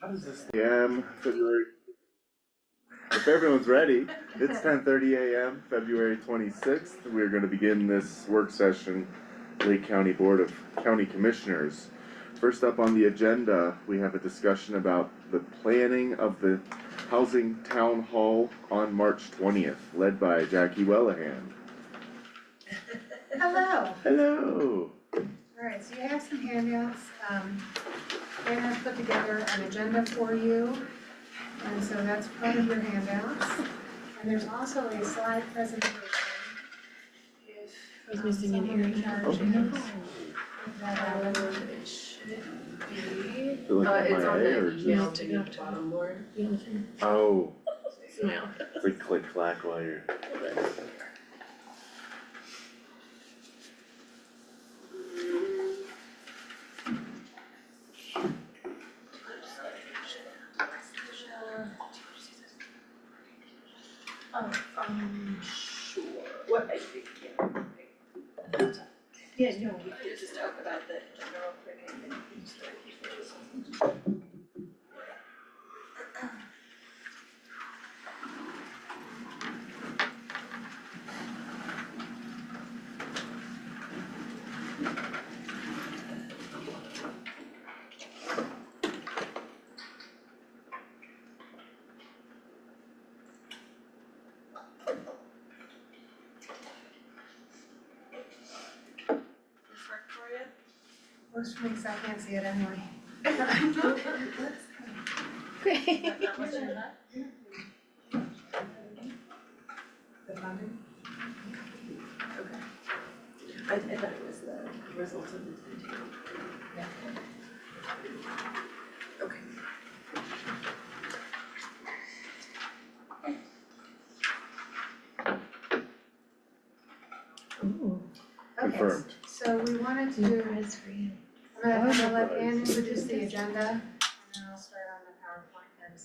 How does this February? If everyone's ready, it's 10:30 a.m. February 26th. We're going to begin this work session, Lake County Board of County Commissioners. First up on the agenda, we have a discussion about the planning of the Housing Town Hall on March 20th, led by Jackie Wellahan. Hello. Hello. Alright, so you have some handouts. Anna put together an agenda for you, and so that's part of your handouts. And there's also a slide presentation. I was missing an area. It should be. Feel like It's on the just... email to go to the bottom board. Oh, Email. it's like click clack while you're. Sure. What I think, yeah. Yeah, no, we could just talk about the general quick and then we can start people. Works for me because I can't see it anyway. Great. The funding? Okay. I thought it was the result of the video. Yeah. Okay. Ooh. Okay, Confirmed. so we wanted to, Prize for you. I'm gonna let Ann introduce the agenda, and then I'll start on the PowerPoint here in a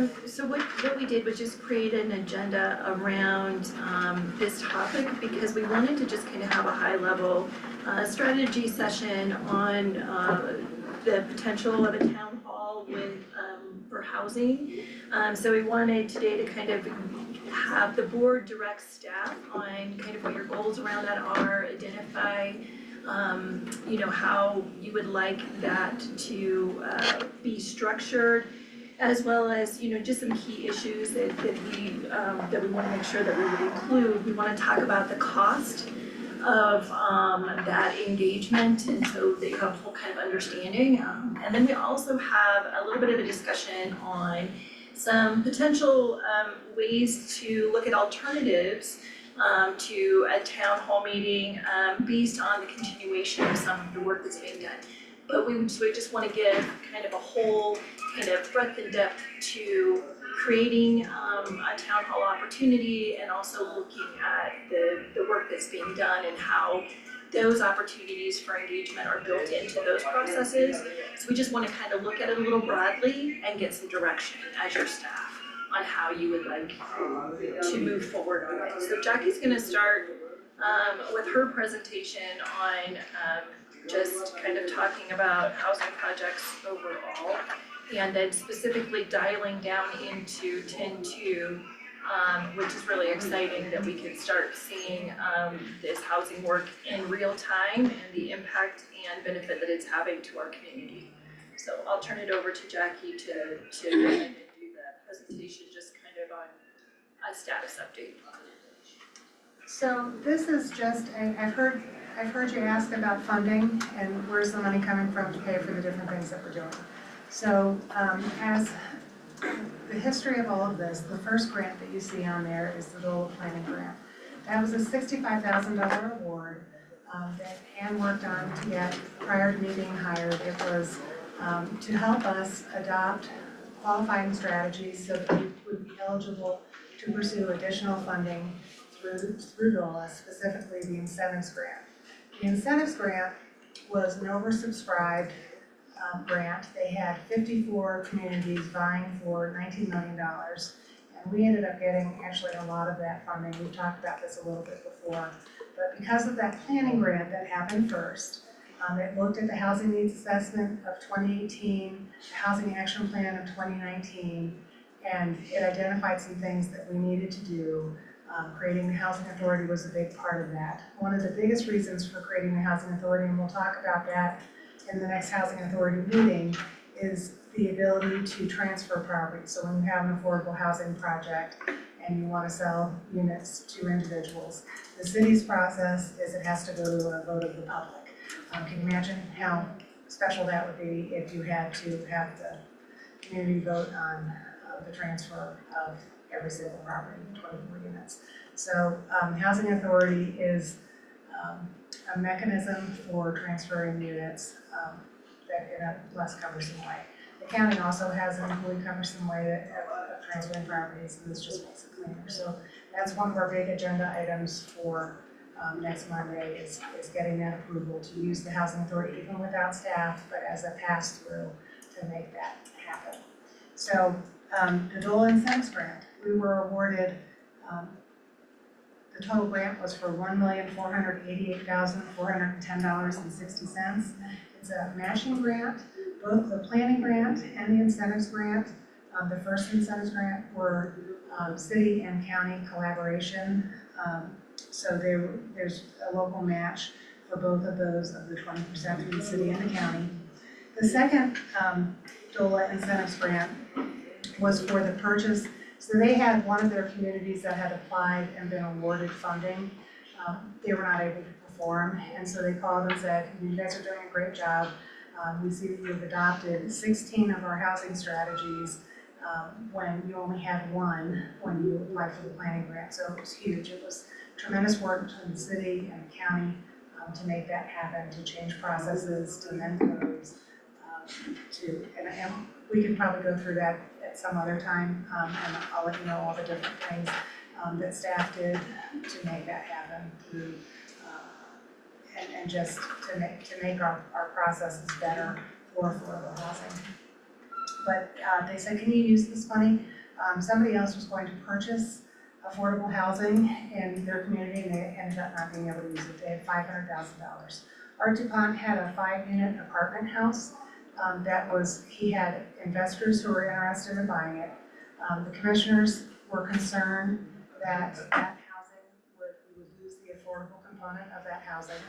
second. So what we did was just create an agenda around this topic because we wanted to just kind of have a high level strategy session on the potential of a town hall with for housing. So we wanted today to kind of have the board direct staff on kind of what your goals around that are, identify you know, how you would like that to be structured, as well as, you know, just some key issues that we want to make sure that we would include. We want to talk about the cost of that engagement, and so that you have a full kind of understanding. And then we also have a little bit of a discussion on some potential ways to look at alternatives to a town hall meeting based on the continuation of some of the work that's being done. But we just want to give kind of a whole kind of breadth and depth to creating a town hall opportunity, and also looking at the work that's being done and how those opportunities for engagement are built into those processes. So we just want to kind of look at it a little broadly and get some direction as your staff on how you would like to move forward with it. So Jackie's going to start with her presentation on just kind of talking about housing projects overall, and then specifically dialing down into 10.2, which is really exciting that we can start seeing this housing work in real time and the impact and benefit that it's having to our community. So I'll turn it over to Jackie to go ahead and do that presentation, just kind of on a status update. So this is just, I've heard you ask about funding and where's the money coming from to pay for the different things that we're doing. So as the history of all of this, the first grant that you see on there is the DOLA planning grant. That was a $65,000 award that Ann worked on to get prior to me being hired. It was to help us adopt qualifying strategies so that we would be eligible to pursue additional funding through DOLA, specifically the incentives grant. The incentives grant was an oversubscribed grant. They had 54 communities vying for $19 million, and we ended up getting actually a lot of that funding. We've talked about this a little bit before, but because of that planning grant that happened first, It looked at the housing needs assessment of 2018, the housing action plan of 2019, and it identified some things that we needed to do. Creating the housing authority was a big part of that. One of the biggest reasons for creating the housing authority, and we'll talk about that in the next housing authority meeting, is the ability to transfer property. So when you have an affordable housing project and you want to sell units to individuals, the city's process is it has to go to a vote of the public. Can you imagine how special that would be if you had to have the community vote on the transfer of every single property, 24 units. So housing authority is a mechanism for transferring units that in a less cumbersome way. The county also has an equally cumbersome way of transferring properties, and this just makes it cleaner. So that's one of our big agenda items for next Monday is getting that approval to use the housing authority even without staff, but as a pass-through to make that happen. So the DOLA incentives grant, we were awarded, the total grant was for $1,488,410.60. It's a matching grant, both the planning grant and the incentives grant. The first incentives grant were city and county collaboration. So there's a local match for both of those of the 20% through the city and the county. The second DOLA incentives grant was for the purchase. So they had one of their communities that had applied and been awarded funding. They were not able to perform, and so they called and said, you guys are doing a great job. We see that you've adopted 16 of our housing strategies when you only had one when you applied for the planning grant. So it was huge. It was tremendous work between the city and the county to make that happen, to change processes, to amend codes, and we can probably go through that at some other time, and I'll let you know all the different things that staff did to make that happen, and just to make our processes better for affordable housing. But they said, can you use this money? Somebody else was going to purchase affordable housing in their community, and they ended up not being able to use it. They had $500,000. Art DuPont had a 5-unit apartment house he had investors who were interested in buying it. The commissioners were concerned that housing we would lose the affordable component of that housing.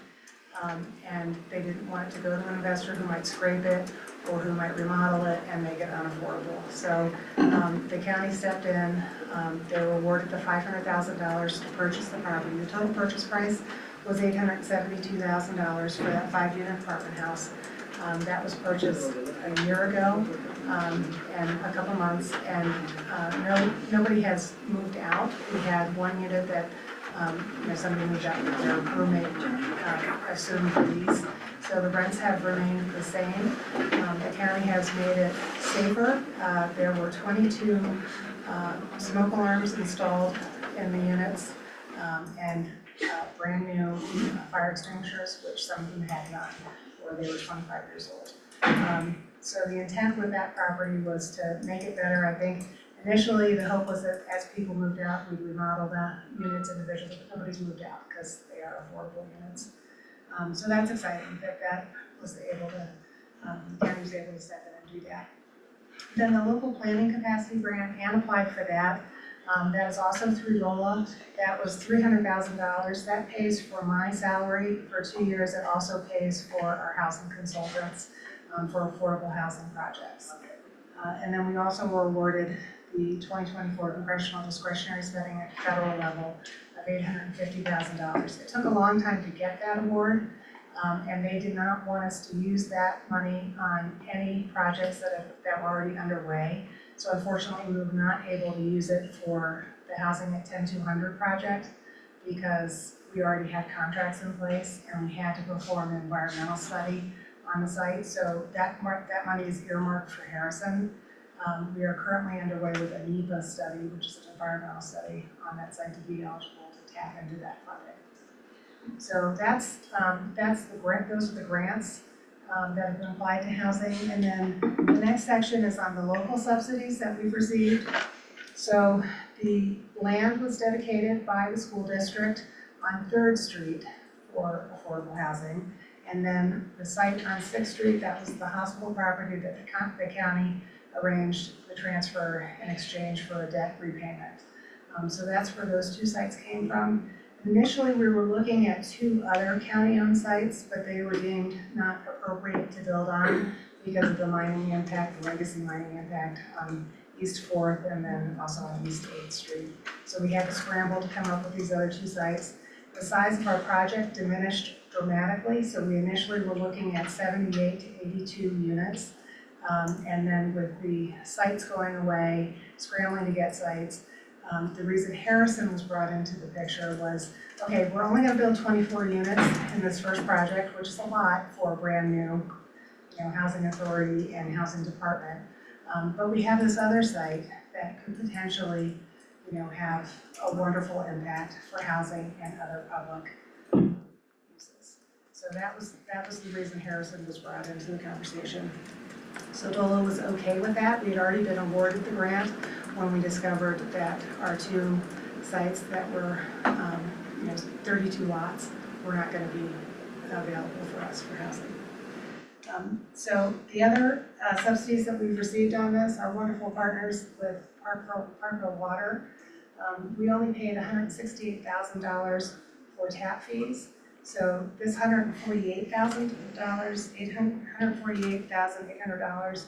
And they didn't want it to go to an investor who might scrape it or who might remodel it and make it unaffordable. So the county stepped in, they were awarded the $500,000 to purchase the property. The total purchase price was $872,000 for that 5-unit apartment house. That was purchased a year ago and a couple months, and nobody has moved out. We had one unit that somebody moved out with their roommate assumed the lease. So the rents have remained the same. The county has made it safer. There were 22 smoke alarms installed in the units and brand new fire extinguishers, which some of them had none, or they were 25 years old. So the intent with that property was to make it better. I think initially the hope was that as people moved out, we'd remodel the units individually, but nobody's moved out because they are affordable units. So that's exciting that was able to, the county was able to step in and do that. Then the local planning capacity grant, Ann applied for that. That is also through DOLA. That was $300,000. That pays for my salary for 2 years. It also pays for our housing consultants for affordable housing projects. And then we also were awarded the 2024 congressional discretionary spending at federal level of $850,000. It took a long time to get that award, and they did not want us to use that money on any projects that were already underway. So unfortunately, we were not able to use it for the Housing at 10200 project because we already had contracts in place and we had to perform an environmental study on the site. So that money is earmarked for Harrison. We are currently underway with a NEPA study, which is an environmental study on that site to be eligible to tap into that funding. So that's the grant. Those are the grants that have been applied to housing. And then the next section is on the local subsidies that we've received. So the land was dedicated by the school district on 3rd Street for affordable housing. And then the site on Sixth Street, that was the hospital property that the county arranged the transfer in exchange for a debt repayment. So that's where those two sites came from. Initially, we were looking at two other county-owned sites, but they were deemed not appropriate to build on because of the mining impact, the legacy mining impact on East 4th and then also on East 8th Street. So we had to scramble to come up with these other two sites. The size of our project diminished dramatically, so we initially were looking at 78 to 82 units. And then with the sites going away, scrambling to get sites, the reason Harrison was brought into the picture was, okay, we're only gonna build 24 units in this first project, which is a lot for a brand new, housing authority and housing department. But we have this other site that could potentially, have a wonderful impact for housing and other public uses. So that was the reason Harrison was brought into the conversation. So DOLA was okay with that. We had already been awarded the grant when we discovered that our two sites that were, 32 lots were not going to be available for us for housing. So the other subsidies that we've received on this are wonderful partners with Parkville Water. We only paid $168,000 for tap fees. So this $148,800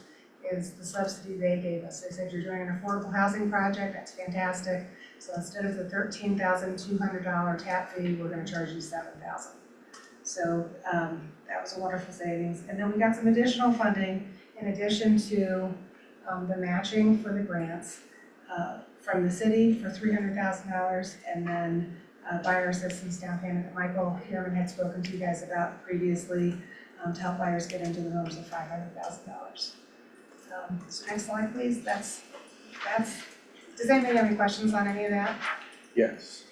is the subsidy they gave us. They said, you're doing an affordable housing project, that's fantastic. So instead of the $13,200 tap fee, we're gonna charge you $7,000. So that was a wonderful savings. And then we got some additional funding in addition to the matching for the grants from the city for $300,000, and then buyer assistance down payment that Michael Hierman had spoken to you guys about previously to help buyers get into the homes of $500,000. So next slide, please. That's. Does anybody have any questions on any of that? Yes.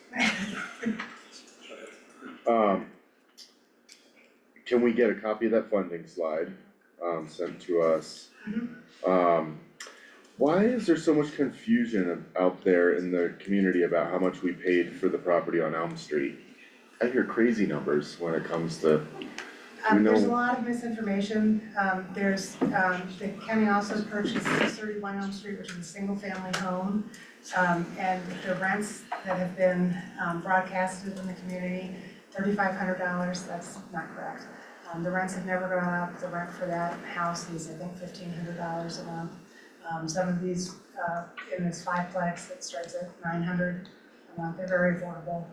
Can we get a copy of that funding slide sent to us? Why is there so much confusion out there in the community about how much we paid for the property on Elm Street? I hear crazy numbers when it comes to, There's a lot of misinformation. The county also purchased 631 Elm Street, which is a single-family home. And the rents that have been broadcasted in the community, $3,500, that's not correct. The rents have never gone up. The rent for that house is, I think, $1,500 a month. Some of these in this fiveplex that starts at $900 a month, they're very affordable.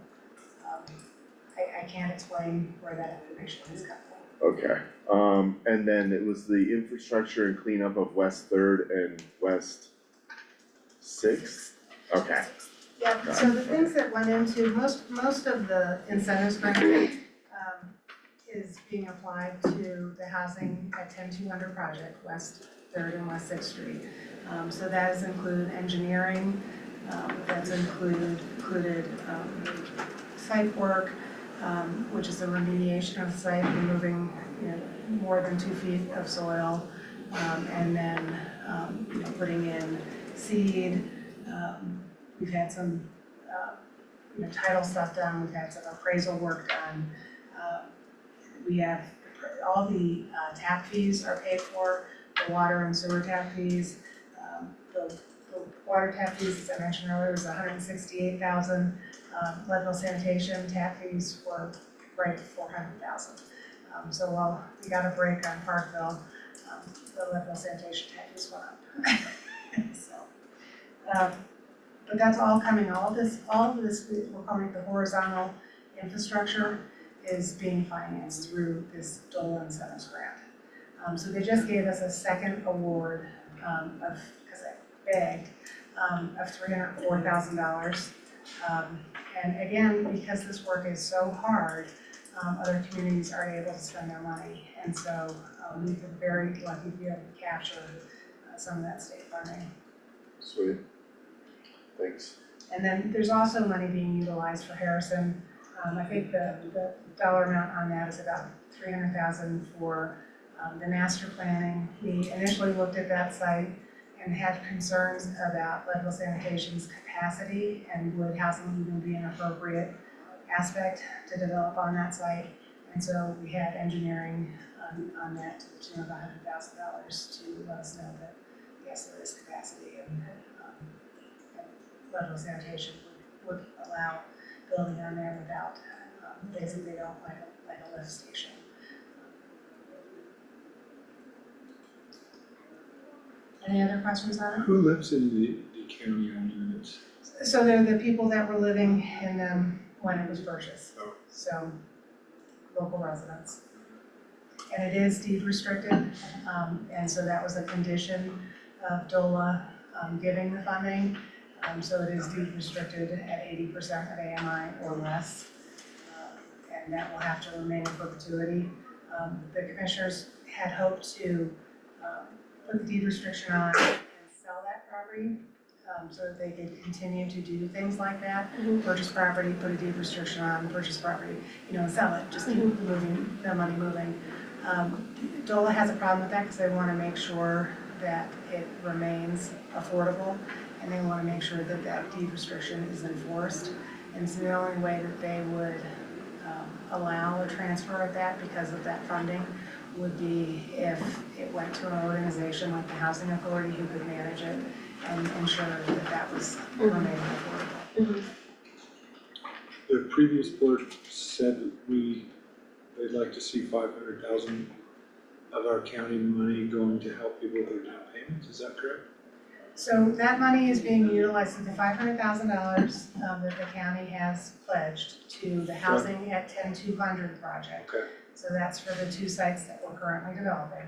I can't explain where that information has come from. okay. And then it was the infrastructure and cleanup of West 3rd and West 6th? Okay. Yeah, so the things that went into, most of the incentives grant is being applied to the housing at 10200 project, West 3rd and West 6th Street. So that has included engineering, that's included site work, which is a remediation of the site, removing more than 2 feet of soil, and then putting in seed. We've had some title stuff done. We've had some appraisal work done. We have all the tap fees are paid for, the water and sewer tap fees. The water tap fees, as I mentioned earlier, was $168,000. Leadville sanitation tap fees were right at $400,000. So while we got a break on Parkville, the Leadville sanitation tap fees went up. But that's all coming. All of this, we're calling it the horizontal infrastructure, is being financed through this DOLA incentives grant. So they just gave us a second award because I begged, of $304,000. And again, because this work is so hard, other communities aren't able to spend their money. And so we've been very lucky to be able to capture some of that state funding. Sweet. Thanks. And then there's also money being utilized for Harrison. I think the dollar amount on that is about $300,000 for the master planning. We initially looked at that site and had concerns about Leadville Sanitation's capacity and would housing even be an appropriate aspect to develop on that site. And so we had engineering on that to the tune of $100,000 to let us know that, yes, there is capacity and level of sanitation would allow building on there without, basically don't like a lift station. Any other questions on Who lives in the county-owned units? it? So they're the people that were living in them when it was purchased, Oh. so local residents. And it is deed restricted, and so that was a condition of DOLA giving the funding. So it is deed restricted at 80% of AMI or less, and that will have to remain in perpetuity. The commissioners had hoped to put the deed restriction on and sell that property, so that they could continue to do things like that. Purchase property, put a deed restriction on, purchase property, sell it, just keep moving, the money moving. DOLA has a problem with that because they want to make sure that it remains affordable, and they want to make sure that that deed restriction is enforced. And so the only way that they would allow a transfer of that because of that funding would be if it went to an organization like the Housing Authority who could manage it and ensure that that was remaining affordable. The previous board said they'd like to see 500,000 of our county money going to help people with their down payments, is that correct? So that money is being utilized, so the $500,000 that the county has pledged to the Housing at 10-200 project. Okay. So that's for the 2 sites that we're currently developing.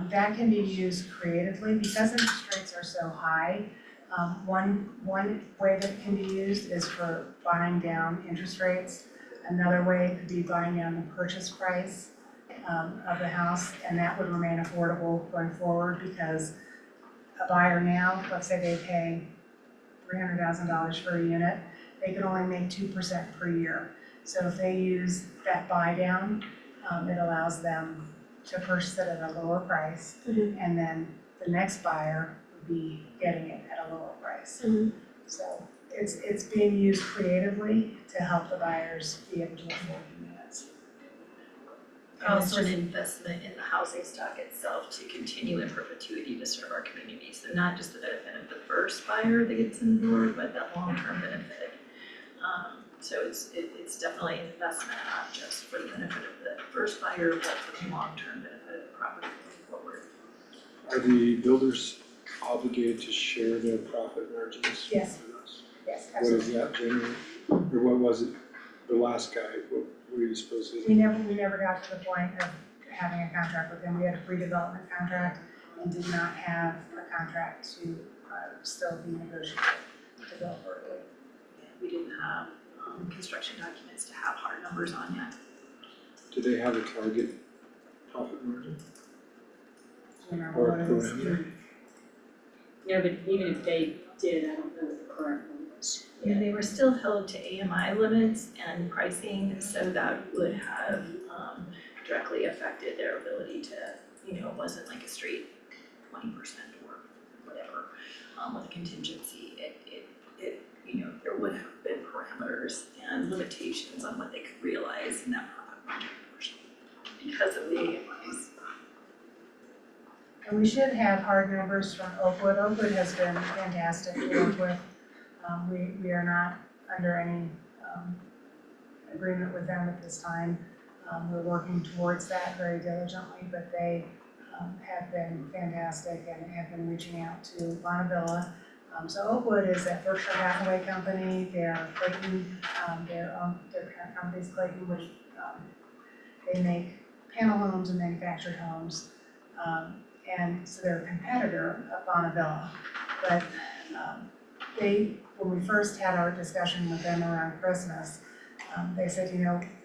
That can be used creatively because interest rates are so high. One way that it can be used is for buying down interest rates. Another way could be buying down the purchase price of the house, and that would remain affordable going forward because a buyer now, let's say they pay $300,000 for a unit, they could only make 2% per year. So if they use that buy down, it allows them to purchase it at a lower price, and then the next buyer would be getting it at a lower price. So it's being used creatively to help the buyers be able to afford the units. And it's Also an just- investment in the housing stock itself to continue in perpetuity to serve our community. So not just the benefit of the first buyer that gets in the door, but that long-term benefit. So it's definitely an investment, not just for the benefit of the first buyer, but for the long-term benefit of the property moving forward. Are the builders obligated to share their profit margins? Yes. with us? Yes, What is absolutely. that generally, or what was it, the last guy, what were you supposed to We do? never got to the point of having a contract with them. We had a pre-development contract and did not have a contract to still be negotiated to build Berkeley. We didn't have construction documents to have hard numbers on yet. Do they have a target profit margin Do you remember or what it is? parameter? No, but even if they did, I don't know what the current one was. Yeah, they were still held to AMI limits and pricing, so that would have directly affected their ability to, it wasn't like a straight 20% or whatever, with a contingency. There would have been parameters and limitations on what they could realize in that profit margin portion because of the AMIs. And we should have hard numbers from Oakwood. Oakwood has been fantastic to work with. We are not under any agreement with them at this time. We're working towards that very diligently, but they have been fantastic and have been reaching out to Bonnevilla. So Oakwood is that Berkshire Hathaway company. They're Clayton, their parent company is Clayton, which they make panel homes and manufactured homes. And so they're a competitor of Bonnevilla. But when we first had our discussion with them around Christmas, they said,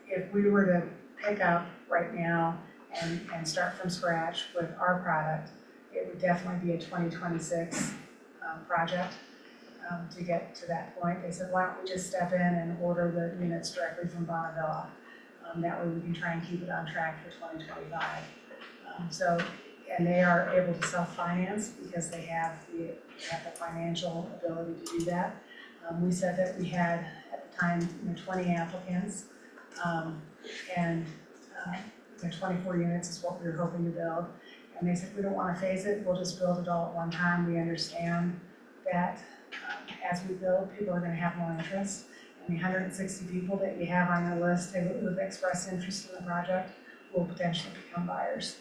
if we were to pick up right now and start from scratch with our product, it would definitely be a 2026 project to get to that point. They said, why don't we just step in and order the units directly from Bonnevilla? That way we can try and keep it on track for 2025. And they are able to self-finance because they have the financial ability to do that. We said that we had, at the time, 20 applicants, and There's 24 units is what we were hoping to build. And they said, we don't wanna phase it, we'll just build it all at one time. We understand that as we build, people are gonna have more interest. And the 160 people that you have on your list who've expressed interest in the project will potentially become buyers.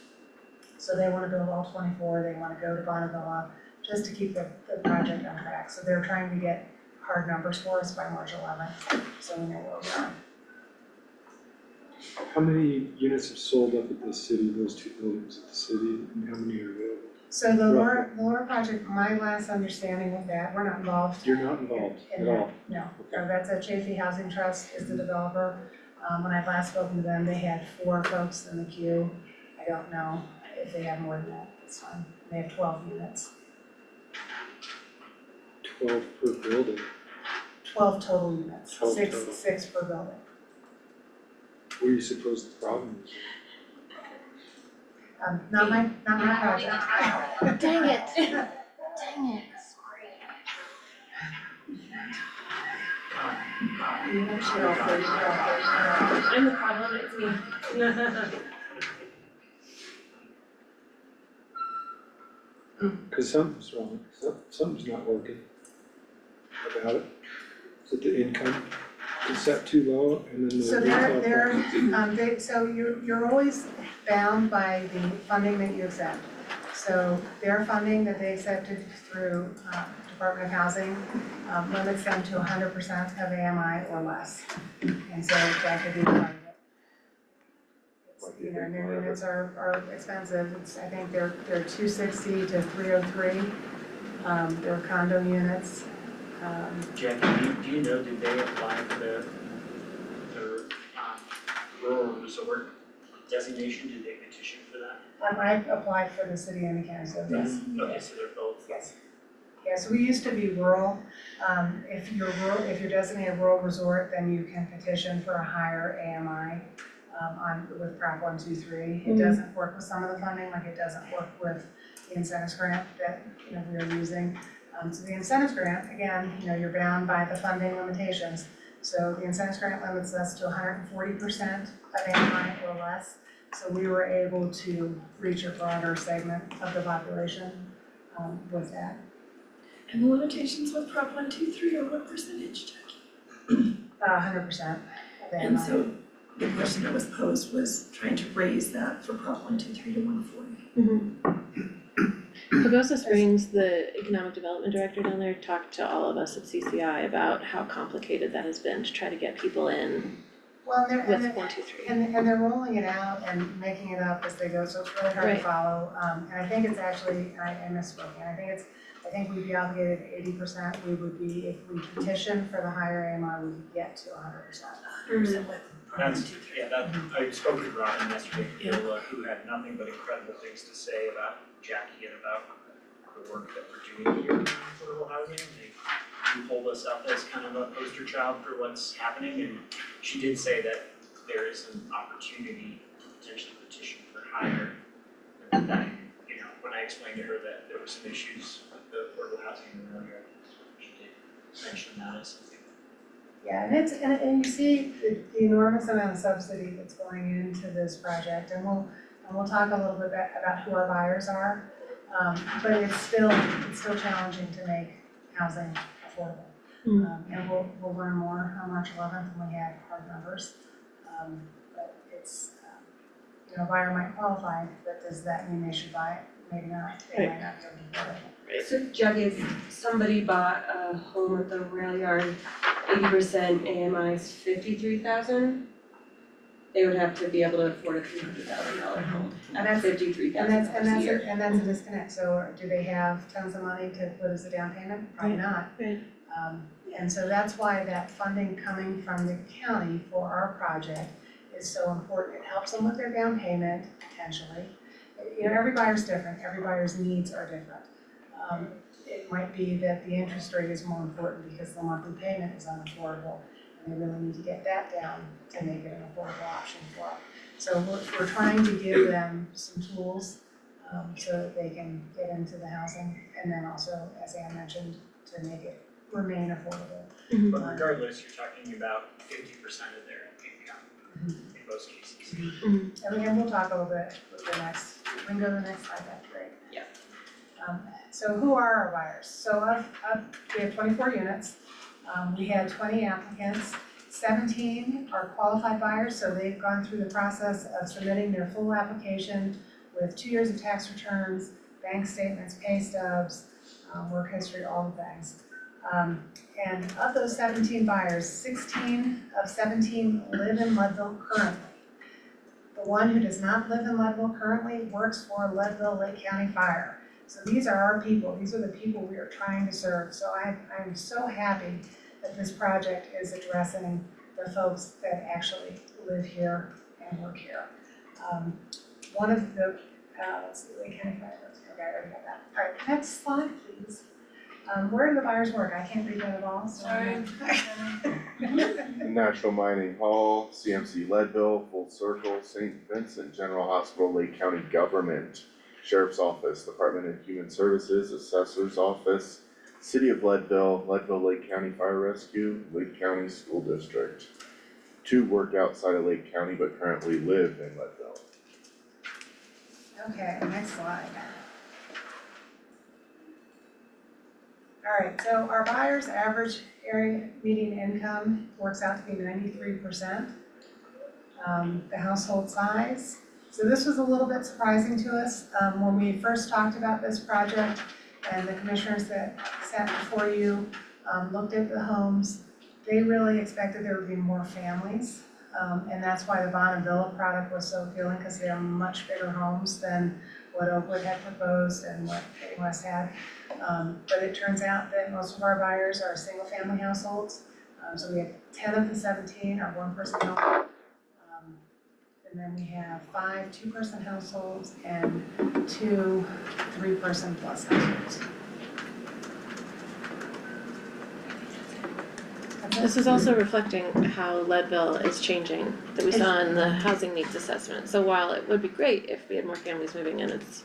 So they wanna build all 24, they wanna go to Bonnevilla, just to keep the project on track. So they're trying to get hard numbers for us by March 11th, so we know where we are. How many units have sold up at the city, those two buildings at the city, and how many are available? So the Laura project, my last understanding with that, we're not involved. You're not involved in at that. all? No, Okay. so that's a Chafee Housing Trust is the developer. When I last spoken to them, they had 4 folks in the queue. I don't know if they have more than that this time. They have 12 units, 12 per building. 12 total units, 12 six total. 6 per building. What do you suppose the problem is? Not my project. Dang it. Dang it. I'm the problem, it's me. Cause something's wrong, something's not working about it. Is it the income is set too low and then the So retail so you're always bound by the funding that you accept. So their funding that they accepted through Department of Housing limits them to 100% of AMI or less. And so that could be part of it. It's, you know, and their units are expensive. I think they're 260 to 303. They're condo units. Jackie, do you know, did they apply for the rural resort designation? Did they petition for that? I applied for the city and the county, so yes. Okay, so they're both. Yes. Yes, we used to be rural. If you're designated rural resort, then you can petition for a higher AMI with Prop 123. It doesn't work with some of the funding, like it doesn't work with the incentives grant that we are using. So the incentives grant, again, you're bound by the funding limitations. So the incentives grant limits us to 140% of AMI or less. So we were able to reach a broader segment of the population with that. And the limitations with Prop 123 are what percentage, Jackie? 100% of AMI. And so the question that was posed was trying to raise that for Prop 123 to 140. Pagosa Springs, the economic development director down there, talked to all of us at CCI about how complicated that has been to try to get people in Well, with 123. and they're rolling it out and making it up as they go, so it's really hard to Right. follow. And I think it's actually, I misspoke, and I think we'd be obligated to 80%. We would be, if we petition for the higher AMI, we could get to 100%. 100% with Prop That's, 123. yeah, that, I spoke with Robin yesterday, who had nothing but incredible things to say about Jackie and about the work that we're doing here in affordable housing. They hold us up as kind of a poster child for what's happening, and she did say that there is an opportunity to potentially petition for higher. And that, when I explained to her that there were some issues with the affordable housing earlier, she did mention that as something. Yeah, and you see the enormous amount of subsidy that's going into this project, and we'll talk a little bit about who our buyers are. But it's still challenging to make housing affordable. And we'll learn more on March 11th when we have hard numbers. But it's, a buyer might qualify, but does that mean they should buy it? Maybe not, they might not be able to afford it. So Jackie, if somebody bought a home at the rail yard, 80% AMI is 53,000, they would have to be able to afford a $300,000 home And at that's, $53,000 a year. and that's a disconnect, so do they have tons of money to put as a down payment? Probably not. Right. And so that's why that funding coming from the county for our project is so important. It helps them with their down payment, potentially. Every buyer's different, every buyer's needs are different. It might be that the interest rate is more important because the monthly payment is unaffordable, and they really need to get that down to make it an affordable option for them. So we're trying to give them some tools so that they can get into the housing, and then also, as Ann mentioned, to make it remain affordable. But regardless, you're talking about 50% of their income in most cases. And we'll talk a little bit with the next, we can go to the next slide, that's great. Yeah. So who are our buyers? So we have 24 units. We had 20 applicants. 17 are qualified buyers, so they've gone through the process of submitting their full application with 2 years of tax returns, bank statements, pay stubs, work history, all the things. And of those 17 buyers, 16 of 17 live in Leadville currently. The one who does not live in Leadville currently works for Leadville Lake County Fire. So these are our people, these are the people we are trying to serve. So I'm so happy that this project is addressing the folks that actually live here and work here. One of the, let's see, Lake County Fire, okay, I already got that. All right, next slide, please. Where do the buyers work? I can't read that at all, so. Sorry. National Mining Hall, CMC Leadville, Full Circle, St. Vincent General Hospital, Lake County Government, Sheriff's Office, Department of Human Services, Assessor's Office, City of Leadville, Leadville Lake County Fire Rescue, Lake County School District. 2 work outside of Lake County but currently live in Leadville. Okay, next slide. All right, so our buyers' average area median income works out to be 93%. The household size, so this was a little bit surprising to us when we first talked about this project, and the commissioners that sat before you looked at the homes. They really expected there would be more families, and that's why the Bond and Villa product was so appealing, because they are much bigger homes than what Oakwood had proposed and what Bay West had. But it turns out that most of our buyers are single-family households. So we have 10 of the 17 are one-person households. And then we have 5 two-person households and 2 three-person plus households. This is also reflecting how Leadville is changing, that we saw in the housing needs assessment. So while it would be great if we had more families moving in, it's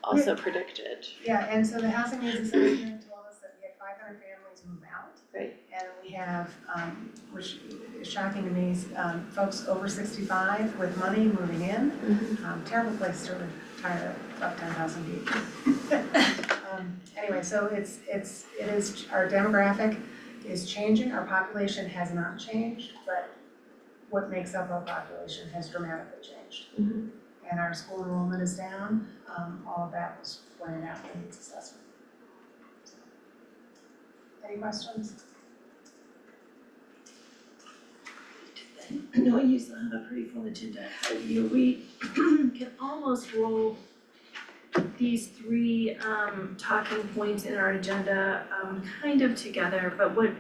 also predicted. Yeah, and so the housing needs assessment told us that we had 500 families move out. Right. And we have, which is shocking to me, folks over 65 with money moving in. Terrible place to retire at about 10,000 feet. Anyway, so it is, our demographic is changing. Our population has not changed, but what makes up our population has dramatically changed. And our school enrollment is down. All of that was pointed out in the needs assessment. Any questions? Knowing you still have a pretty full agenda ahead of you, we can almost roll these 3 talking points in our agenda kind of together, but what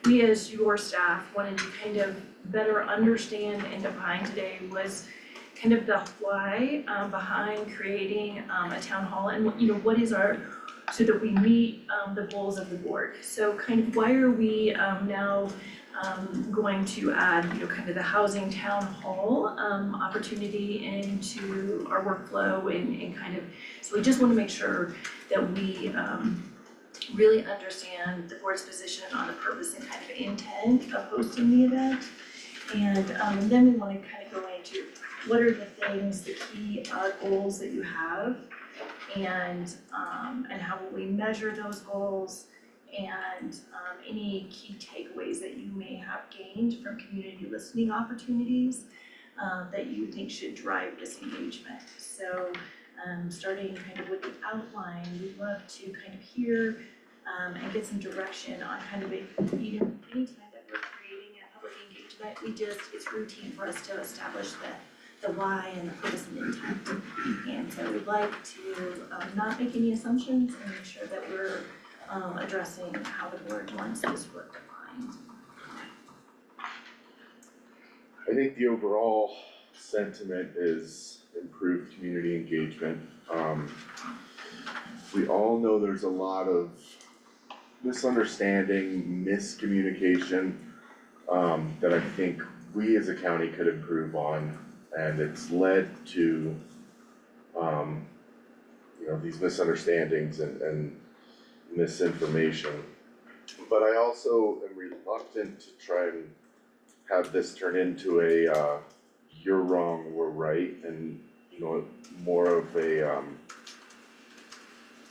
we as your staff wanted to kind of better understand and define today was kind of the why behind creating a town hall, and what is our, so that we meet the goals of the board. So kind of why are we now going to add, kind of the housing town hall opportunity into our workflow and kind of, so we just want to make sure that we really understand the board's position on the purpose and kind of intent of hosting the event. And then we want to kind of go into what are the things, the key goals that you have, and how will we measure those goals, and any key takeaways that you may have gained from community listening opportunities that you think should drive this engagement. So starting kind of with the outline, we'd love to kind of hear and get some direction on kind of anytime that we're creating a public engagement, it's routine for us to establish the why and the purpose and intent. And so we'd like to not make any assumptions and make sure that we're addressing how the board wants this work defined. I think the overall sentiment is improved community engagement. We all know there's a lot of misunderstanding, miscommunication, that I think we as a county could improve on, and it's led to, these misunderstandings and misinformation. But I also am reluctant to try and have this turn into a you're wrong, we're right, and, you know, more of a,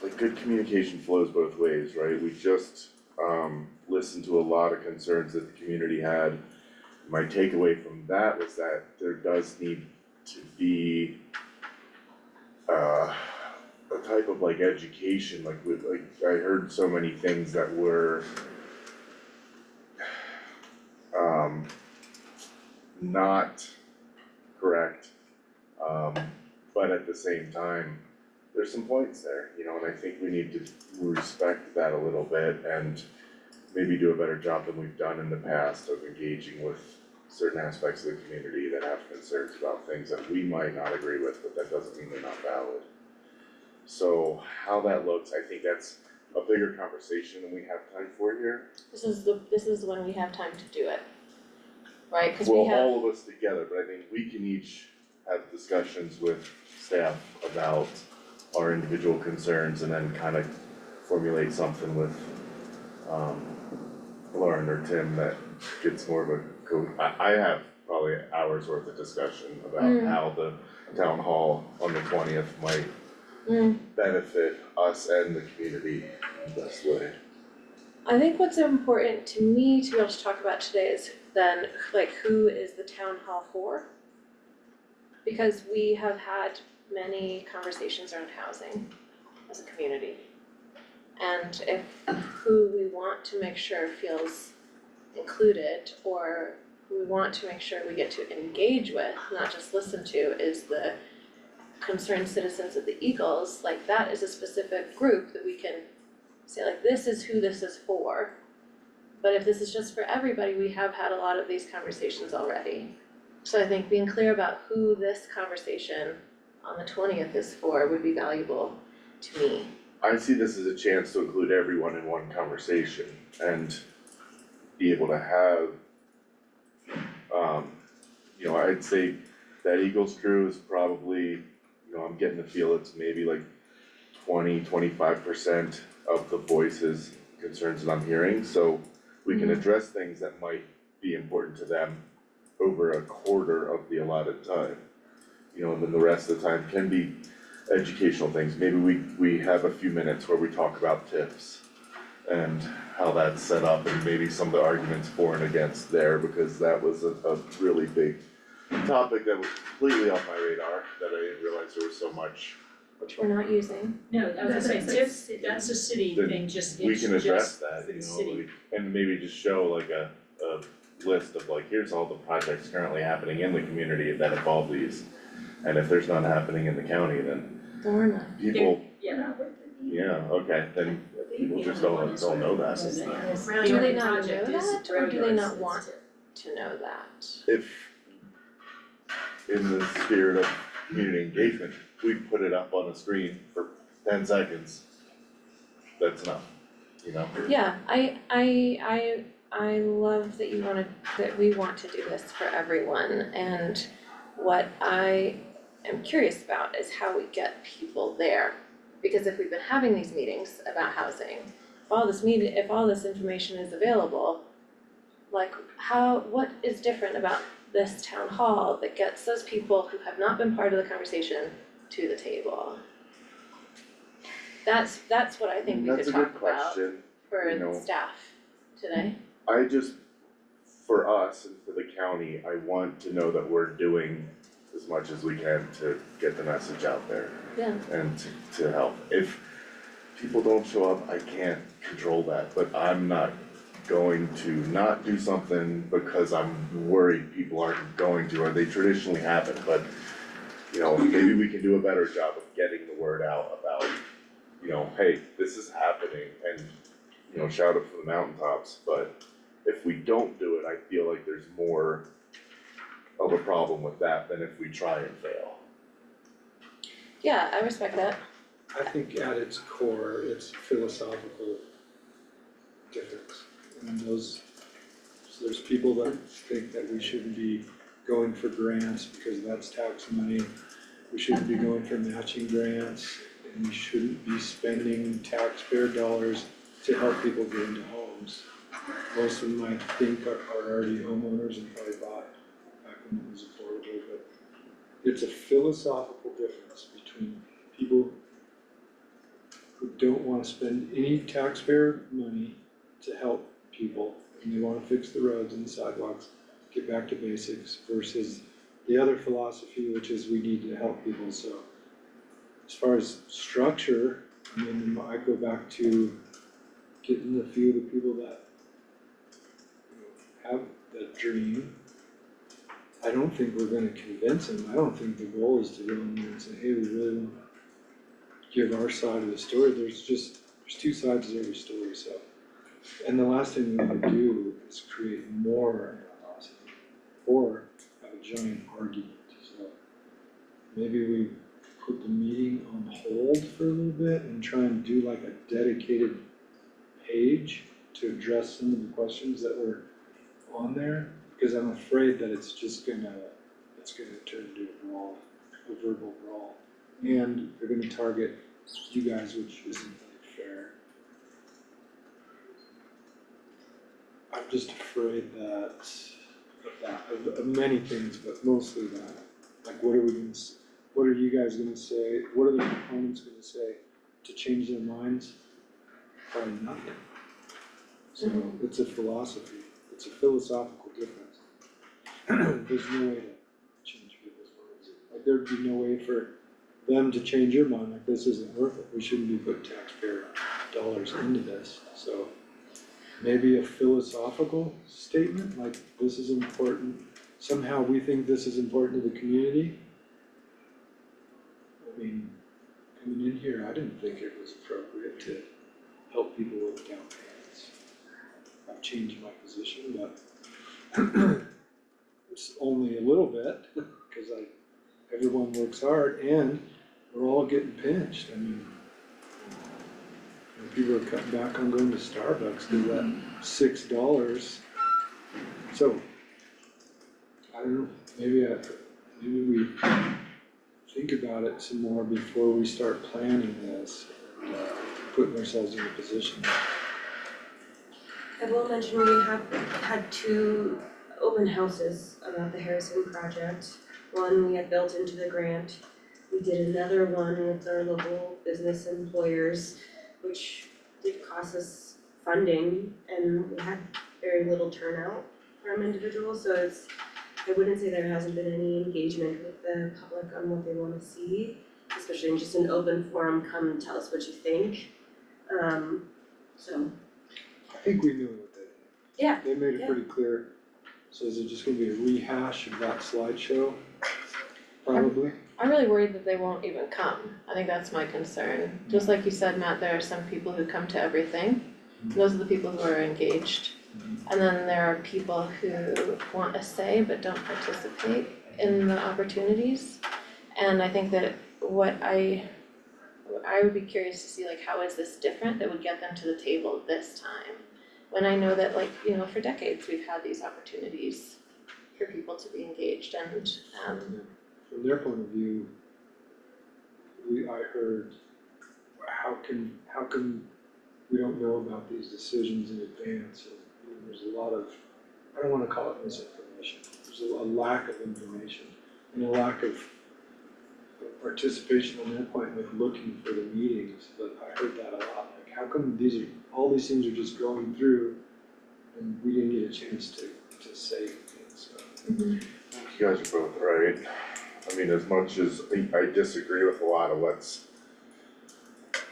like, good communication flows both ways, right? We just, listened to a lot of concerns that the community had. My takeaway from that was that there does need to be, a type of like education, like with, like, I heard so many things that were, not correct. But at the same time, there's some points there, you know, and I think we need to respect that a little bit and maybe do a better job than we've done in the past of engaging with certain aspects of the community that have concerns about things that we might not agree with, but that doesn't mean they're not valid. So how that looks, I think that's a bigger conversation than we have time for here. This is when we have time to do it, right? Cause we Well, have, all of us together, but I think we can each have discussions with staff about our individual concerns and then kind of formulate something with Lauren or Tim that gets more of a I have probably hours worth of discussion about how the town hall on the 20th might benefit us and the community in the best way. I think what's important to me to be able to talk about today is then, like, who is the town hall for? Because we have had many conversations around housing as a community. And if who we want to make sure feels included, or who we want to make sure we get to engage with, not just listen to, is the concerned citizens of the Eagles, like, that is a specific group that we can say, like, this is who this is for. But if this is just for everybody, we have had a lot of these conversations already. So I think being clear about who this conversation on the 20th is for would be valuable to me. I see this as a chance to include everyone in one conversation and be able to have, you know, I'd say that Eagles crew is probably, you know, I'm getting the feel it's maybe like 25% of the voices, concerns that I'm hearing, so we can address things that might be important to them over a quarter of the allotted time. You know, and then the rest of the time can be educational things. Maybe we have a few minutes where we talk about TIFs and how that's set up and maybe some of the arguments for and against there, because that was a really big topic that was completely off my radar, that I didn't realize there was so much. Which we're not using. No, I was gonna say, That's TIF, that's a city Then thing, just, We it's can address just that, for you the know, city. like, and maybe just show like a list of like, here's all the projects currently happening in the community that involve these. And if there's none happening in the county, then Then we're not. people, Yeah. yeah, okay, then people just don't know that. Do they not know that, or do they not want to know that? If, in the spirit of community engagement, we put it up on a screen for 10 seconds, that's enough, you know? Yeah, I love that that we want to do this for everyone, and what I am curious about is how we get people there. Because if we've been having these meetings about housing, if all this information is available, like, what is different about this town hall that gets those people who have not been part of the conversation to the table? That's what I think we could That's a talk good about question. for you know. staff today. I just, for us and for the county, I want to know that we're doing as much as we can to get the message out there. Yeah. And to help. If people don't show up, I can't control that, but I'm not going to not do something because I'm worried people aren't going to, or they traditionally haven't, but you know, maybe we can do a better job of getting the word out about, you know, hey, this is happening, and you know, shout it from the mountaintops, but if we don't do it, I feel like there's more of a problem with that than if we try and fail. Yeah, I respect that. I think at its core, it's philosophical difference. And there's people that think that we shouldn't be going for grants because that's tax money. We shouldn't be going for matching grants, and we shouldn't be spending taxpayer dollars to help people get into homes. Most of them, I think, are already homeowners and probably bought back when it was affordable, but it's a philosophical difference between people who don't wanna spend any taxpayer money to help people, and they wanna fix the roads and the sidewalks, get back to basics, versus the other philosophy, which is we need to help people, so. As far as structure, I mean, I go back to getting a few of the people that have that dream. I don't think we're gonna convince them, I don't think the goal is to go in there and say, hey, we really wanna give our side of the story, there's two sides to every story, so. And the last thing we wanna do is create more animosity, or have a giant argument, so. Maybe we put the meeting on hold for a little bit and try and do like a dedicated page to address some of the questions that were on there, because I'm afraid that it's gonna turn into a brawl, a verbal brawl. And they're gonna target you guys, which isn't really fair. I'm just afraid of many things, but mostly that. Like, what are you guys gonna say? What are the proponents gonna say to change their minds? Probably nothing. So it's a philosophy, it's a philosophical difference. There's no way to change people's minds. Like, there'd be no way for them to change your mind, like, this isn't worth it, we shouldn't be putting taxpayer dollars into this, so. Maybe a philosophical statement, like, this is important, somehow we think this is important to the community. I mean, coming in here, I didn't think it was appropriate to help people with down payments. I've changed my position, but it's only a little bit, because everyone works hard and we're all getting pinched. I mean, people are cutting back on going to Starbucks because that $6. So, I don't know, maybe we think about it some more before we start planning this, and putting ourselves in a position. I will mention we have had 2 open houses about the Harrison project. One we had built into the grant. We did another one with our local business employers, which did cost us funding, and we had very little turnout from individuals, so I wouldn't say there hasn't been any engagement with the public on what they wanna see, especially in just an open forum, come tell us what you think. So. I think we knew what they did. Yeah, They made it yeah. pretty clear. So is it just gonna be a rehash of that slideshow? Probably. I'm really worried that they won't even come. I think that's my concern. Just like you said, Matt, there are some people who come to everything. Those are the people who are engaged. And then there are people who want a say but don't participate in the opportunities. And I think that what I would be curious to see, like, how is this different that would get them to the table this time? When I know that, like, you know, for decades we've had these opportunities for people to be engaged, and From their point of view, I heard, how come we don't know about these decisions in advance? And there's a lot of, I don't wanna call it misinformation, there's a lack of information and a lack of participation on their point with looking for the meetings, but I heard that a lot, like, how come all these things are just going through and we didn't get a chance to say things, so. You guys are both right. I mean, as much as I disagree with a lot of what's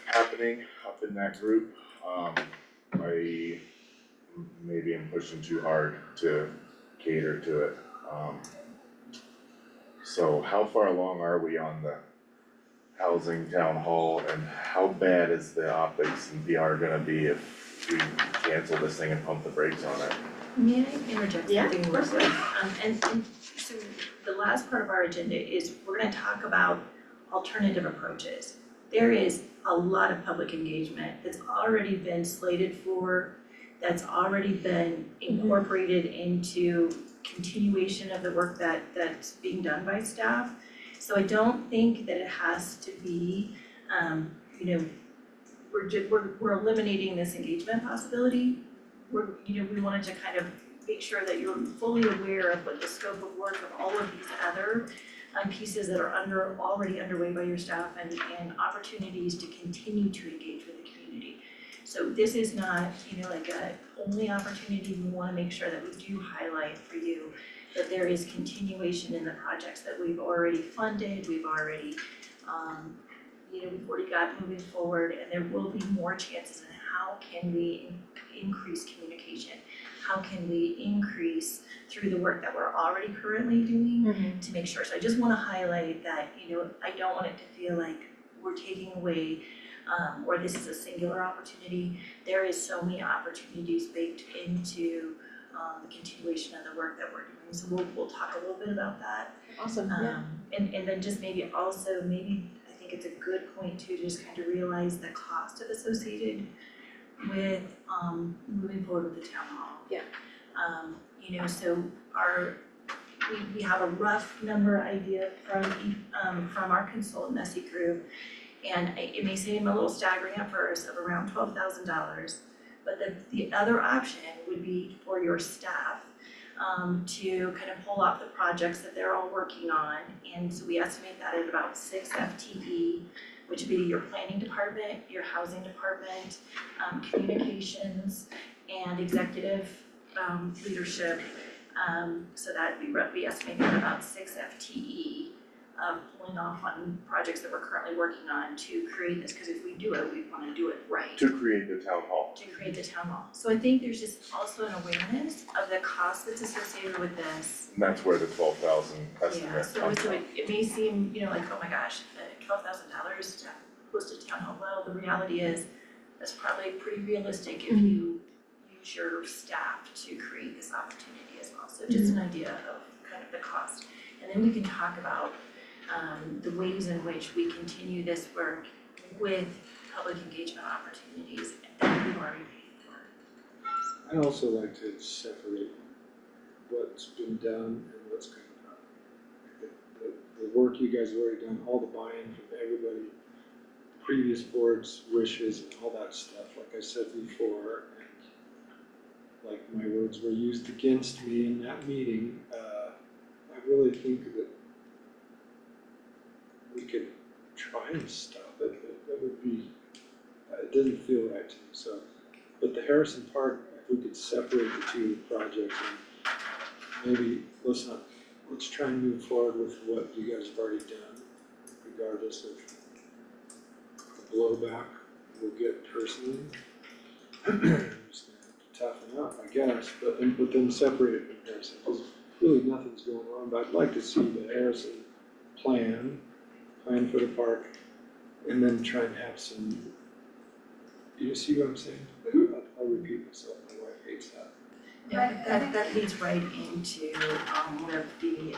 happening up in that group, I maybe am pushing too hard to cater to it. So how far along are we on the housing town hall, and how bad is the optics and PR gonna be if we cancel this thing and pump the brakes on it? May I interject Yeah, something real quick? And so the last part of our agenda is we're gonna talk about alternative approaches. There is a lot of public engagement that's already been slated for, that's already been incorporated into continuation of the work that's being done by staff. So I don't think that it has to be, you know, we're eliminating this engagement possibility. We wanted to kind of make sure that you're fully aware of what the scope of work of all of these other pieces that are already underway by your staff and opportunities to continue to engage with the community. So this is not, like a only opportunity. We wanna make sure that we do highlight for you that there is continuation in the projects that we've already funded, we've already got moving forward, and there will be more chances in how can we increase communication? How can we increase through the work that we're already currently doing to make sure? So I just wanna highlight that, I don't want it to feel like we're taking away or this is a singular opportunity. There is so many opportunities baked into the continuation of the work that we're doing. So we'll talk a little bit about that. Awesome, yeah. And then just maybe I think it's a good point too, to just kind of realize the cost associated with moving forward with the town hall. Yeah. So we have a rough number idea from our consultant, Messy Group, and it may seem a little staggering at first, of around $12,000. But the other option would be for your staff to kind of pull off the projects that they're all working on. And so we estimate that at about 6 FTE, which would be your planning department, your housing department, communications, and executive leadership. So that we estimate at about 6 FTE of pulling off on projects that we're currently working on to create this, because if we do it, we wanna do it right. To create the town hall. To create the town hall. So I think there's just also an awareness of the cost that's associated with this. And that's where the 12,000 estimate comes from. So it may seem, like, oh my gosh, $12,000 to host a town hall. Well, the reality is, that's probably pretty realistic if you use your staff to create this opportunity as well. So just an idea of kind of the cost. And then we can talk about the ways in which we continue this work with public engagement opportunities that we've already paid for. I also like to separate what's been done and what's coming up. The work you guys have already done, all the buy-in from everybody, previous boards' wishes and all that stuff, like I said before, and like my words were used against me in that meeting, I really think that we could try and stop it, but that would be, it doesn't feel right to me, so. But the Harrison Park, if we could separate the two projects and maybe let's try and move forward with what you guys have already done, regardless of the blowback we'll get personally. I'm just gonna have to toughen up, I guess, but then separate it from Harrison, because really nothing's going on, but I'd like to see the Harrison plan for the park, and then try and have some, you see what I'm saying? I'll repeat myself, my wife hates that. Yeah, that leads right into one of the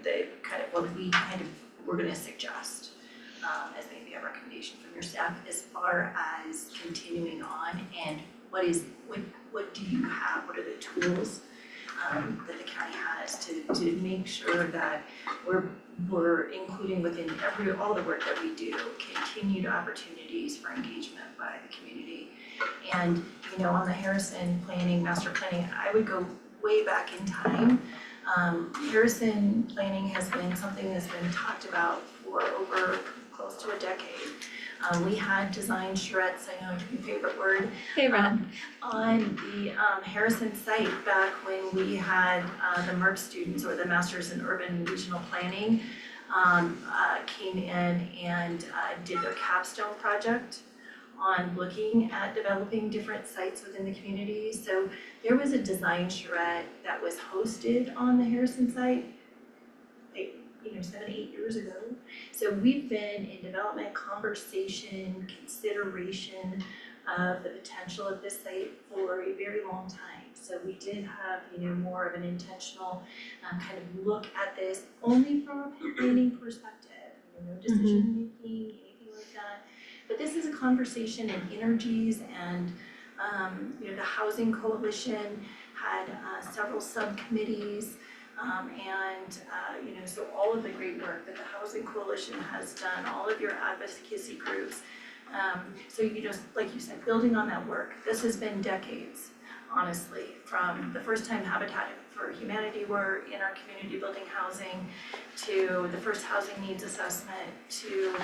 the kind of what we're gonna suggest as maybe a recommendation from your staff as far as continuing on, and what do you have, what are the tools that the county has to make sure that we're including within all the work that we do, continued opportunities for engagement by the community. And, on the Harrison master planning, I would go way back in time. Harrison planning has been something that's been talked about for over close to a decade. We had design charrettes, I know it's your favorite word. On the Harrison site back when we had the MERP students, or the Masters in Urban and Regional Planning, came in and did their capstone project on looking at developing different sites within the community. So there was a design charrette that was hosted on the Harrison site, 7, 8 years ago. So we've been in development, conversation, consideration of the potential of this site for a very long time. So we did have, more of an intentional kind of look at this only from a planning perspective, no decision making, anything like that. But this is a conversation and energies, and the Housing Coalition had several subcommittees. So all of the great work that the Housing Coalition has done, all of your advocacy groups. So like you said, building on that work, this has been decades, honestly, from the first time Habitat for Humanity work in our community building housing, to the first housing needs assessment, to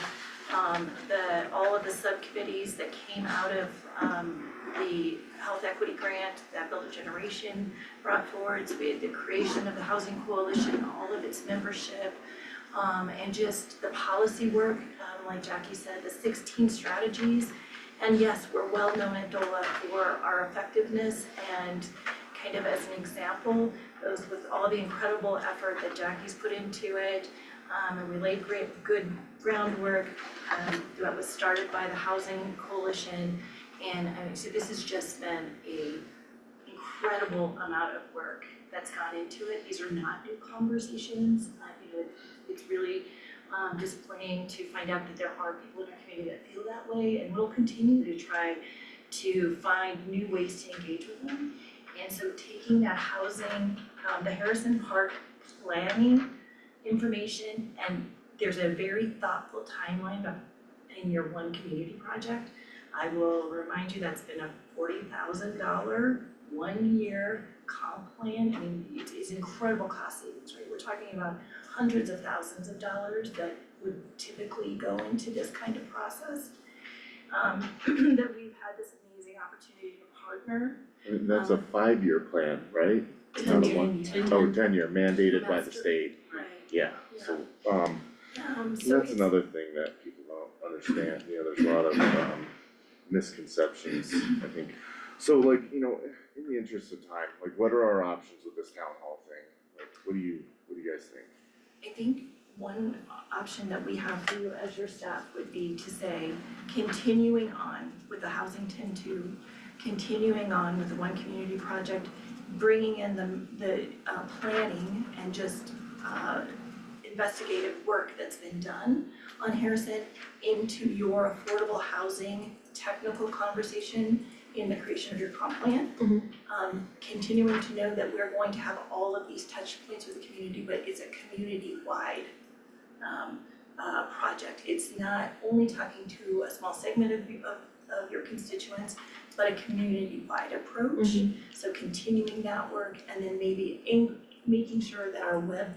all of the subcommittees that came out of the health equity grant that Build a Generation brought forward. So we had the creation of the Housing Coalition, all of its membership, and just the policy work, like Jackie said, the 16 strategies. And yes, we're well known at DOLA for our effectiveness, and kind of as an example, those with all the incredible effort that Jackie's put into it, and we laid good groundwork that was started by the Housing Coalition. And I mean, so this has just been a incredible amount of work that's gone into it. These are not new conversations. You know, it's really disappointing to find out that there are people in our community that feel that way, and we'll continue to try to find new ways to engage with them. And so taking that housing, the Harrison Park planning information, and there's a very thoughtful timeline in your one community project. I will remind you that's been a $40,000 1-year comp plan. I mean, it's incredible cost savings, right? We're talking about hundreds of thousands of dollars that would typically go into this kind of process. That we've had this amazing opportunity to partner. And that's a 5-year plan, right? Not a 10-year mandated by the state, Right. yeah, so, So that's another thing that people don't understand, you know, there's a lot of, misconceptions, I think. So like, you know, in the interest of time, like what are our options with this town hall thing? Like, what do you guys think? I think one option that we have for you as your staff would be to say, continuing on with the Housing 10-2, continuing on with the One Community Project, bringing in the planning and just investigative work that's been done on Harrison into your affordable housing technical conversation in the creation of your comp plan. Continuing to know that we're going to have all of these touch points with the community, but it's a community-wide project. It's not only talking to a small segment of your constituents, but a community-wide approach. So continuing that work, and then maybe making sure that our web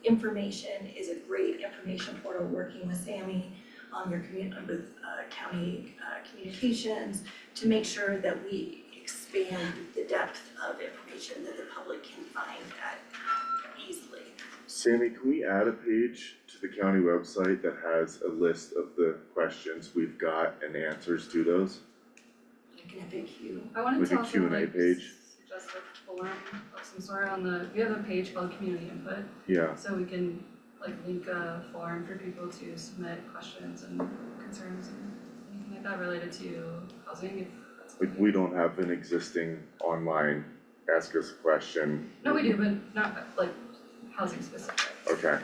information is a great information portal, working with Sammy on your with county communications to make sure that we expand the depth of information that the public can find that easily. Sammy, can we add a page to the county website that has a list of the questions we've got and answers to those? Like an FAQ. I wanted Like to a also Q&A like page? suggest a form of some sort on we have a page called community input, Yeah, so we can like link a form for people to submit questions and concerns and anything like that related to housing, if that's like okay. we don't have an existing online, ask us a question. No, we do, but not like housing specific. Okay.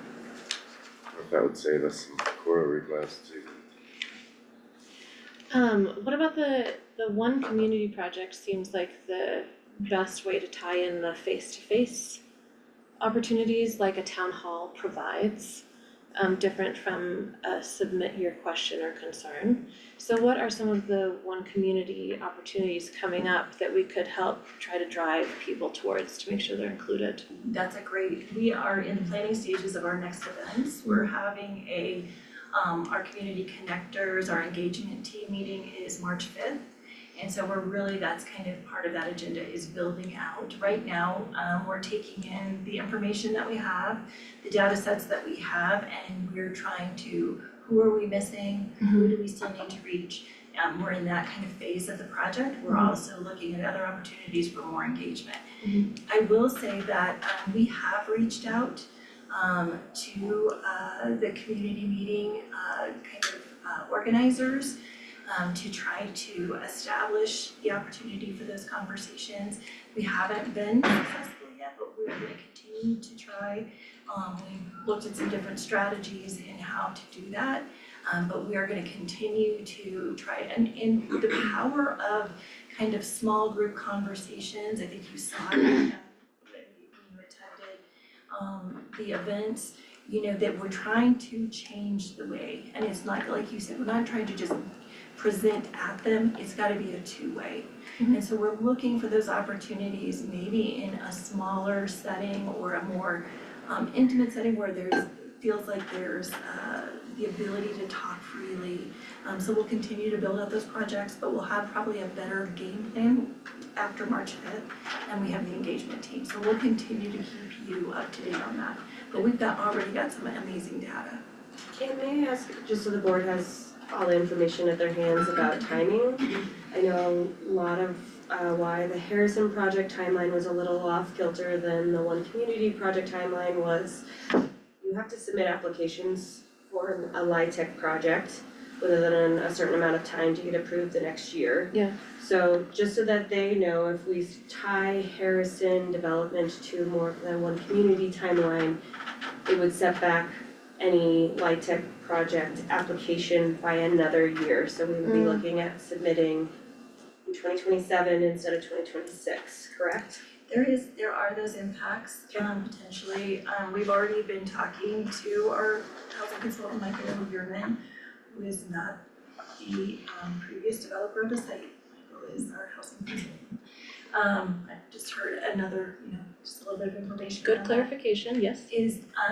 If that would save us some Cora requests too. What about the one community project seems like the best way to tie in the face-to-face opportunities like a town hall provides, different from a submit your question or concern. So what are some of the one community opportunities coming up that we could help try to drive people towards to make sure they're included? That's a great, we are in the planning stages of our next events. We're having our community connectors, our engagement team meeting is March 5th. And so that's kind of part of that agenda is building out. Right now, we're taking in the information that we have, the data sets that we have, and we're trying to, who are we missing? Who do we still need to reach? We're in that kind of phase of the project. We're also looking at other opportunities for more engagement. I will say that we have reached out to the community meeting organizers to try to establish the opportunity for those conversations. We haven't been successful yet, but we're gonna continue to try. We looked at some different strategies in how to do that, but we are gonna continue to try, and the power of kind of small group conversations, I think you saw it when you attended the events, you know, that we're trying to change the way, and it's not, like you said, we're not trying to just present at them, it's gotta be a two-way. And so we're looking for those opportunities, maybe in a smaller setting or a more intimate setting where feels like there's the ability to talk freely. So we'll continue to build out those projects, but we'll have probably a better game plan after March 5th, and we have the engagement team. So we'll continue to keep you up to date on that. But we've already got some amazing data. Can I ask, just so the board has all the information at their hands about timing? I know a lot of why the Harrison project timeline was a little off kilter than the One Community project timeline was you have to submit applications for a LIHTC project within a certain amount of time to get approved the next year. Yeah. So just so that they know, if we tie Harrison development to more of the One Community timeline, it would set back any LIHTC project application by another year. So we would be looking at submitting in 2027 instead of 2026, correct? There are those impacts, potentially. We've already been talking to our housing consultant, Michael Bierman, who is not the previous developer of the site. Michael is our housing consultant. I just heard another, just a little bit of information on Good that. clarification, yes.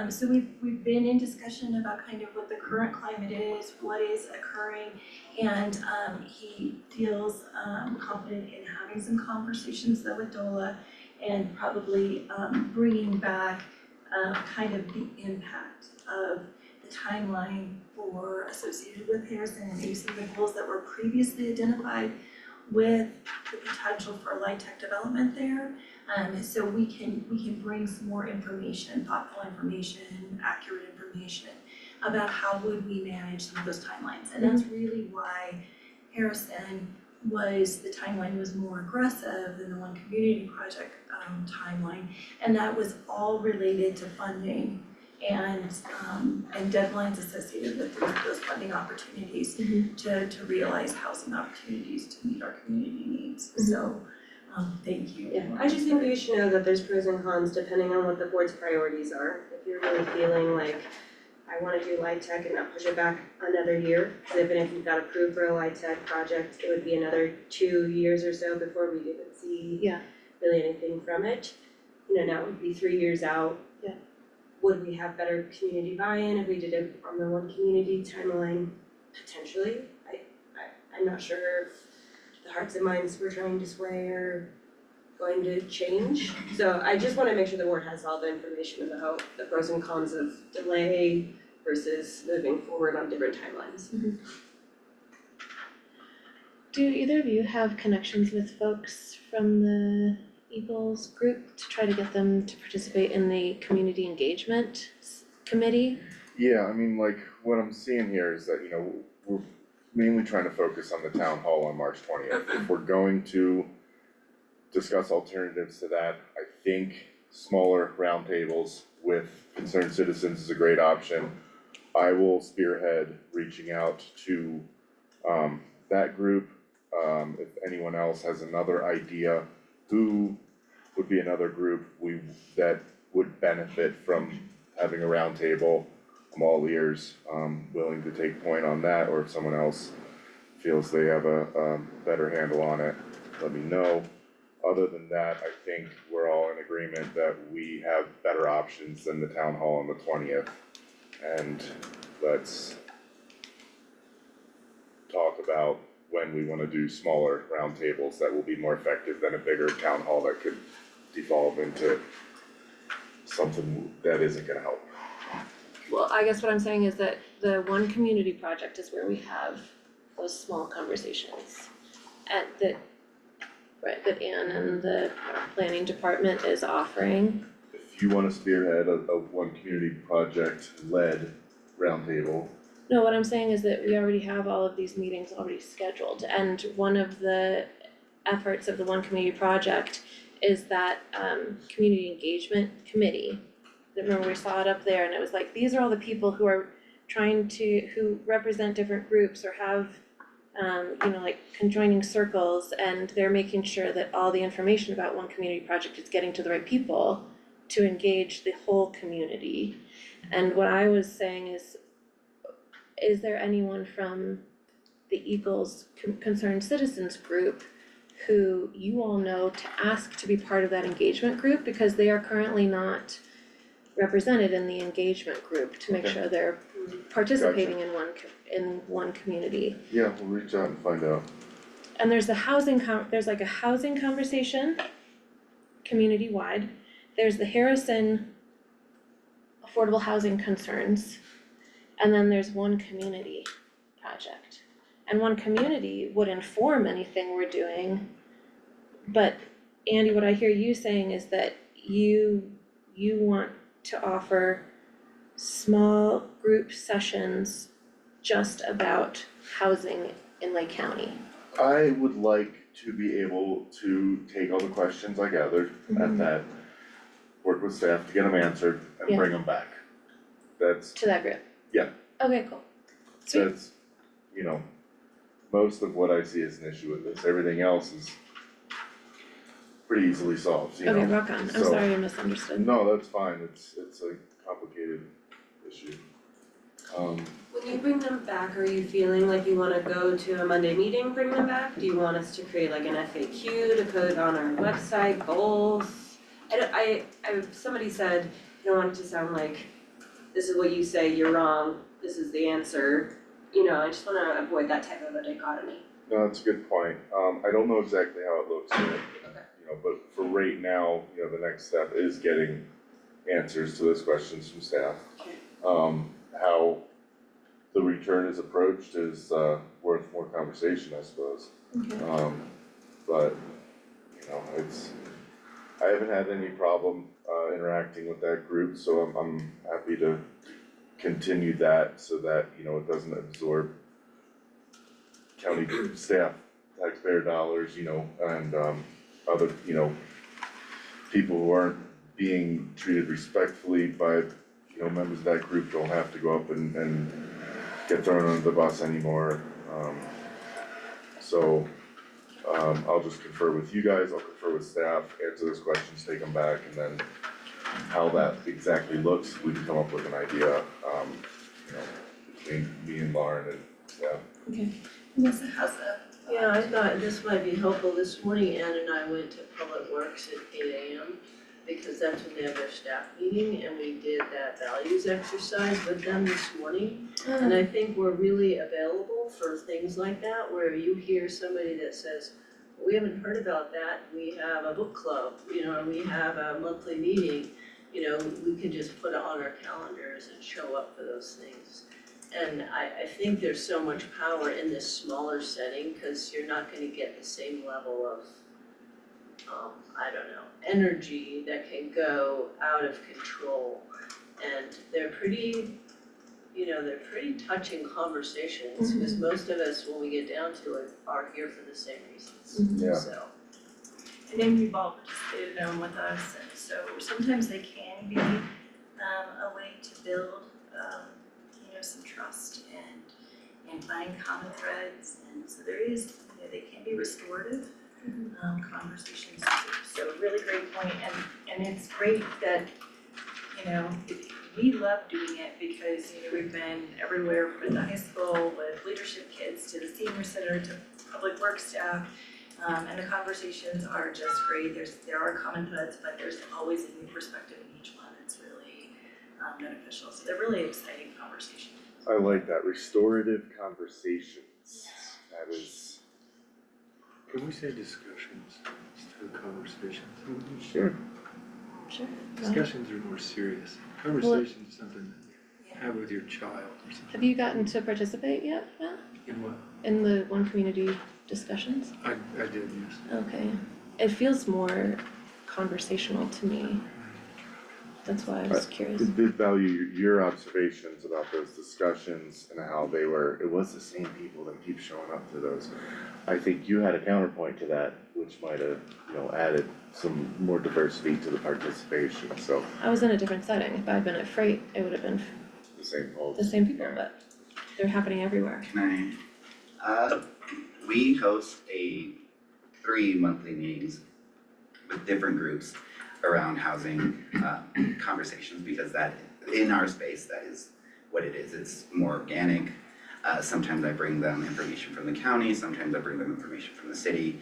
So we've been in discussion about kind of what the current climate is, what is occurring, and he feels confident in having some conversations though with DOLA and probably bringing back kind of the impact of the timeline associated with Harrison and maybe some of the goals that were previously identified with the potential for LIHTC development there. So we can bring some more information, thoughtful information, accurate information about how would we manage some of those timelines. And that's really why Harrison the timeline was more aggressive than the One Community project timeline. And that was all related to funding and deadlines associated with those funding opportunities to realize housing opportunities to meet our community needs. So thank you. Yeah, I just think we should know that there's pros and cons depending on what the board's priorities are. If you're really feeling like, I wanna do LIHTC and not push it back another year, because even if you got approved for a LIHTC project, it would be another 2 years or so before we even see really anything from it. Now it would be 3 years out. Yeah. Would we have better community buy-in if we did it on the One Community timeline? Potentially. I'm not sure if the hearts and minds we're trying to sway are going to change. So I just wanna make sure the board has all the information about the pros and cons of delay versus moving forward on different timelines. Do either of you have connections with folks from the Eagles group to try to get them to participate in the community engagement committee? Yeah, I mean, like, what I'm seeing here is that, we're mainly trying to focus on the town hall on March 20th. If we're going to discuss alternatives to that, I think smaller roundtables with concerned citizens is a great option. I will spearhead reaching out to that group. If anyone else has another idea, who would be another group that would benefit from having a roundtable, I'm all ears, willing to take point on that, or if someone else feels they have a better handle on it, let me know. Other than that, I think we're all in agreement that we have better options than the town hall on the 20th. And let's talk about when we wanna do smaller roundtables that will be more effective than a bigger town hall that could devolve into something that isn't gonna help. Well, I guess what I'm saying is that the One Community project is where we have those small conversations that Anne and the planning department is offering. If you wanna spearhead a One Community project led roundtable. No, what I'm saying is that we already have all of these meetings already scheduled, and one of the efforts of the One Community project is that community engagement committee. Remember, we saw it up there and it was like, these are all the people who are who represent different groups or have like conjoining circles, and they're making sure that all the information about One Community project is getting to the right people to engage the whole community. And what I was saying is there anyone from the Eagles Concerned Citizens group, who you all know to ask to be part of that engagement group, because they are currently not represented in the engagement group, to make Okay. sure they're participating in one community. Yeah, we'll reach out and find out. And there's the there's like a housing conversation, community-wide. There's the Harrison Affordable Housing Concerns, and then there's one community project. And one community would inform anything we're doing, but Andy, what I hear you saying is that you want to offer small group sessions just about housing in Lake County. I would like to be able to take all the questions I gathered at that, work with staff to get them answered and Yeah. bring them back. That's, To that group? Yeah. Okay, cool. Sweet. that's, you know, most of what I see as an issue with this, everything else is pretty easily solved, you know? Okay, rock on. I'm So- sorry I misunderstood. No, that's fine, it's a complicated issue. When you bring them back, are you feeling like you wanna go to a Monday meeting, bring them back? Do you want us to create like an FAQ to put on our website, goals? Somebody said, you don't want it to sound like, this is what you say, you're wrong, this is the answer. You know, I just wanna avoid that type of a dichotomy. No, that's a good point, I don't know exactly how it looks yet, you know, but for right now, you know, the next step is getting answers to those questions from staff. Okay. How the return is approached is worth more conversation, I suppose. Okay. But, you know, I haven't had any problem interacting with that group, so I'm happy to continue that so that, you know, it doesn't absorb county staff, taxpayer dollars, you know, and other, you know, people who aren't being treated respectfully by, you know, members of that group don't have to go up and get thrown under the bus anymore. So I'll just confer with you guys, I'll confer with staff, answer those questions, take them back, and then how that exactly looks, we can come up with an idea, you know, between me and Lauren and staff. Melissa, how's that? Yeah, I thought this might be helpful. This morning, Ann and I went to Public Works at 8 AM because that's when they have their staff meeting, and we did that values exercise with them this morning. And I think we're really available for things like that, where you hear somebody that says, we haven't heard about that, we have a book club, you know, or we have a monthly meeting. You know, we can just put it on our calendars and show up for those things. And I think there's so much power in this smaller setting, cause you're not gonna get the same level of, I don't know, energy that can go out of control. And they're pretty, you know, they're pretty touching conversations, cause most of us, when we get down to it, are here for the same reasons, Yeah. so. I think you've all participated in them with us, and so sometimes they can be a way to build you know, some trust and find common threads, and so there is, you know, they can be restorative conversations too. So really great point, and it's great that, you know, we love doing it because, you know, we've been everywhere from the high school with leadership kids to the senior center to public works staff. And the conversations are just great. There are common threads, but there's always a new perspective in each one. It's really beneficial. So they're really exciting conversations. I like that, restorative conversations, that is. Can we say discussions instead of conversations? Sure. Sure. Discussions are more serious. Conversation is something that you have with your child or something. Have you gotten to participate yet, Matt, In what? in the one community discussions? I did, yes. Okay. It feels more conversational to me. That's why I was curious. I did value your observations about those discussions and how they were, it was the same people that keep showing up to those. I think you had a counterpoint to that, which might have, you know, added some more diversity to the participation, so I was in a different setting. If I'd been at Freight, it would have been the same folks. the same people, but they're happening everywhere. Can I, we host 3 monthly meetings with different groups around housing conversations, because that, in our space, that is what it is. It's more organic. Sometimes I bring them information from the county, sometimes I bring them information from the city.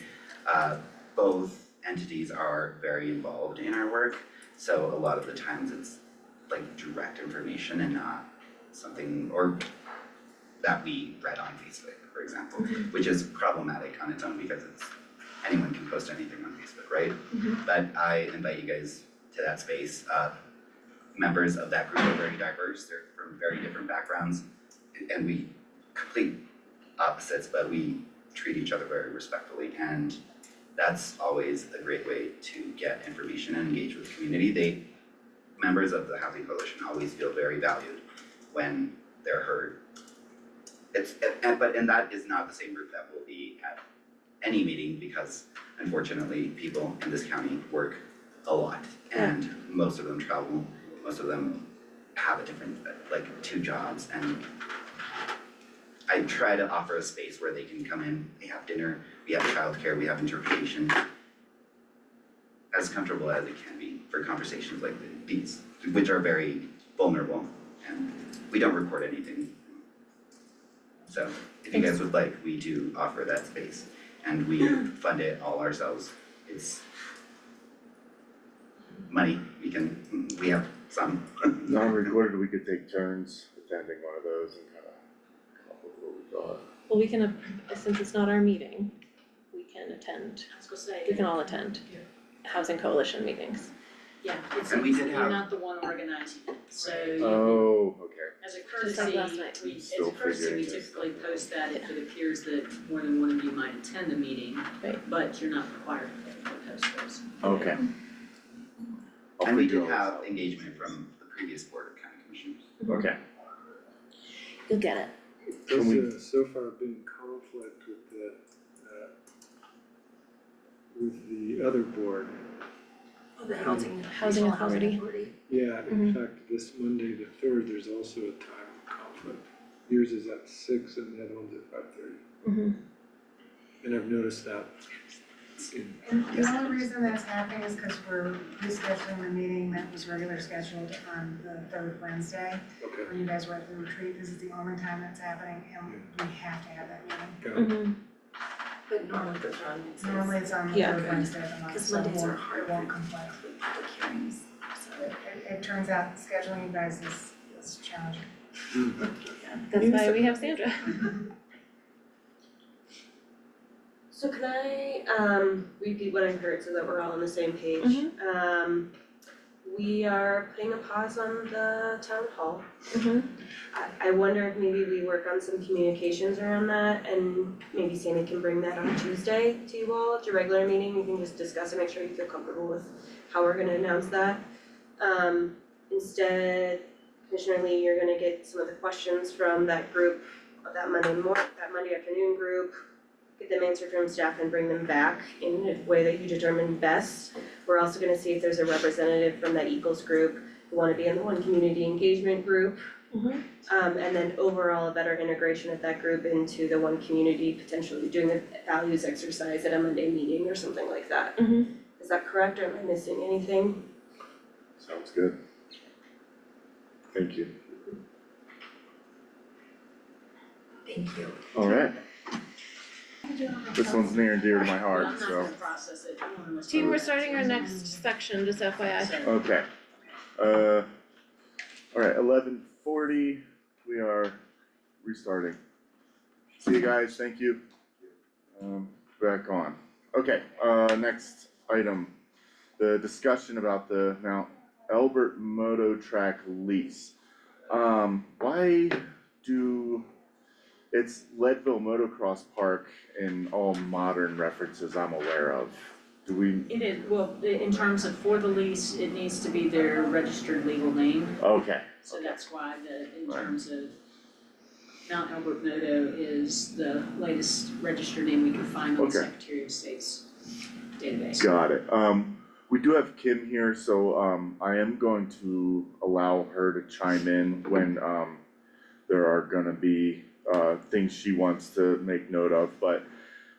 Both entities are very involved in our work, so a lot of the times it's like direct information and not something or that we read on Facebook, for example, which is problematic on its own because anyone can post anything on Facebook, right? But I invite you guys to that space. Members of that group are very diverse, they're from very different backgrounds, and we complete opposites, but we treat each other very respectfully, and that's always a great way to get information and engage with the community. Members of the Housing Coalition always feel very valued when they're heard. And that is not the same group that will be at any meeting because unfortunately people in this county work a lot and most of them travel, most of them have a different, like 2 jobs, and I try to offer a space where they can come in, they have dinner, we have childcare, we have interpretation, as comfortable as it can be for conversations like these, which are very vulnerable, and we don't record anything. So if you guys would like, we do offer that space, and we fund it all ourselves. It's money, we have some. Non-recorded, we could take turns attending one of those and kind of come up with what we thought. Well, we can, since it's not our meeting, we can attend, I was gonna say. we can all attend Housing Coalition meetings. Yeah, it's, And we did you're have- not the one organizing it, so Oh, okay. as a Just like courtesy, last night. we, as Still a courtesy, we figuring this. typically post that if it appears that more than one of you might attend the meeting. Right. But you're not required to post those. Okay. I'll And we figure did all have this engagement from the previous board of county commissioners. out. Okay. You'll get it. Can we- There's so far been conflict with the other board. Oh, the housing. Housing regional authority. Yeah, in fact, this Monday, the 3rd, there's also a time conflict. Yours is at 6 and the other one's at 5:30. And I've noticed that And the only reason that's happening is because we're rescheduling the meeting that was regular scheduled on the 3rd Wednesday. okay, When you guys were at the retreat, this is the only time that's happening, and we have to have that meeting. got it. But normally those are on Wednesdays. Normally it's on the Yeah. 3rd Wednesday of the month, Because so it Mondays are won't, hard it won't for conflict. public hearings, so. It turns out scheduling you guys is challenging. That's why we have Sandra. So can I repeat what I heard so that we're all on the same page? We are putting a pause on the town hall. I wonder if maybe we work on some communications around that and maybe Sammy can bring that on Tuesday to you all at your regular meeting. You can just discuss and make sure you feel comfortable with how we're gonna announce that. Instead, Commissioner Lee, you're gonna get some of the questions from that group, that Monday afternoon group, get them answered from staff and bring them back in a way that you determine best. We're also gonna see if there's a representative from that Eagles group who wanna be in the one community engagement group. And then overall a better integration of that group into the one community, potentially doing a values exercise at a Monday meeting or something like that. Is that correct, or am I missing anything? Sounds good. Thank you. Thank you. Alright. This one's near and dear to my heart, I'm not so. gonna process it, I wanna. Team, we're starting our next section, just FYI. Okay. Alright, 11:40, we are restarting. See you guys, thank you. Back on. Okay, next item, the discussion about the Mount Elbert Moto track lease. Why do, it's Leadville Motocross Park in all modern references I'm aware of. Do we, It is, well, in terms of for the lease, it needs to be their registered legal name, okay, so that's why in Right. terms of Mount Elbert Moto is the latest registered name we can find on the Okay. Secretary of State's database. got it. We do have Kim here, so I am going to allow her to chime in when there are gonna be things she wants to make note of, but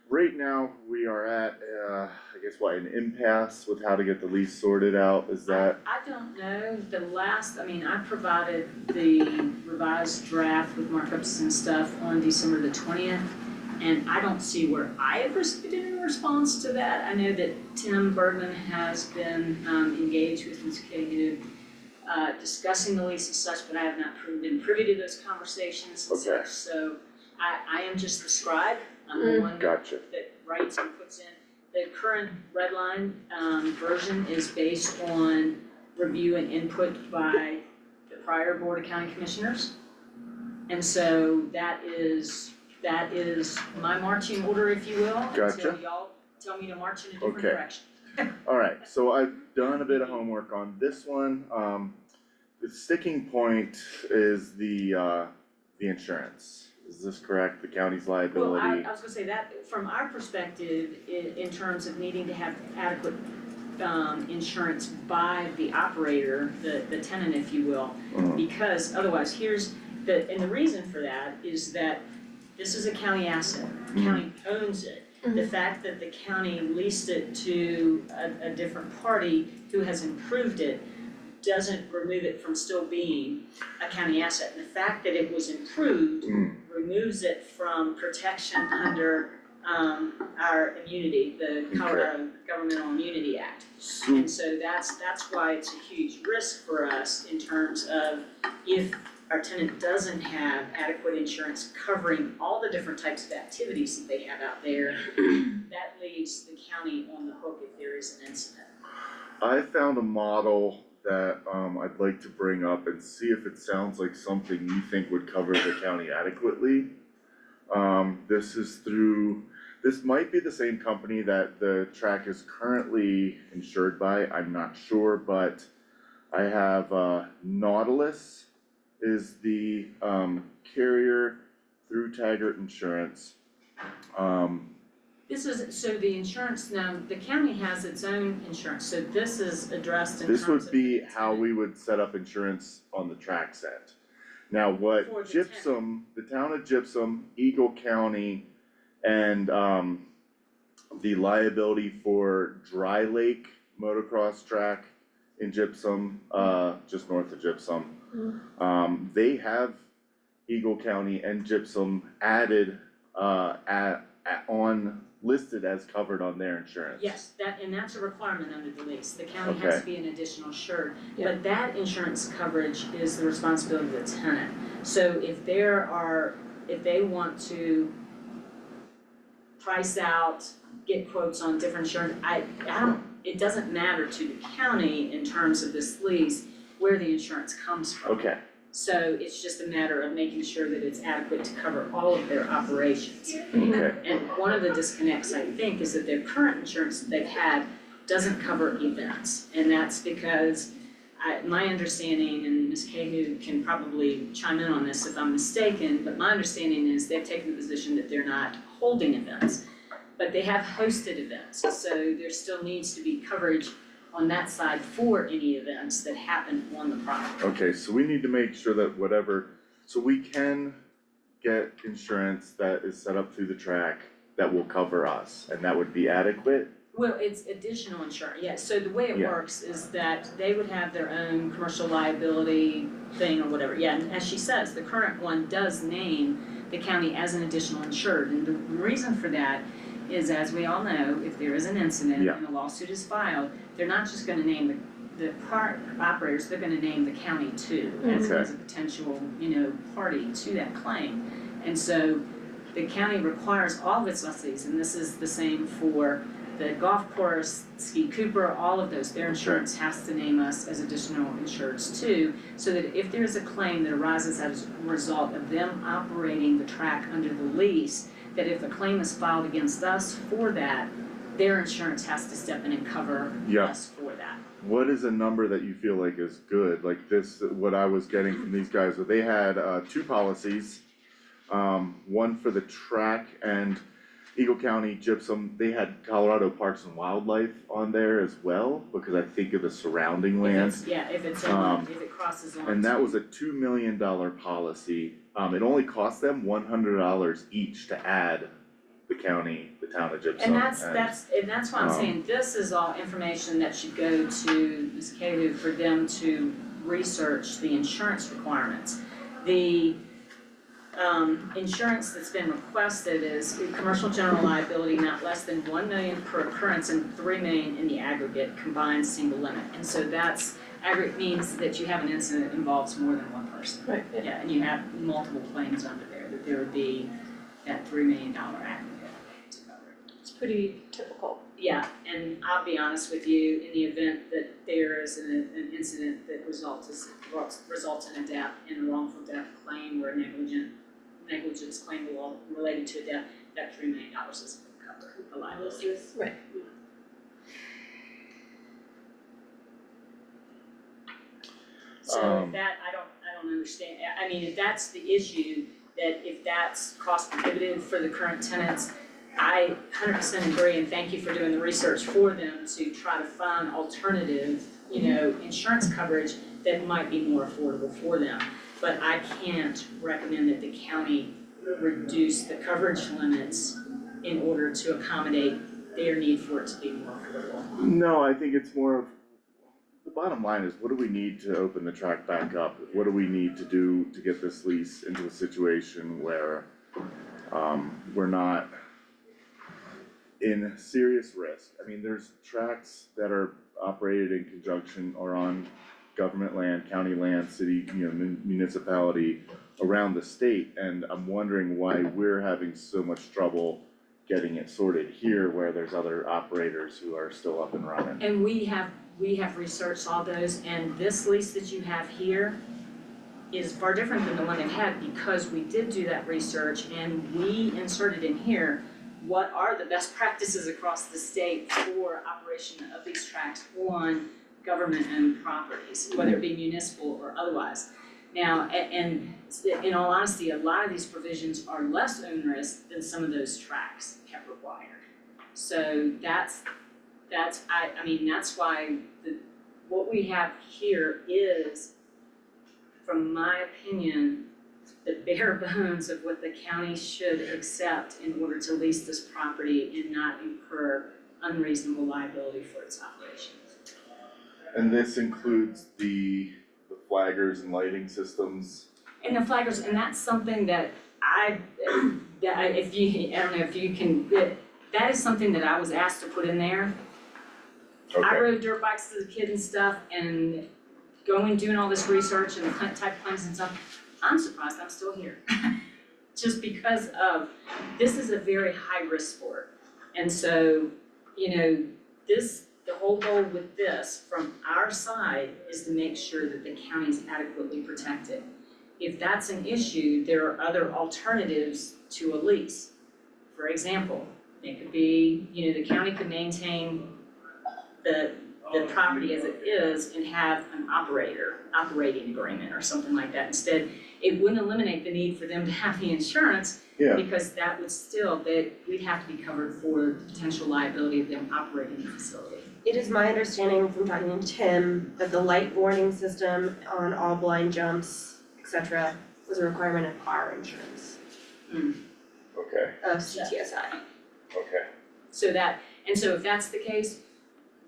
right now we are at I guess what, an impasse with how to get the lease sorted out, is that? I don't know, I provided the revised draft with markups and stuff on December the 20th. And I don't see where I have received any response to that. I know that Tim Bergman has been engaged with Ms. Cahill, discussing the lease and such, but I have not been privy to those conversations and Okay. such. So I am just the scribe, I'm the one Gotcha. that writes and puts in. The current red line version is based on review and input by the prior Board of County Commissioners. And so that is my marching order, if you will, Gotcha. until y'all tell me to march in a different Okay. direction. Alright, so I've done a bit of homework on this one, the sticking point is the insurance. Is this correct, the county's Well, liability? I was gonna say that, from our perspective, in terms of needing to have adequate insurance by the operator, the tenant, if you will, because otherwise, and the reason for that is that this is a county asset, the county owns it. The fact that the county leased it to a different party who has improved it doesn't remove it from still being a county asset. The fact that it was improved removes it from protection under our immunity, the Colorado Governmental Immunity Act. And so that's why it's a huge risk for us in terms of if our tenant doesn't have adequate insurance covering all the different types of activities that they have out there, that leaves the county on the hook if there is an incident. I found a model that I'd like to bring up and see if it sounds like something you think would cover the county adequately. This might be the same company that the track is currently insured by, I'm not sure, but I have Nautilus is the carrier through Taggart Insurance. So the insurance, now, the county has its own insurance, so this is addressed in terms This of. would be the how we would set up insurance on the track set. Now, what For the Gypsum, the town of Gypsum, Eagle County, and the liability for Dry Lake motocross track in Gypsum, just north of Gypsum. They have Eagle County and Gypsum added listed as covered on their insurance. Yes, and that's a requirement under the lease, the county has to be an additional insured, but that insurance coverage is the responsibility of the tenant. So if they want to price out, get quotes on different insurance, it doesn't matter to the county in terms of this lease where the insurance comes from. Okay, So it's just a matter of making sure that it's adequate to cover all of their operations. okay, And one of the disconnects, I think, is that their current insurance that they've had doesn't cover events. And that's because my understanding, and Ms. Cahill can probably chime in on this if I'm mistaken, but my understanding is they've taken the position that they're not holding events, but they have hosted events. So there still needs to be coverage on that side for any events that happen on the property. okay, so we need to make sure that so we can get insurance that is set up through the track that will cover us, and that would be adequate? Well, it's additional insurance, yes, so the way it works is that they would have their own commercial liability thing or whatever, and as she says, the current one does name the county as an additional insured, and the reason for that is, as we all know, if there is an incident and a lawsuit is filed, they're not just gonna name the part operators, they're gonna name the county too, as a potential, party to that claim. And so the county requires all of its lessees, and this is the same for the golf course, Ski Cooper, all of those, their insurance has to name us as additional insureds too, so that if there's a claim that arises as a result of them operating the track under the lease, that if a claim is filed against us for that, their insurance has to step in and cover us for that. What is a number that you feel like is good, like this, what I was getting from these guys, they had two policies. One for the track and Eagle County Gypsum, they had Colorado Parks and Wildlife on there as well, because I think of the surrounding land. If it crosses on. And that was a $2 million policy, it only cost them $100 each to add the county, the town of Gypsum. And that's why I'm saying this is all information that should go to Ms. Cahill for them to research the insurance requirements. The insurance that's been requested is commercial general liability not less than 1 million per occurrence and 3 million in the aggregate combined single limit. And so that's aggregate means that you have an incident that involves more than one person. Right, yeah. Yeah, and you have multiple claims under there, that there would be that $3 million aggregate to cover it. It's pretty typical. Yeah, and I'll be honest with you, in the event that there is an incident that results in a death, in a wrongful death claim or a negligence claim related to a death, that $3 million isn't gonna cover the liability. Right. So that, I don't understand, I mean, if that's the issue, that if that's cost prohibitive for the current tenants, I 100% agree, and thank you for doing the research for them to try to find alternative, insurance coverage that might be more affordable for them. But I can't recommend that the county reduce the coverage limits in order to accommodate their need for it to be more affordable. No, I think it's more of, the bottom line is, what do we need to open the track back up? What do we need to do to get this lease into a situation where we're not in serious risk? I mean, there's tracks that are operated in conjunction or on government land, county land, city, municipality around the state, and I'm wondering why we're having so much trouble getting it sorted here where there's other operators who are still up and running. And we have researched all those, and this lease that you have here is far different than the one they've had because we did do that research and we inserted in here what are the best practices across the state for operation of these tracks on government-owned properties, whether it be municipal or otherwise. Now, and in all honesty, a lot of these provisions are less onerous than some of those tracks have required. So that's why what we have here is, from my opinion, the bare bones of what the county should accept in order to lease this property and not incur unreasonable liability for its operations. And this includes the flaggers and lighting systems. And the flaggers, and that's something that I don't know if you can, that is something that I was asked to put in there. Okay. I rode dirt bikes as a kid and stuff, and going doing all this research and the type of claims and stuff, I'm surprised I'm still here. Just because of, this is a very high risk sport. And so, the whole goal with this from our side is to make sure that the county's adequately protected. If that's an issue, there are other alternatives to a lease. For example, it could be, the county could maintain the property as it is and have an operating agreement or something like that. Instead, it wouldn't eliminate the need for them to have the insurance, because that would still, we'd have to be covered for the potential liability of them operating the facility. It is my understanding from talking to Tim that the light warning system on all blind jumps, etc., was a requirement of our insurance, Okay, of CTSI. okay. So if that's the case,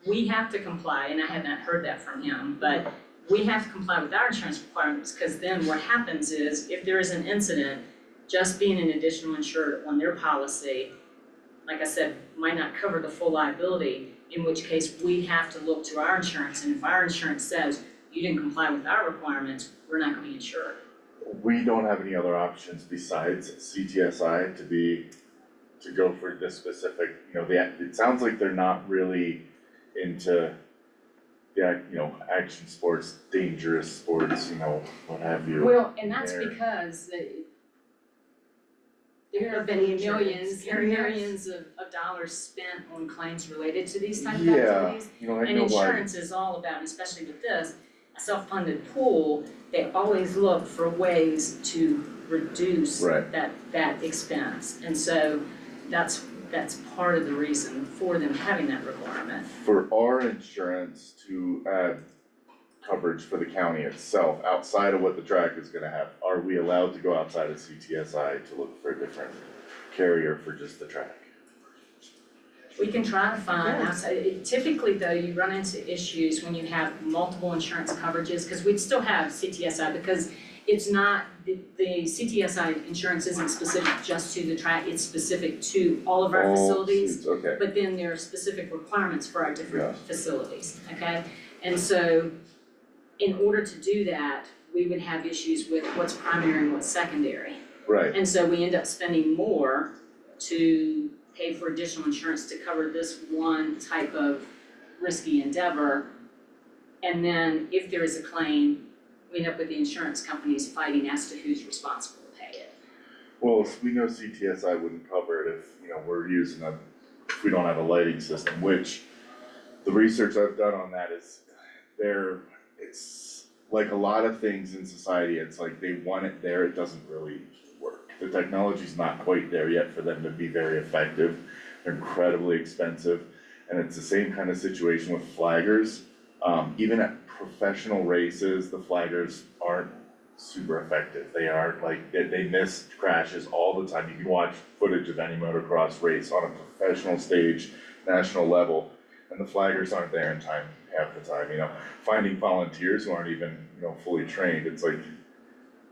we have to comply, and I had not heard that from him, but we have to comply with our insurance requirements, because then what happens is, if there is an incident, just being an additional insured on their policy, like I said, might not cover the full liability, in which case we have to look to our insurance, and if our insurance says you didn't comply with our requirements, we're not gonna be insured. We don't have any other options besides CTSI to go for this specific, it sounds like they're not really into action sports, dangerous sports, what have you. Well, and that's There. because there have Any been insurance millions and carriers? millions of dollars spent on claims related to these type of Yeah, activities. I And know why. insurance is all about, and especially with this, a self-funded pool, they always look for ways to reduce Right. that expense. And so that's part of the reason for them having that requirement. For our insurance to add coverage for the county itself, outside of what the track is gonna have, are we allowed to go outside of CTSI to look for different carrier for just the track. We can try to find outside, typically though, you run into issues when you have multiple insurance coverages, cause we'd still have CTSI, because it's not, the CTSI insurance isn't specific just to the track, it's specific to all of our All facilities. seats, okay, But then there are specific requirements for our different Yes. facilities, okay? And so, in order to do that, we would have issues with what's primary and what's secondary. right, And so we end up spending more to pay for additional insurance to cover this one type of risky endeavor. And then if there is a claim, we end up with the insurance companies fighting as to who's responsible to pay it. well, we know CTSI wouldn't cover it if, we're using if we don't have a lighting system, which the research I've done on that is it's like a lot of things in society, it's like they want it there, it doesn't really work. The technology's not quite there yet for them to be very effective, they're incredibly expensive, and it's the same kind of situation with flaggers. Even at professional races, the flaggers aren't super effective, they are like, they miss crashes all the time. You can watch footage of any motocross race on a professional stage, national level, and the flaggers aren't there in time half the time, finding volunteers who aren't even, fully trained, it's like,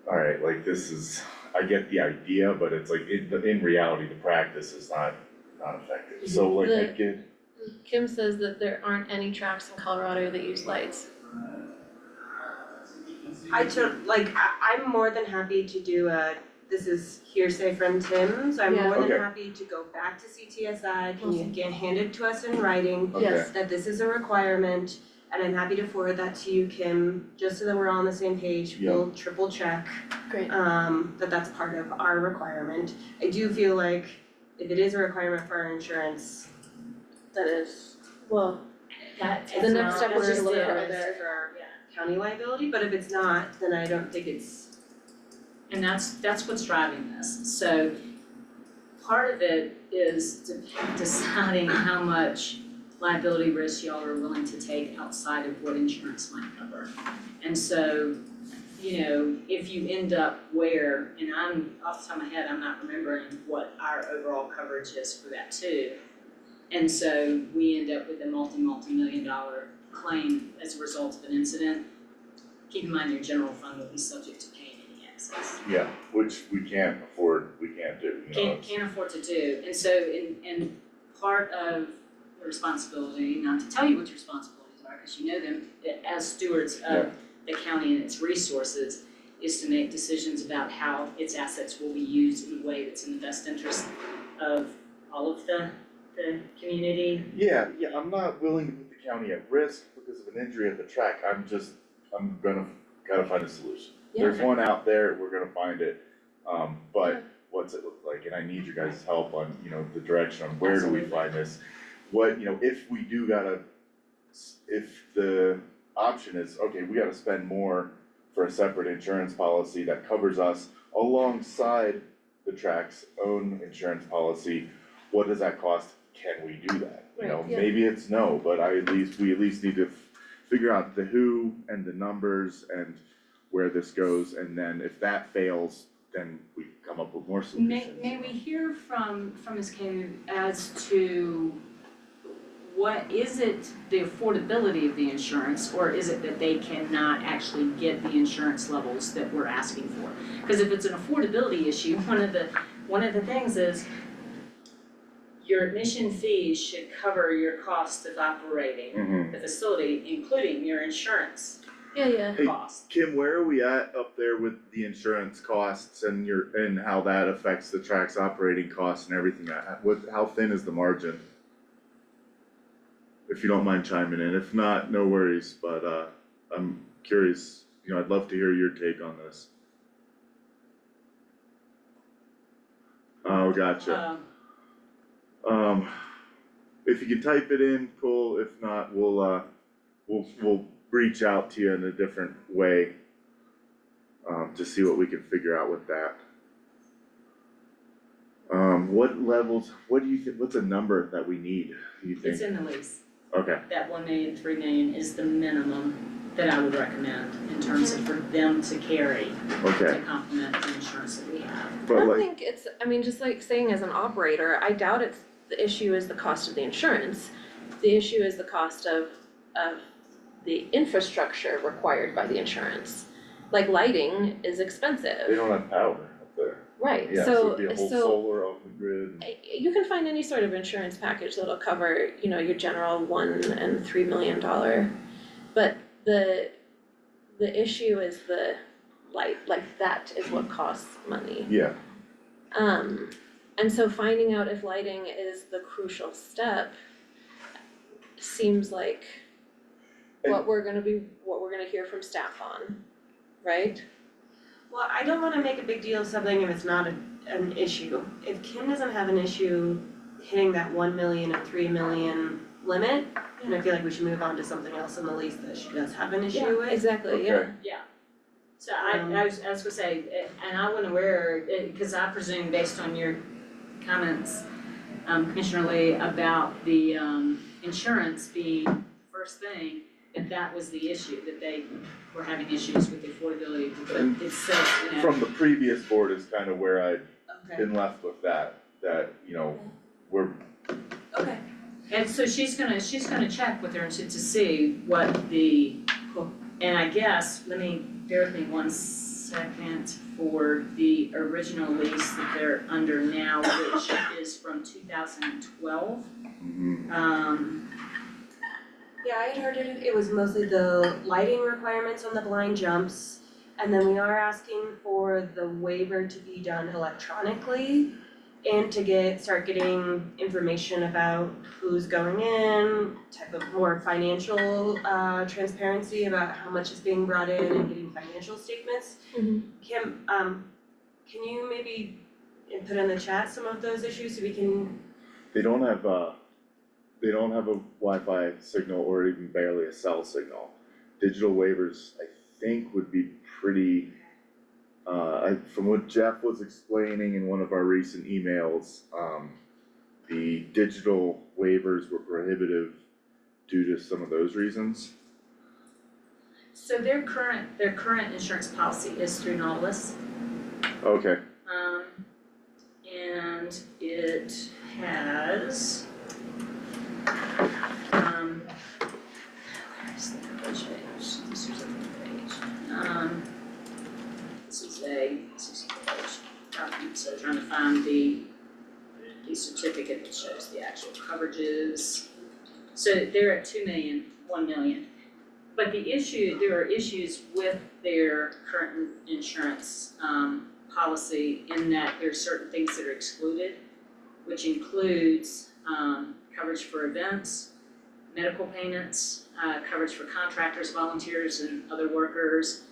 alright, like this is, I get the idea, but it's like, in reality, the practice is not effective, so like I get. Kim says that there aren't any tracks in Colorado that use lights. I'm more than happy to do this is hearsay from Tim, so I'm Yeah. more than Okay. happy to go back to CTSI, can you Awesome. get handed to us in writing, Yes. that this is a requirement, and I'm happy to forward that to you, Kim, just so that we're all on the same page, we'll triple check, Great. that that's part of our requirement. I do feel like if it is a requirement for our insurance, That is, well, That, it's The next not step is as to look serious over there. for our county liability, but if it's not, then I don't think it's. and that's what's driving this. So part of it is deciding how much liability risk y'all are willing to take outside of what insurance might cover. And so, if you end up where, and I'm, off the top of my head, I'm not remembering what our overall coverage is for that too. And so we end up with a multi-million-dollar claim as a result of an incident. Keep in mind your general fund will be subject to paying any excess. Yeah, which we can't do, Can't afford to do, and so, and part of the responsibility, not to tell you what your responsibilities are, cause you know them, as stewards of the county and its resources, is to make decisions about how its assets will be used in a way that's in the best interest of all of the community. Yeah, I'm not willing to put the county at risk because of an injury at the track, gotta find a solution. There's one out there, we're gonna find it, but what's it look like, and I need your guys' help on, the direction on where do we find this? What, if we do if the option is, okay, we gotta spend more for a separate insurance policy that covers us alongside the track's own insurance policy, what does that cost? Can we do that? Right, yeah. Maybe it's no, but we at least need to figure out the who and the numbers and where this goes, and then if that fails, then we come up with more solutions. May we hear from Ms. Kay as to what, is it the affordability of the insurance, or is it that they cannot actually get the insurance levels that we're asking for? Cause if it's an affordability issue, one of the things is your admission fees should cover your cost of operating the facility, including your insurance yeah. Hey, cost. Kim, where are we at up there with the insurance costs and and how that affects the track's operating costs and everything? How thin is the margin? If you don't mind chiming in, if not, no worries, but I'm curious, I'd love to hear your take on this. Oh, gotcha. If you can type it in, cool, if not, we'll reach out to you in a different way to see what we can figure out with that. What levels, what do you think, what's a number that we need, do you think? It's in the lease, Okay, that 1 million, 3 million is the minimum that I would recommend in terms of for them to carry, Okay, to complement the insurance that we have. I but don't like, think it's, I mean, just like saying as an operator, I doubt it's, the issue is the cost of the insurance. The issue is the cost of the infrastructure required by the insurance. Like lighting is expensive. they don't have power up there. Right, Yeah, so, it'd be a whole so solar off the grid. you can find any sort of insurance package that'll cover, you know, your general $1 and $3 million. But the issue is the light, like that is what costs money. Yeah, And so finding out if lighting is the crucial step seems like what we're gonna hear from staff on, right? Well, I don't wanna make a big deal of something if it's not an issue. If Kim doesn't have an issue hitting that 1 million and 3 million limit, then I feel like we should move on to something else in the lease that she does have an issue with. Exactly, yeah. okay, So I was gonna say, and I wasn't aware, cause I presume based on your comments, Commissioner Lee, about the insurance being first thing, that was the issue, that they were having issues with the affordability, And but it says, you know. from the previous board is kind of where I'd Okay, been left with that, you know, we're, okay. And so she's gonna check with her to see what the, and I guess, bear with me 1 second for the original lease that they're under now, which is from 2012. Yeah, I had heard it was mostly the lighting requirements on the blind jumps. And then we are asking for the waiver to be done electronically and to start getting information about who's going in, type of more financial transparency about how much is being brought in and getting financial statements. Mhm. Kim, can you maybe put in the chat some of those issues so we can, they don't have a Wi-Fi signal or even barely a cell signal. Digital waivers, I think, would be pretty, from what Jeff was explaining in one of our recent emails, the digital waivers were prohibitive due to some of those reasons. So their current insurance policy is through Nautilus. Okay, And it has, where's the coverage page? This is a page. This is a page document, so trying to find the certificate that shows the actual coverages. So they're at 2 million, 1 million. But there are issues with their current insurance, policy in that there are certain things that are excluded, which includes coverage for events, medical payments, coverage for contractors, volunteers, and other workers,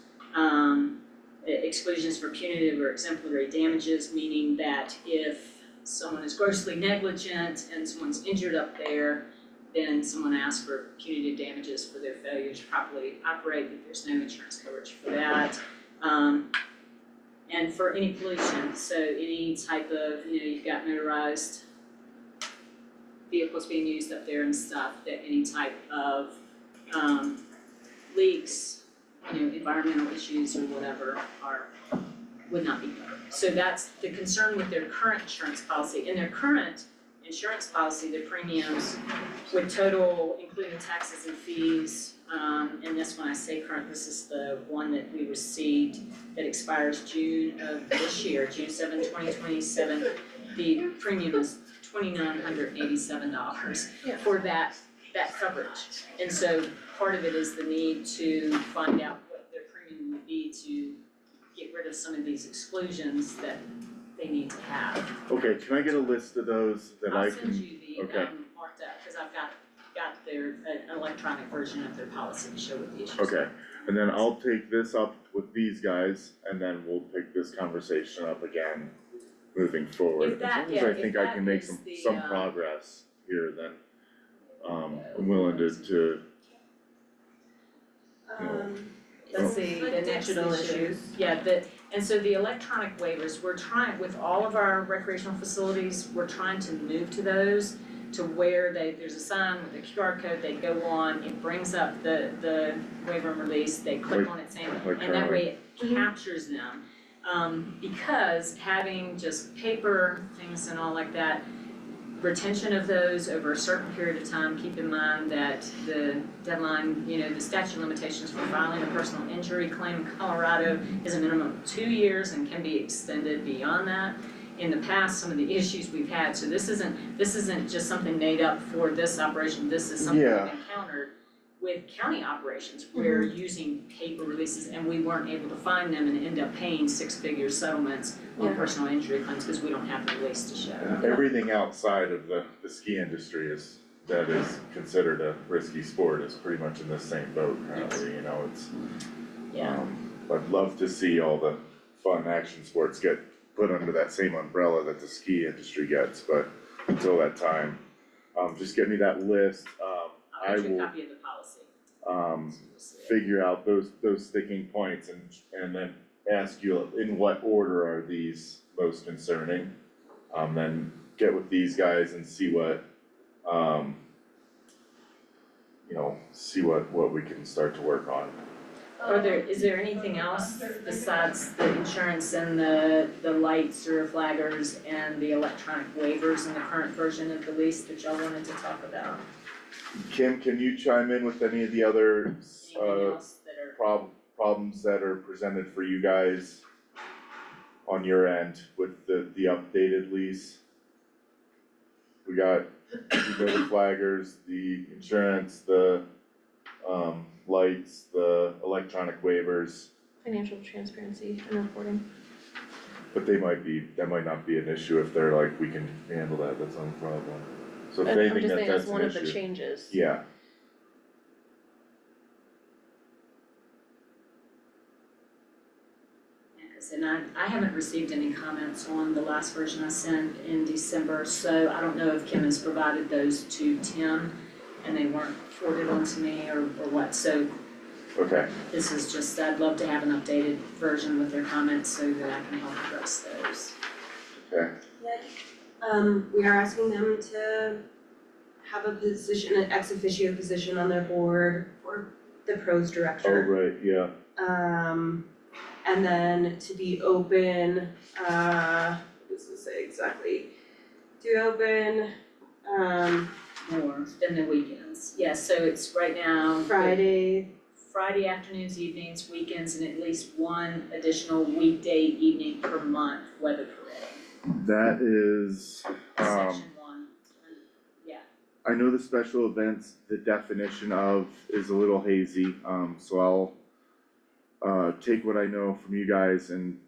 exclusions for punitive or exemplary damages, meaning that if someone is grossly negligent and someone's injured up there, then someone asks for punitive damages for their failure to properly operate, if there's no insurance coverage for that. And for any pollution, so any type of, you've got motorized vehicles being used up there and stuff, that any type of leaks, environmental issues or whatever would not be covered. So that's the concern with their current insurance policy. In their current insurance policy, their premiums with total, including taxes and fees, and this when I say current, this is the one that we received that expires June of this year, June 7, 2027. The premium is $2,987 for that coverage. And so part of it is the need to find out what their premium would be to get rid of some of these exclusions that they need to have. okay, can I get a list of those that I I'll send can, you the okay. Marked up, cause I've got their, an electronic version of their policy to show what the issues are. okay, and then I'll take this up with these guys, and then we'll pick this conversation up again moving forward. If that- As long as yeah, I if think I that can make is some the, progress here, then I'm willing to Let's see, the digital next issue. issues. Yeah, and so the electronic waivers, we're trying, with all of our recreational facilities, we're trying to move to those to where there's a sign with a QR code, they go on, it brings up the waiver and release, they click on it saying, and that way it captures them. Because having just paper things and all like that, retention of those over a certain period of time, keep in mind that the deadline, the statute of limitations for filing a personal injury claim in Colorado is a minimum of 2 years and can be extended beyond that. In the past, some of the issues we've had, so this isn't just something made up for this operation, this is something we've encountered with county operations. We're using paper releases and we weren't able to find them and end up paying 6-figure settlements on personal injury claims because we don't have the release to show. Everything outside of the ski industry that is considered a risky sport is pretty much in the same boat currently, it's. I'd love to see all the fun action sports get put under that same umbrella that the ski industry gets, but until that time, just get me that list, I'll get you a copy of the policy. figure out those sticking points and then ask you in what order are these most concerning. Then get with these guys and see what, see what we can start to work on. Is there anything else besides the insurance and the lights or flaggers and the electronic waivers in the current version of the lease that y'all wanted to talk about? Kim, can you chime in with any of the other Anything else that are? problems that are presented for you guys on your end with the updated lease? We got the flaggers, the insurance, the lights, the electronic waivers, Financial transparency and reporting. but that might not be an issue if they're like, we can handle that, that's not a problem. So if And they I'm think just that saying that's that's an one of the issue, changes. yeah. And I haven't received any comments on the last version I sent in December, so I don't know if Kim has provided those to Tim and they weren't forwarded on to me or what, so. Okay. This is just, I'd love to have an updated version with their comments so that I can help address those. Okay. We are asking them to have a position, an ex officio position on their board for the pros Oh, director. right, yeah. And then to be open, what does it say exactly? To open, More than the weekends. Yes, so it's right now. Friday afternoons, evenings, weekends, and at least one additional weekday evening per month, weather permitting. That is, Section 1, yeah. I know the special events, the definition of is a little hazy, so I'll take what I know from you guys and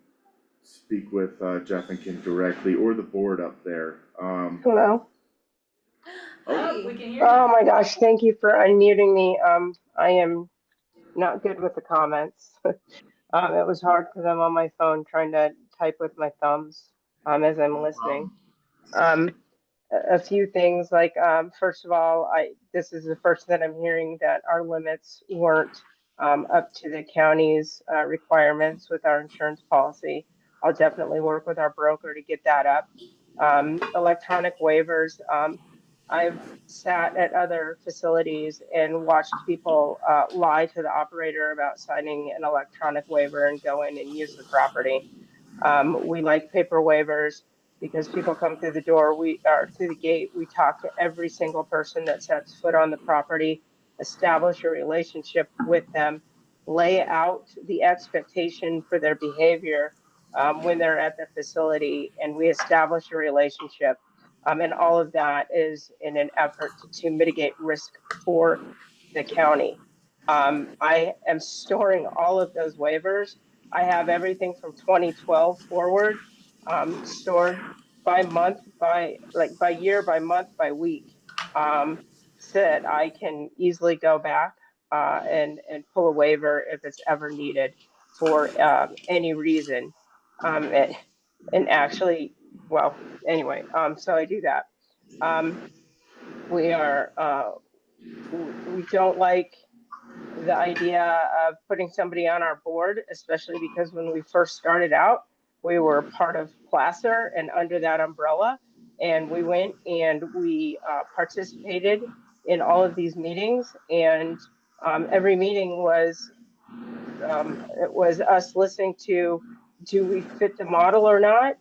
speak with Jeff and Kim directly, or the board up there. Hello. Oh, we can hear you. Oh my gosh, thank you for unmuting me. I am not good with the comments. It was hard because I'm on my phone trying to type with my thumbs as I'm listening. A few things like, first of all, this is the first that I'm hearing that our limits weren't up to the county's requirements with our insurance policy. I'll definitely work with our broker to get that up. Electronic waivers. I've sat at other facilities and watched people lie to the operator about signing an electronic waiver and go in and use the property. We like paper waivers because people come through the door, through the gate, we talk to every single person that sets foot on the property, establish a relationship with them, lay out the expectation for their behavior when they're at the facility, and we establish a relationship. And all of that is in an effort to mitigate risk for the county. I am storing all of those waivers. I have everything from 2012 forward, stored by month, by year, by month, by week, so that I can easily go back and pull a waiver if it's ever needed for any reason. And actually, well, anyway, so I do that. We don't like the idea of putting somebody on our board, especially because when we first started out, we were part of Placer and under that umbrella. And we went and we participated in all of these meetings, and every meeting was it was us listening to, do we fit the model or not?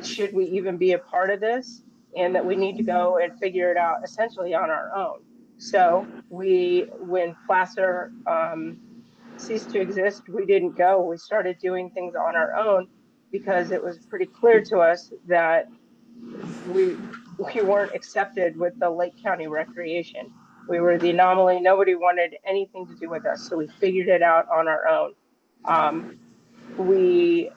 Should we even be a part of this? And that we need to go and figure it out essentially on our own. So when Placer ceased to exist, we didn't go. We started doing things on our own because it was pretty clear to us that we weren't accepted with the Lake County Recreation. We were the anomaly. Nobody wanted anything to do with us, so we figured it out on our own. We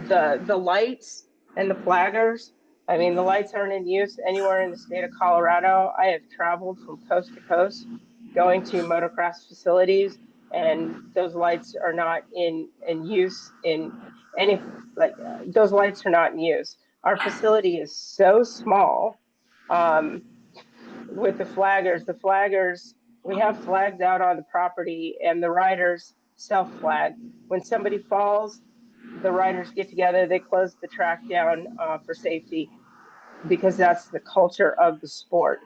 the lights and the flaggers. I mean, the lights aren't in use anywhere in the state of Colorado. I have traveled from coast to coast going to motocross facilities, and those lights are not in use in any, like, those lights are not in use. Our facility is so small. With the flaggers, we have flags out on the property, and the riders self-flag. When somebody falls, the riders get together, they close the track down for safety, because that's the culture of the sport.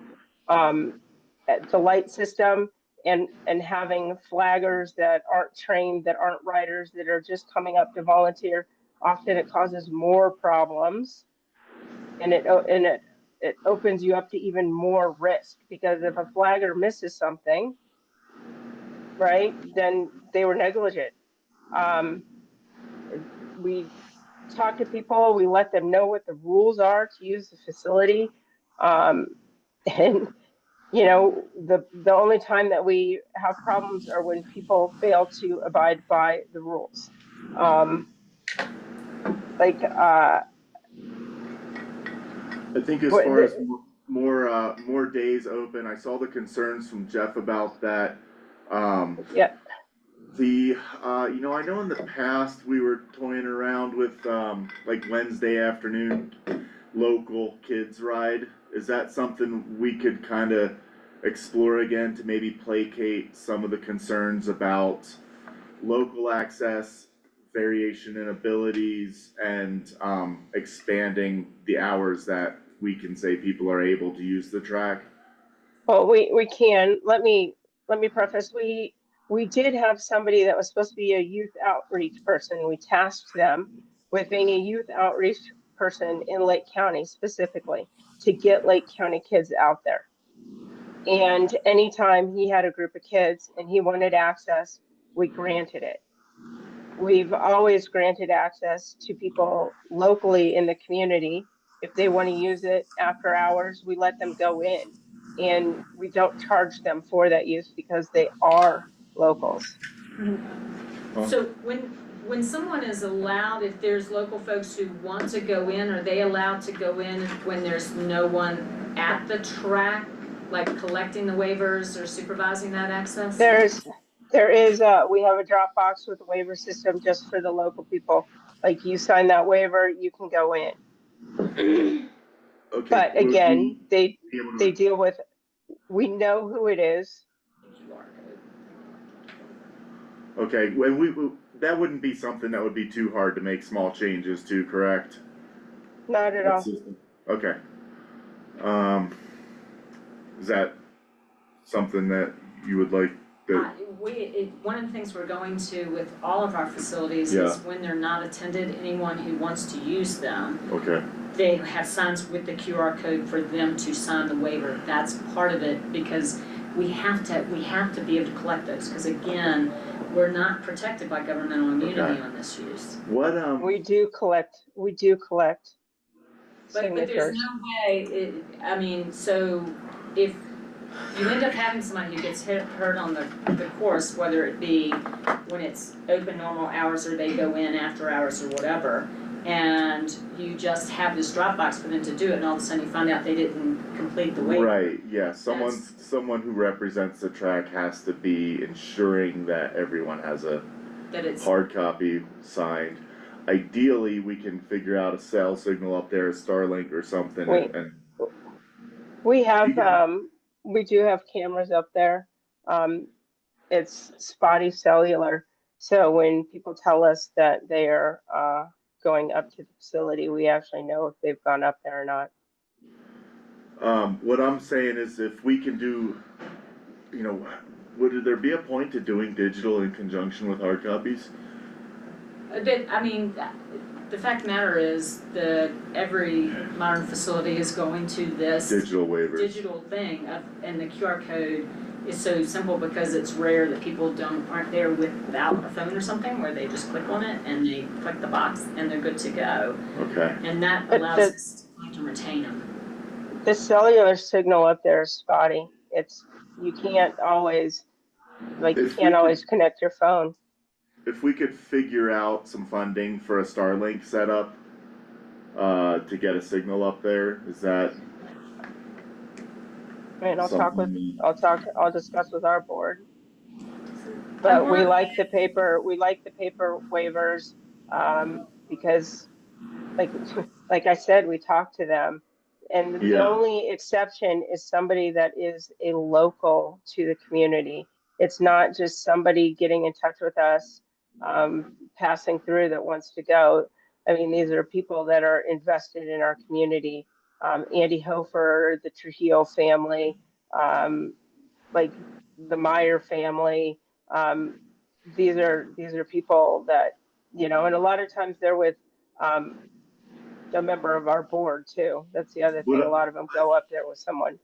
The light system and having flaggers that aren't trained, that aren't riders, that are just coming up to volunteer, often it causes more problems, and it opens you up to even more risk, because if a flagger misses something, right, then they were negligent. We talk to people, we let them know what the rules are to use the facility. And the only time that we have problems are when people fail to abide by the rules. I think as far as more days open, I saw the concerns from Jeff about that. Yeah. I know in the past we were toying around with like Wednesday afternoon local kids ride. Is that something we could kind of explore again to maybe placate some of the concerns about local access, variation in abilities, and expanding the hours that we can say people are able to use the track? Well, we can. Let me preface. We did have somebody that was supposed to be a youth outreach person. We tasked them with being a youth outreach person in Lake County specifically to get Lake County kids out there. And anytime he had a group of kids and he wanted access, we granted it. We've always granted access to people locally in the community. If they want to use it after hours, we let them go in, and we don't charge them for that use because they are locals. So when someone is allowed, if there's local folks who want to go in, are they allowed to go in when there's no one at the track, like collecting the waivers or supervising that access? We have a drop box with a waiver system just for the local people. Like, you sign that waiver, you can go in. Okay. But again, they deal with, we know who it is. Okay, when that wouldn't be something that would be too hard to make small changes to, correct? Not at all. Okay. Is that something that you would like to? One of the things we're going to with all of our facilities is when they're not attended, anyone who wants to use them, they have signs with the QR code for them to sign the waiver. That's part of it, because we have to be able to collect those, because again, we're not protected by governmental immunity on this use. We do collect But there's no way, so if you end up having somebody who gets hurt on the course, whether it be when it's open normal hours or they go in after hours or whatever, and you just have this drop box for them to do it, and all of a sudden you find out they didn't complete the waiver. Right, yeah, someone who represents the track has to be ensuring that everyone has a hard copy signed. Ideally, we can figure out a cell signal up there, a Starlink or something, we do have cameras up there. It's spotty cellular. So when people tell us that they are going up to the facility, we actually know if they've gone up there or not. What I'm saying is if we can do, you know, would there be a point to doing digital in conjunction with hard copies? I mean, the fact of the matter is that every modern facility is going to this Digital waivers. digital thing and the QR code is so simple because it's rare that people aren't there without a phone or something where they just click on it and they click the box and they're good to go. Okay. And that But allows us to retain them. The cellular signal up there is spotty. You can't always connect your phone. If we could figure out some funding for a Starlink setup, to get a signal up there, is that I mean, something? I'll discuss with our board. But we like the paper waivers, because like I said, we talked to them. And the Yeah. only exception is somebody that is a local to the community. It's not just somebody getting in touch with us, passing through that wants to go. I mean, these are people that are invested in our community. Andy Hofer, the Trujillo family, like the Meyer family. These are people that, and a lot of times they're with a member of our board too. That's the other thing. A lot of them go up there with someone.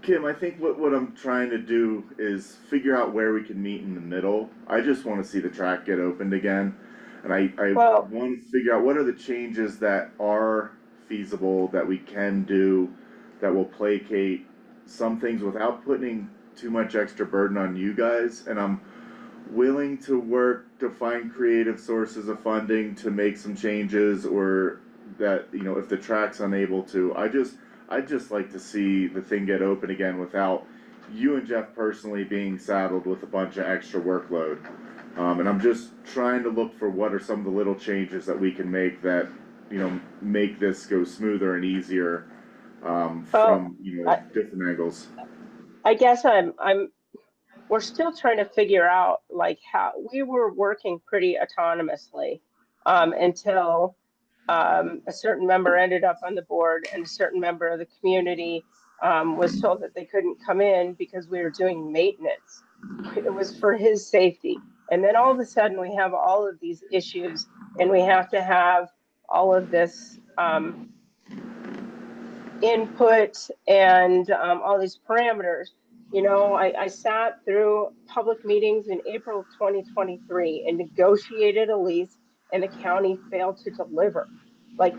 Kim, I think what I'm trying to do is figure out where we can meet in the middle. I just want to see the track get opened again. And I want to figure out what are the changes that are feasible that we can do that will placate some things without putting too much extra burden on you guys. And I'm willing to work to find creative sources of funding to make some changes, or that, if the track's unable to, I'd just like to see the thing get open again without you and Jeff personally being saddled with a bunch of extra workload. And I'm just trying to look for what are some of the little changes that we can make that, make this go smoother and easier, from different angles. I guess we're still trying to figure out like how we were working pretty autonomously, until a certain member ended up on the board and a certain member of the community was told that they couldn't come in because we were doing maintenance. It was for his safety. And then all of a sudden we have all of these issues and we have to have all of this input and all these parameters. I sat through public meetings in April of 2023 and negotiated a lease, and the county failed to deliver. That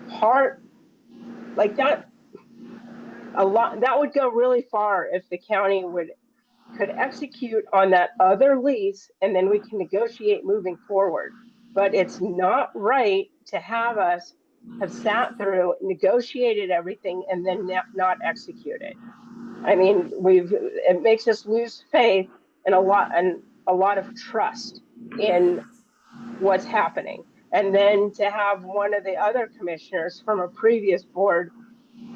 would go really far if the county could execute on that other lease, and then we can negotiate moving forward. But it's not right to have us have sat through, negotiated everything, and then not execute it. I mean, it makes us lose faith and a lot of trust in what's happening. And then to have one of the other commissioners from a previous board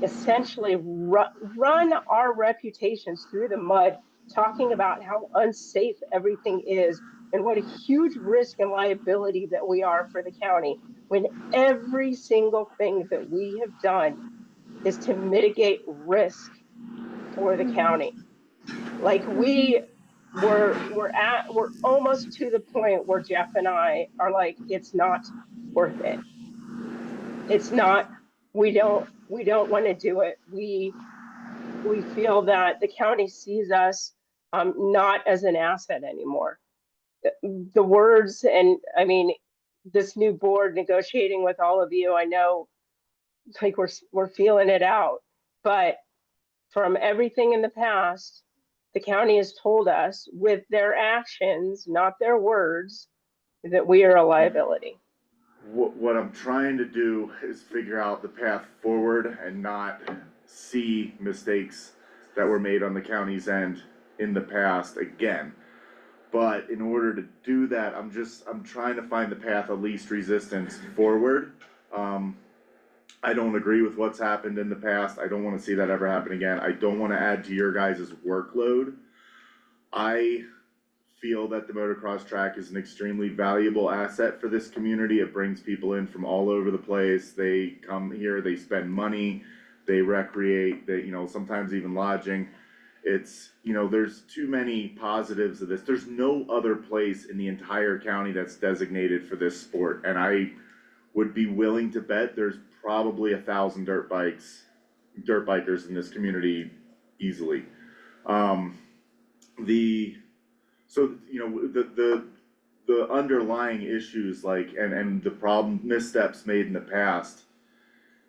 essentially run our reputations through the mud, talking about how unsafe everything is and what a huge risk and liability that we are for the county, when every single thing that we have done is to mitigate risk for the county. Like we're almost to the point where Jeff and I are like, it's not worth it. It's not, we don't want to do it. We feel that the county sees us not as an asset anymore. The words, and I mean, this new board negotiating with all of you, I know like we're feeling it out, but from everything in the past, the county has told us with their actions, not their words, that we are a liability. What I'm trying to do is figure out the path forward and not see mistakes that were made on the county's end in the past again. But in order to do that, I'm trying to find the path of least resistance forward. I don't agree with what's happened in the past. I don't want to see that ever happen again. I don't want to add to your guys' workload. I feel that the motocross track is an extremely valuable asset for this community. It brings people in from all over the place. They come here, they spend money, they recreate, they, sometimes even lodging. It's, there's too many positives of this. There's no other place in the entire county that's designated for this sport, and I would be willing to bet there's probably 1,000 dirt bikers in this community easily. The underlying issues and the problem missteps made in the past,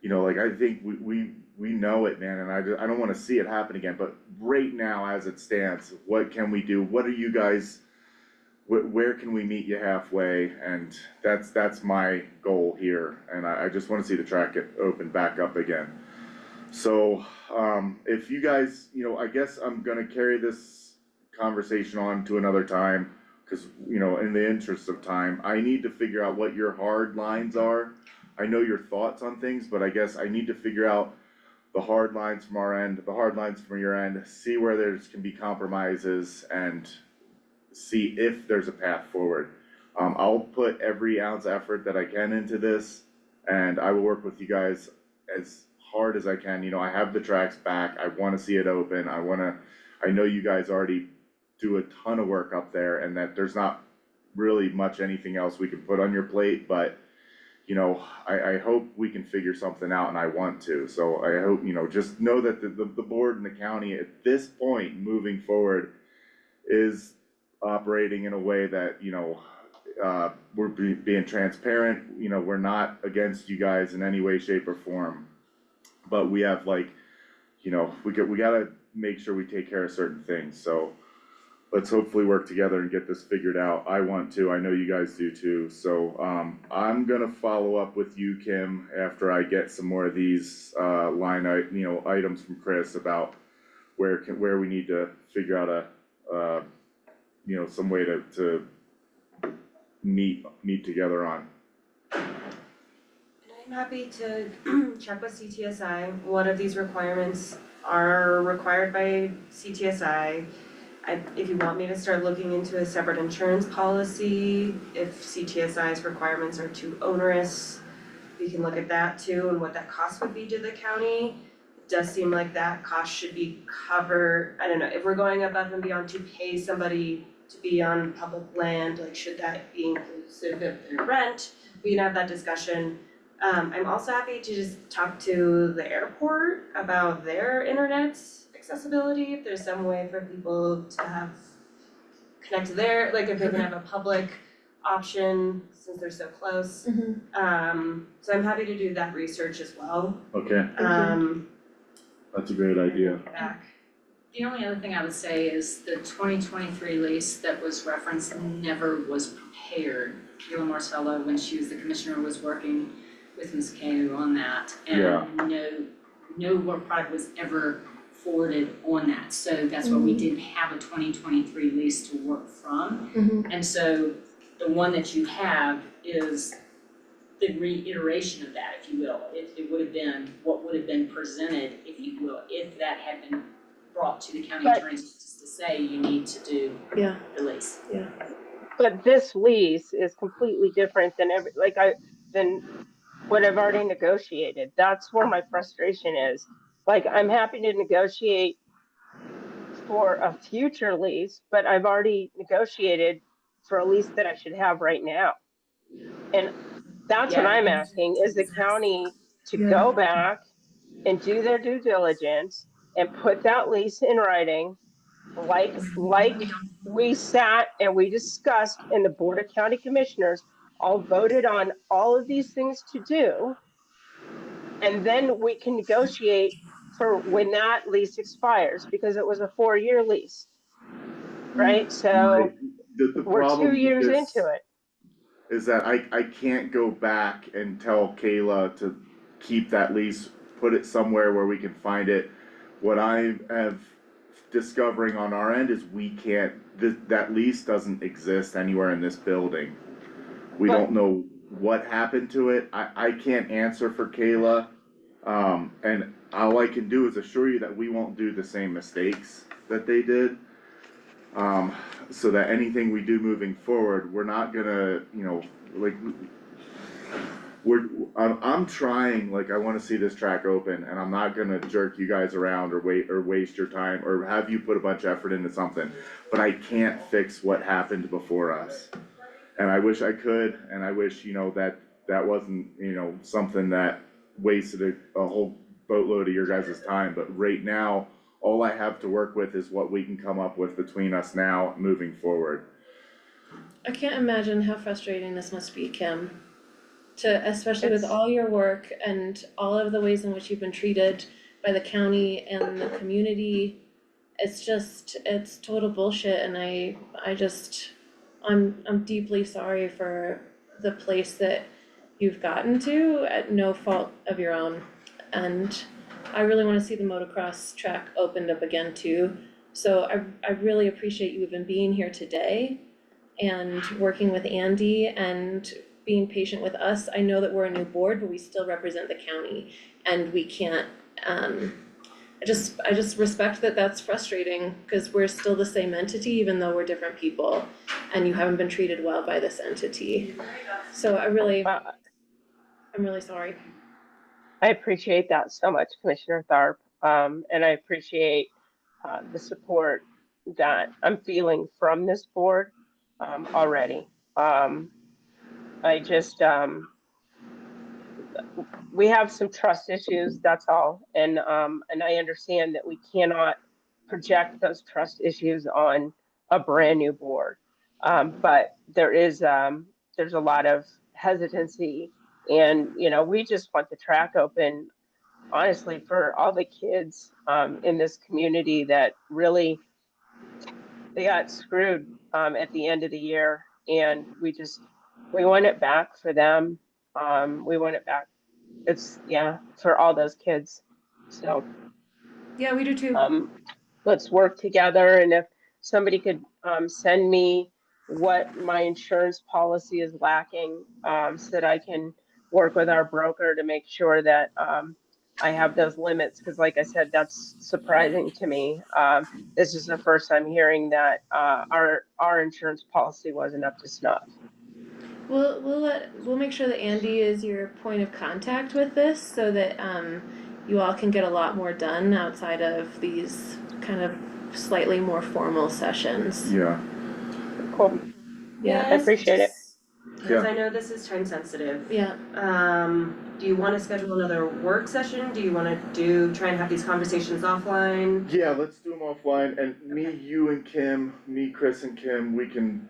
I think we know it, man, and I don't wanna see it happen again, but right now as it stands, what can we do? What are you guys, where can we meet you halfway? And that's my goal here, and I just wanna see the track get opened back up again. So, if you guys, I guess I'm gonna carry this conversation on to another time, cause, in the interest of time, I need to figure out what your hard lines are. I know your thoughts on things, but I guess I need to figure out the hard lines from our end, the hard lines from your end, see where there can be compromises, and see if there's a path forward. I'll put every ounce of effort that I can into this, and I will work with you guys as hard as I can. I have the tracks back, I wanna see it open, I know you guys already do a ton of work up there, and that there's not really much anything else we can put on your plate, but I hope we can figure something out, and I want to. So I hope, just know that the board and the county at this point moving forward is operating in a way that, we're being transparent, we're not against you guys in any way, shape, or form. But we have we gotta make sure we take care of certain things, so let's hopefully work together and get this figured out. I want to, I know you guys do too, so I'm gonna follow up with you, Kim, after I get some more of these items from Chris about where we need to figure out some way to meet together on. I'm happy to check with CTSI, what of these requirements are required by CTSI. If you want me to start looking into a separate insurance policy, if CTSI's requirements are too onerous, we can look at that too and what that cost would be to the county. It does seem like that cost should be covered, I don't know, if we're going above and beyond to pay somebody to be on public land, should that be inclusive of their rent? We can have that discussion. I'm also happy to just talk to the airport about their internet accessibility, if there's some way for people to connect to their, if they can have a public option since they're so close. So I'm happy to do that research as well. Okay, that's a great idea. Back. The only other thing I would say is the 2023 lease that was referenced never was prepared. Keila Marcello, when she was the commissioner, was working with Ms. Kanu on that, and no work product was ever forwarded on that, so that's why we didn't have a 2023 lease to work from. And so the one that you have is the reiteration of that, if you will. It would have been what would have been presented, if you will, if that had been brought to the county attorney's office to say you need to do the lease. But this lease is completely different than than what I've already negotiated. That's where my frustration is. I'm happy to negotiate for a future lease, but I've already negotiated for a lease that I should have right now. And that's what I'm asking, is the county to go back and do their due diligence and put that lease in writing, like we sat and we discussed, and the Board of County Commissioners all voted on all of these things to do. And then we can negotiate for when that lease expires, because it was a 4-year lease. Right, so The we're 2 problem years with this into it. is that I can't go back and tell Kayla to keep that lease, put it somewhere where we can find it. What I have discovering on our end is we can't, that lease doesn't exist anywhere in this building. We don't know what happened to it. I can't answer for Kayla. And all I can do is assure you that we won't do the same mistakes that they did. So that anything we do moving forward, we're not gonna, like, I'm trying, like, I wanna see this track open, and I'm not gonna jerk you guys around or waste your time, or have you put a bunch of effort into something, but I can't fix what happened before us. And I wish I could, and I wish, that wasn't, something that wasted a whole boatload of your guys' time, but right now, all I have to work with is what we can come up with between us now moving forward. I can't imagine how frustrating this must be, Kim. Especially with all your work and all of the ways in which you've been treated by the county and the community. It's total bullshit, and I'm deeply sorry for the place that you've gotten to at no fault of your own. And I really wanna see the motocross track opened up again too. So I really appreciate you even being here today and working with Andy and being patient with us. I know that we're a new board, but we still represent the county, and we can't, I just respect that that's frustrating, cause we're still the same entity, even though we're different people, and you haven't been treated well by this entity. So I'm really sorry. I appreciate that so much, Commissioner Tharp, and I appreciate the support that I'm feeling from this board already. I just, we have some trust issues, that's all, and I understand that we cannot project those trust issues on a brand new board, but there's a lot of hesitancy, and we just want the track open, honestly, for all the kids in this community that really they got screwed at the end of the year, and we want it back for them. We want it back. It's for all those kids. So Yeah, we do too. let's work together, and if somebody could send me what my insurance policy is lacking, so that I can work with our broker to make sure that I have those limits, because like I said, that's surprising to me. This is the first time hearing that our insurance policy wasn't up to snuff. We'll make sure that Andy is your point of contact with this, so that you all can get a lot more done outside of these kind of slightly more formal sessions. Yeah. Cool. Yeah, I appreciate it. Cause I know this is time sensitive. Yeah. Do you wanna schedule another work session? Do you wanna try and have these conversations offline? Yeah, let's do them offline, and you and Kim, Chris and Kim, we can,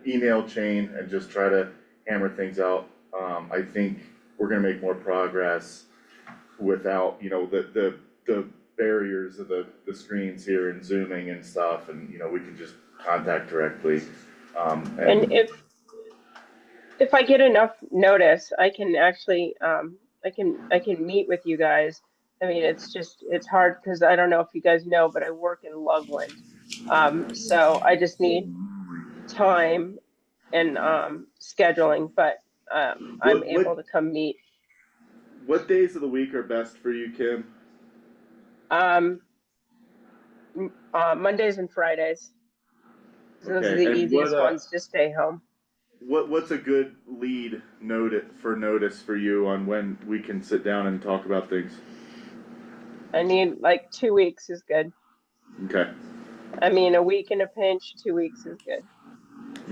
email chain and just try to hammer things out. I think we're gonna make more progress without, the barriers of the screens here and zooming and stuff, and, we can just contact directly. And if I get enough notice, I can actually I can meet with you guys. I mean, it's hard because I don't know if you guys know, but I work in Loveland. So I just need time and scheduling, but I'm able to come meet. What days of the week are best for you, Kim? Mondays and Fridays. Those are Okay, the and easiest ones to stay home. What's a good lead notice for you on when we can sit down and talk about things? I need like 2 weeks is good. Okay. I mean, a week in a pinch, 2 weeks is good.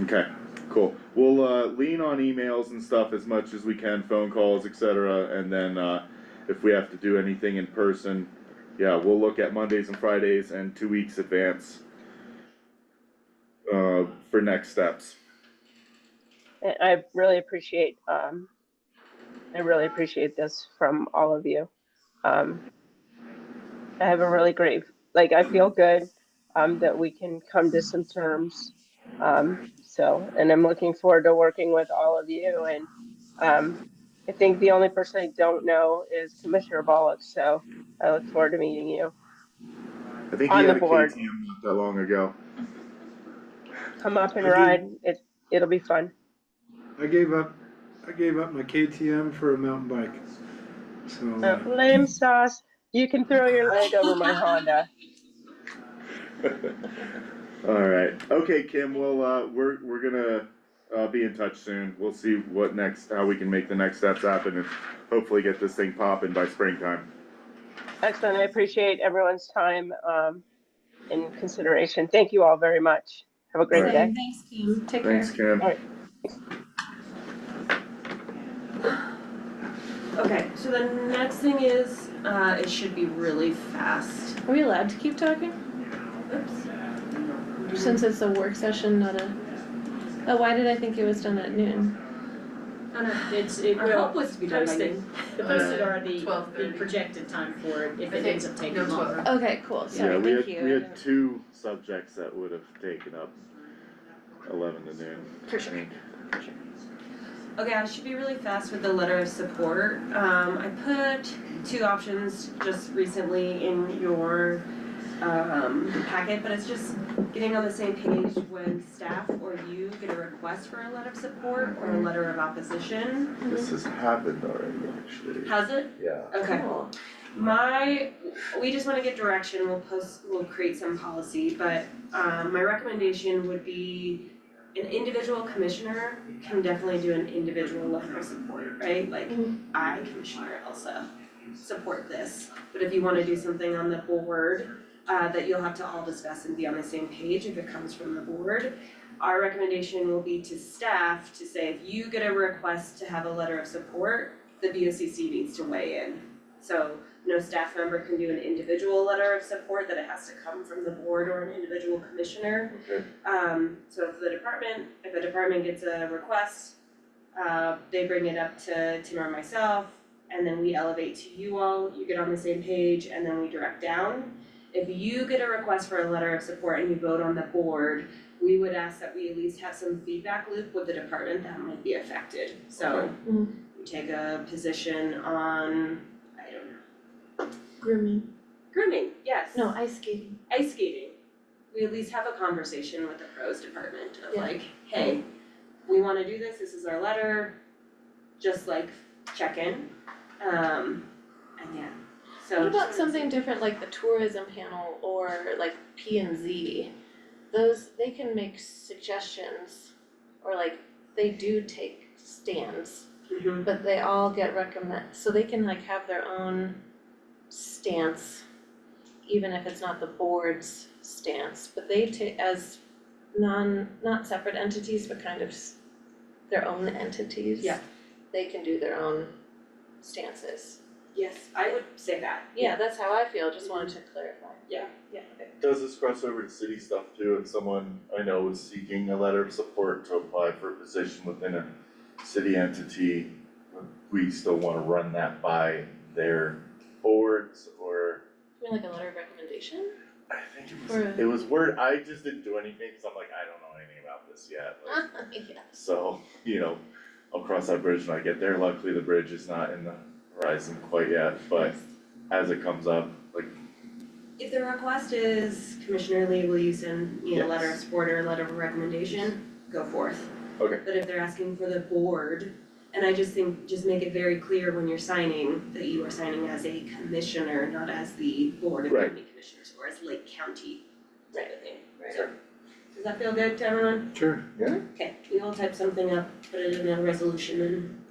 Okay, cool. We'll lean on emails and stuff as much as we can, phone calls, etc. And then if we have to do anything in person, we'll look at Mondays and Fridays and 2 weeks advance for next steps. And I really appreciate this from all of you. I have a really great, I feel good that we can come to some terms. And I'm looking forward to working with all of you. And I think the only person I don't know is Commissioner Bullock. So I look forward to meeting you. I think on he the had a board. KTM not that long ago. Come up and ride. It'll be fun. I gave up my KTM for a mountain bike. So Lame sauce. You can throw your leg over my Honda. Alright, okay, Kim, well, we're gonna, be in touch soon, we'll see how we can make the next steps happen and hopefully get this thing popping by springtime. Excellent. I appreciate everyone's time and consideration. Thank you all very much. Have a great Right. day. Thanks, Kim. Take care. Thanks, Kim. All right. Okay, so the next thing is, it should be really fast. Are we allowed to keep talking? Oops. Since it's a work session, not a, oh, why did I think it was done at noon? Our hope was to be done by posted, noon. the posted are the 12:30. projected time for it, if I it think ends up taking no 12. longer. Okay, cool, Yeah, sorry, we thank you. had, we had two subjects that would have taken up 11 to noon. For sure. I think. Okay, I should be really fast with the letter of support. I put two options just recently in your packet, but it's just getting on the same page when staff or you get a request for a letter of support or a letter of opposition. This has happened already, actually. Has it? Yeah. Okay. Cool. We just wanna get direction, we'll create some policy, but my recommendation would be an individual commissioner can definitely do an individual letter of support, right? Like, I, Commissioner Elsa, support this. But if you wanna do something on the board, that you'll have to all discuss and be on the same page if it comes from the board, our recommendation will be to staff to say, if you get a request to have a letter of support, the BOCC needs to weigh in. So no staff member can do an individual letter of support, that it has to come from the board or an individual commissioner. Okay. So if a department gets a request, they bring it up to Tim or myself, and then we elevate to you all, you get on the same page, and then we direct down. If you get a request for a letter of support and you vote on the board, we would ask that we at least have some feedback loop with the department that might be affected. So we take a position on, I don't know, grooming, yes. No, ice skating. Ice skating. We at least have a conversation with the pros department of Yeah. like, hey, we wanna do this is our letter, just like check in. And yeah, so. What just about wanna something different like the tourism panel or like P and Z? Those, they can make suggestions or like they do take stands, Mhm. but they all get so they can like have their own stance, even if it's not the board's stance, but they take as not separate entities, but kind of their own entities. Yeah. They can do their own stances. Yes, I would say that. Yeah, that's how I feel, just wanted to clarify. Yeah. Yeah, okay. Does this cross over to city stuff too, if someone I know is seeking a letter of support to apply for a position within a city entity, would we still wanna run that by their boards or? You mean like a letter of recommendation? I think Or- it was word, I just didn't do anything, cause I'm like, I don't know anything about this yet, like, Yeah. so, I'll cross that bridge when I get there, luckily the bridge is not in the horizon quite yet, but as it comes up, like, If the request is Commissioner Lee, will you send me a letter of support or a letter of recommendation, go forth. Okay. But if they're asking for the board, and I just think, just make it very clear when you're signing, that you are signing as a commissioner, not as the board of Right. county commissioners, or as Lake County type of thing. Right. So, does that feel good to everyone? Sure. Okay, we will type something up, put it in a resolution, and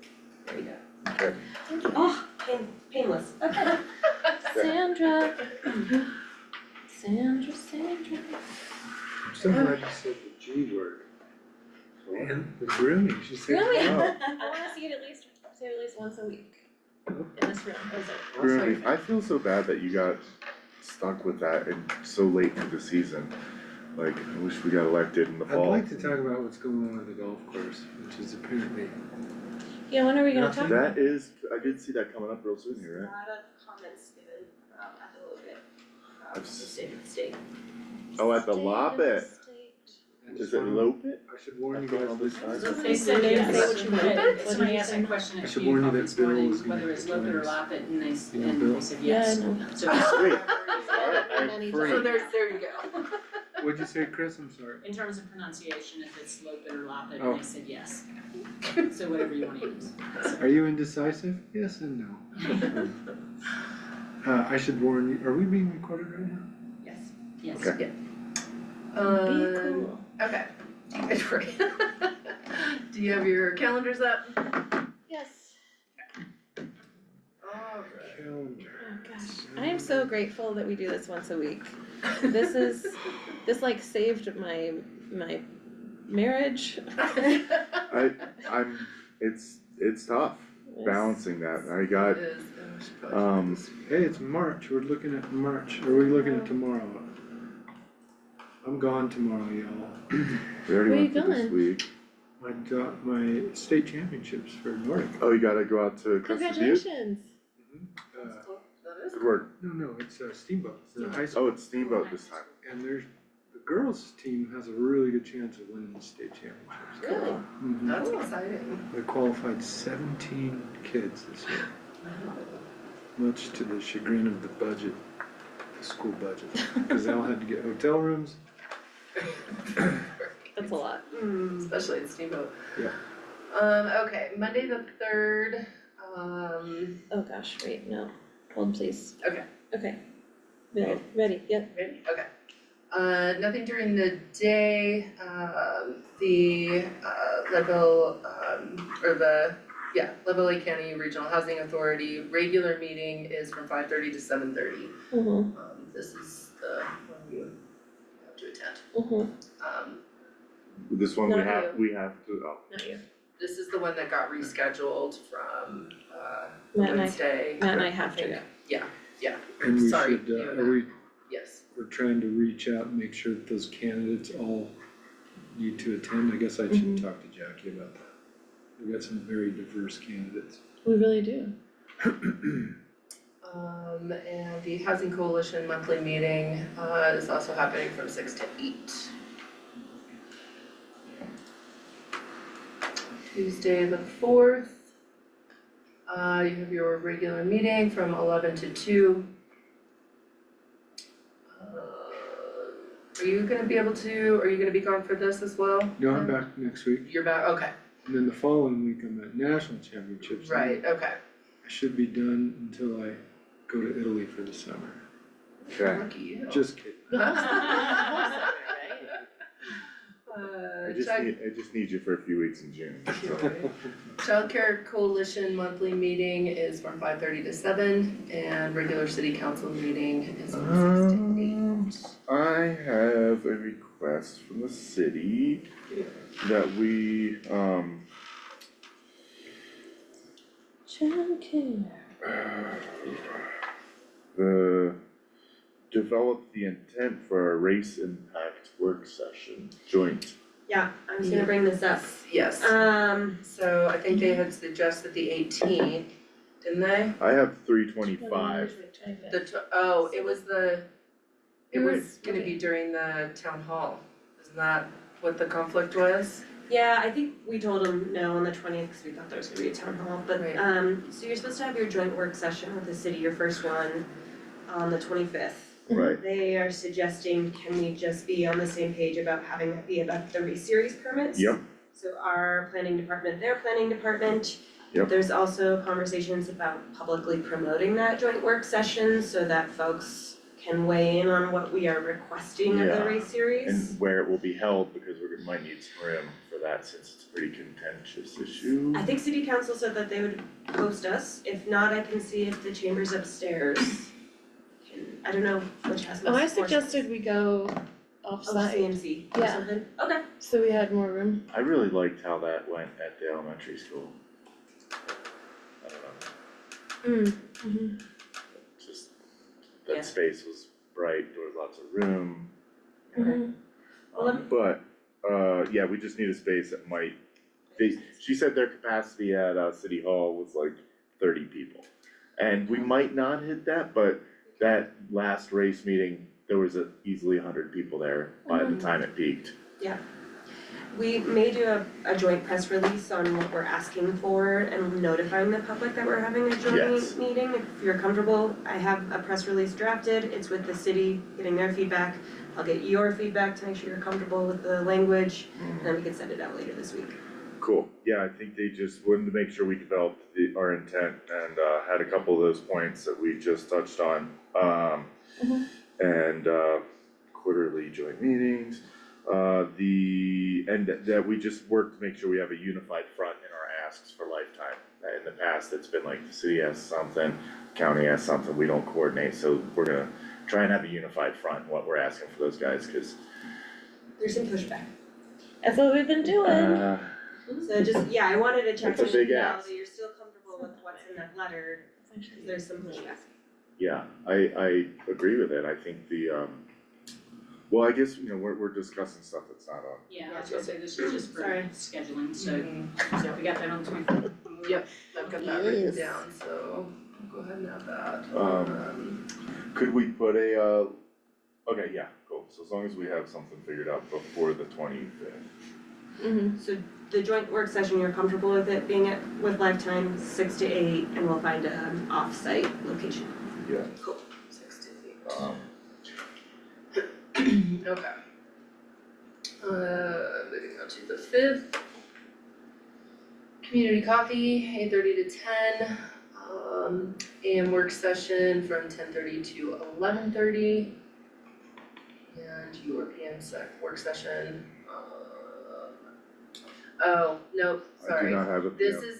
there you go. Okay. Oh, painless, okay. Sandra. Sandra. I'm so glad you said the G word. And the grooming, she said. Really? Oh. I wanna see it at least once a week in this room. Grooming, I feel so bad that you got stuck with that and so late into the season. Like, I wish we got elected in the I'd fall. like to talk about what's going on with the golf course, which is apparently, Yeah, when are we gonna talk? That is, I did see that coming up real soon here, A right? lot of comments given at the little bit, I've the s- state of the state. Oh, at the State of Lop the it, I is just it wanna- Lope it? I should warn you I've gone guys all this this time. time. They said Didn't yes, say what you meant. but What somebody did you asked say? that question I at should community warn you conference that Bill morning, is gonna whether it's get Lopit or us. Lop it, and they You know Bill? said Yeah, I yes. know. So Sweet, I'm Many free. times. there you go. What'd you say, Chris? I'm sorry. in terms of pronunciation, if it's Lopit or Lop it, Oh. and they said yes. So whatever you wanna use. Are you indecisive? Yes and no. I should warn you, are we being recorded right now? Yes. Yes. Okay. cool. Okay, good work. Do you have your calendars up? Yes. Alright. Calendar. Oh gosh, I am so grateful that we do this once a week. This like saved my marriage. It's tough balancing that. I got, It is. Hey, it's March, we're looking at March, are we looking at tomorrow? I'm gone tomorrow, y'all. we already Where you went through this going? week. I got my state championships for Nordic. Oh, you gotta go out to Crescent View? Congratulations. That is Good work. No, it's Steamboat, it's the high Oh, school. it's Steamboat this time. And the girls' team has a really good chance of winning the state championships. Really? Mhm. That's exciting. They qualified 17 kids this year, much to the chagrin of the budget, the school budget, because they all had to get hotel rooms. That's a lot. Especially at Steamboat. Yeah. Okay, Monday the 3rd, Oh gosh, wait, no, hold please. Okay. Okay. Ready, yep. ready? Okay. Nothing during the day, the Leadville, Leadville County Regional Housing Authority regular meeting is from 5:30 to 7:30. Mm-hmm, This is the one you have to attend. mm-hmm, This one Not we have to, oh. not you. This is the one that got rescheduled from Matt and I- Wednesday. Matt and I have to go. And we Sorry, should, you and are Yes. we're trying to reach out and make sure that those candidates all need to attend. I guess I should Mhm. talk to Jackie about that. We've got some very diverse candidates. We really do. And the Housing Coalition monthly meeting is also happening from 6 to 8. Tuesday the 4th, you have your regular meeting from 11 to 2. Are you gonna be gone for this as well? No, I'm back next week, You're back, okay, and then the following week I'm at national championships. right, okay. I should be done until I go to Italy for the summer. Okay. Lucky you. Just kidding. I just need you for a few weeks in June, so. Childcare Coalition monthly meeting is from 5:30 to 7, and regular city council meeting is from 6 to 8. I have a request from the city that we, develop the intent for a race impact work session, joint. Yeah, I was gonna bring this up. Yes, so I think they had suggested the 18th, didn't they? I have 325. It was gonna be during the town hall, isn't that what the conflict was? Yeah, I think we told them no on the 20th because we thought there was gonna be a town hall, but Right. so you're supposed to have your joint work session with the city, your first one, on the 25th. Right. They are suggesting, can we just be on the same page about having it be about the race series permits? Yep. So our planning department, their planning department. Yep. There's also conversations about publicly promoting that joint work session so that folks can weigh in on what we are requesting of the Yeah. race series. And where it will be held, because we might need some room for that since it's a pretty contentious issue. I think city council said that they would host us, if not, I can see if the chambers upstairs can, I don't know which has Oh, more I support. suggested we go Oh, offsite, CMC or Yeah. something, okay. so we had more room. I really liked how that went at the elementary school. I don't know, just, Yeah. that space was bright, there was lots of room. Mhm. But, yeah, we just need a space that might, she said their capacity at, City Hall was like 30 people. And we might not hit that, but that last race meeting, there was easily 100 people there by the time it peaked. We may do a joint press release on what we're asking for and notifying the public that we're having a Yes. joint meeting. If you're comfortable, I have a press release drafted, it's with the city, getting their feedback. I'll get your feedback to make sure you're comfortable with the language, and then we can send it out later this week. Cool, yeah, I think they just wanted to make sure we developed our intent and had a couple of those points that we just touched on. And quarterly joint meetings. And that we just work to make sure we have a unified front in our asks for lifetime. In the past, it's been like the city asks something, county asks something, we don't coordinate, so we're gonna try and have a unified front in what we're asking for those guys, cause There's some pushback. That's what we've been doing. So just, yeah, I wanted to check It's a in big now ask. that you're still comfortable with what's in that letter, cause there's some pushback. yeah, I agree with it, I think well, I guess, we're discussing stuff that's not on. Yeah, I was gonna say, this is just for Sorry. scheduling, so Mhm. we got that on 24th. Yep, I've got that written Yes. down, so I'll go ahead and have that. Could we put okay, yeah, cool, so as long as we have something figured out before the 25th. So the joint work session, you're comfortable with it being with Lifetime 6 to 8, and we'll find a off-site location. Yeah. Cool. 6 to 8. Um, Okay. Moving on to the 5th. Community coffee, 8:30 to 10. AM work session from 10:30 to 11:30. And your PM work session, oh, nope, I do sorry. not have a This PM. is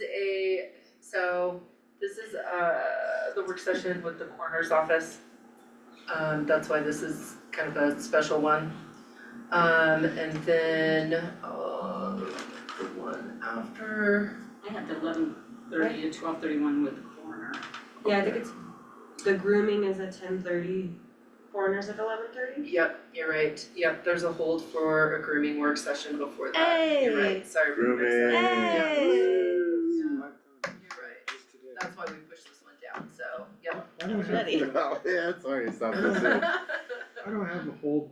the work session with the coroner's office. That's why this is kind of a special one. And then, the one after, I have the 11:30 to 12:31 with the coroner. Yeah, I think it's, the grooming is at 10:30, coroners at 11:30? yep, you're right, yep, there's a hold for a grooming work session before that, you're right, sorry for mixing Grooming. that. Yeah. Hey. You're right, that's why we pushed this one down, so, yep. I don't have, Ready. Oh, yeah, sorry, it's not the same. I don't have the whole,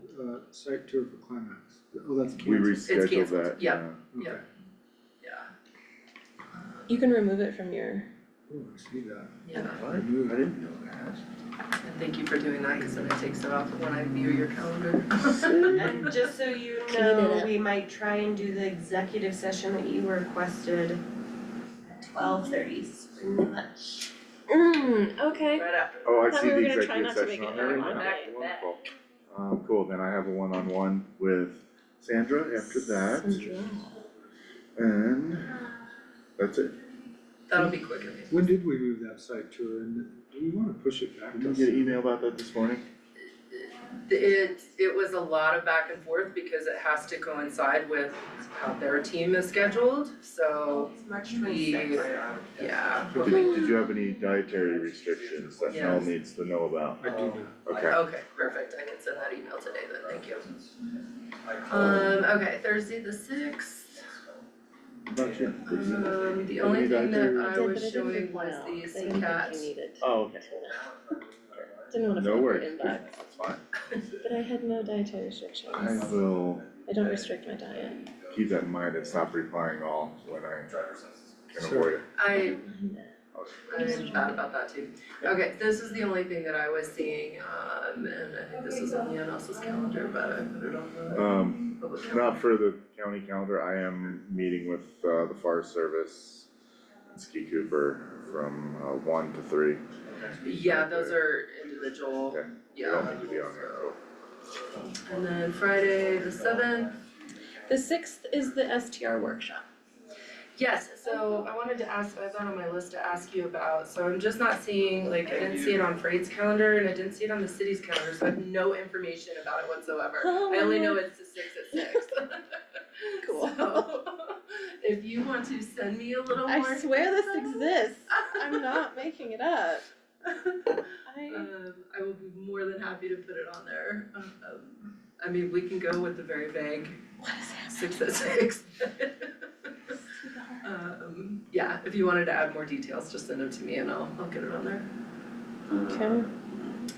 site tour for Climax. Oh, that's We canceled. rescheduled canceled, that, yep. yeah. Okay. Yeah. You can remove it from your. Oh, I see that. Yeah, What? I didn't know that. and thank you for doing that, cause then it takes it off when I view your calendar. And just so you Clean it know, up. we might try and do the executive session that you requested at 12:30, spring the lunch. Okay. Right after. Oh, I Thought see we were the gonna try executive not to make session it on there, an yeah, automatic wonderful. Cool, then I have a one-on-one with Sandra after that, and that's it. That'll be quicker. When did we move that site tour and do we wanna push it back to? Did you get an email about that this morning? It was a lot of back and forth because it has to coincide with how their team is scheduled, so It's March we, 26th. yeah. Did you have any dietary restrictions that Mel Yes. needs to know about? I do not. Okay. Okay, perfect, I can send that email today then, thank you. Okay, Thursday the 6th. How about you? Did you- The only thing that dietary- I was showing was the CCAT. Oh, okay. Didn't wanna No fill your worries, inbox, that's fine. but I had no dietary restrictions. I will I don't restrict my diet. keep that in mind and stop replying all when I can avoid it. I'm bad about that too. Okay, this is the only thing that I was seeing, and I think this is only on Elsa's calendar, but I put it on the public calendar. Not for the county calendar, I am meeting with the Forest Service and Ski Cooper from 1 to 3. Yeah, those are individual, Okay. They yeah. don't need to be on there, cool. And then Friday the 7th. The 6th is the STR workshop. Yes, so I wanted to ask, I thought on my list to ask you about, so I'm just not seeing, like, I didn't see it on Freight's calendar and I didn't see it on the city's calendar, so I have no information about it whatsoever. Oh, I only my know God. it's the 6 at 6. Cool. So, if you want to send me a little more. I swear this detail. exists. I'm not making it up. I will be more than happy to put it on there. I mean, we can go with the very vague What is that? 6 at 6. Yeah, if you wanted to add more details, just send them to me and I'll get it on there. Okay.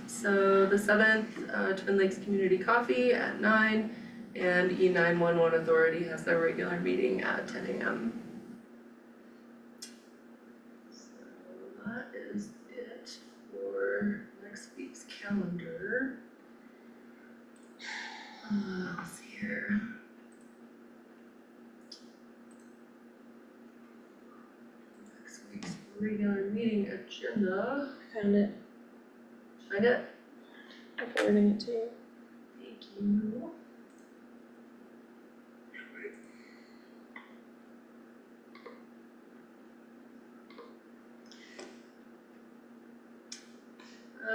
So the 7th, Twin Lakes Community Coffee at 9, and E911 Authority has their regular meeting at 10 a.m. So that is it for next week's calendar. Let's see here. Next week's regular meeting agenda. Found it. Find it? I'm forwarding it to you. Thank you.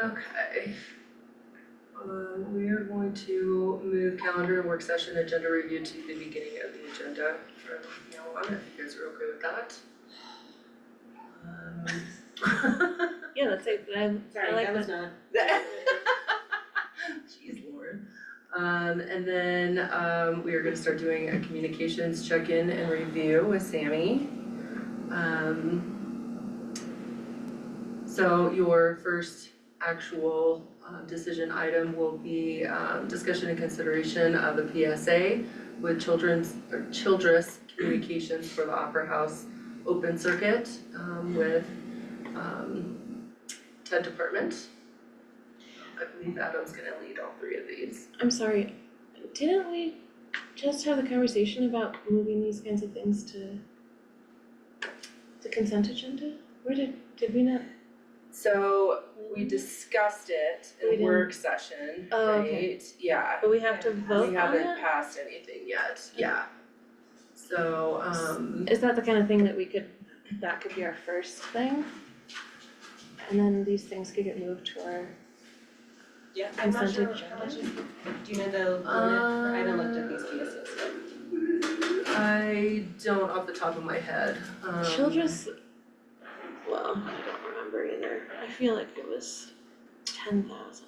Okay. We are going to move calendar and work session agenda review to the beginning of the agenda from now on, if you guys are okay with that. Yeah, that's it, I Sorry, like that was that. not. Jeez, Lauren. And then, we are gonna start doing a communications check-in and review with Sammy. So your first actual decision item will be discussion and consideration of the PSA with Childress Communications for the Opera House Open Circuit with Ted Department. I believe Adam's gonna lead all three of these. I'm sorry, didn't we just have the conversation about moving these kinds of things to the consent agenda? Where did we not? So we discussed it We in work session, Oh, okay. right? Yeah. But we have to vote We on haven't it? passed anything yet, yeah. So, Is that the kind of thing that that could be our first thing? And then these things could get moved to our Yeah, I'm not consent sure agenda? how much is, do you know the limit? I haven't looked at these PSAs yet. I don't off the top of my head. Childress, well, I don't remember either. I feel like it was 10,000.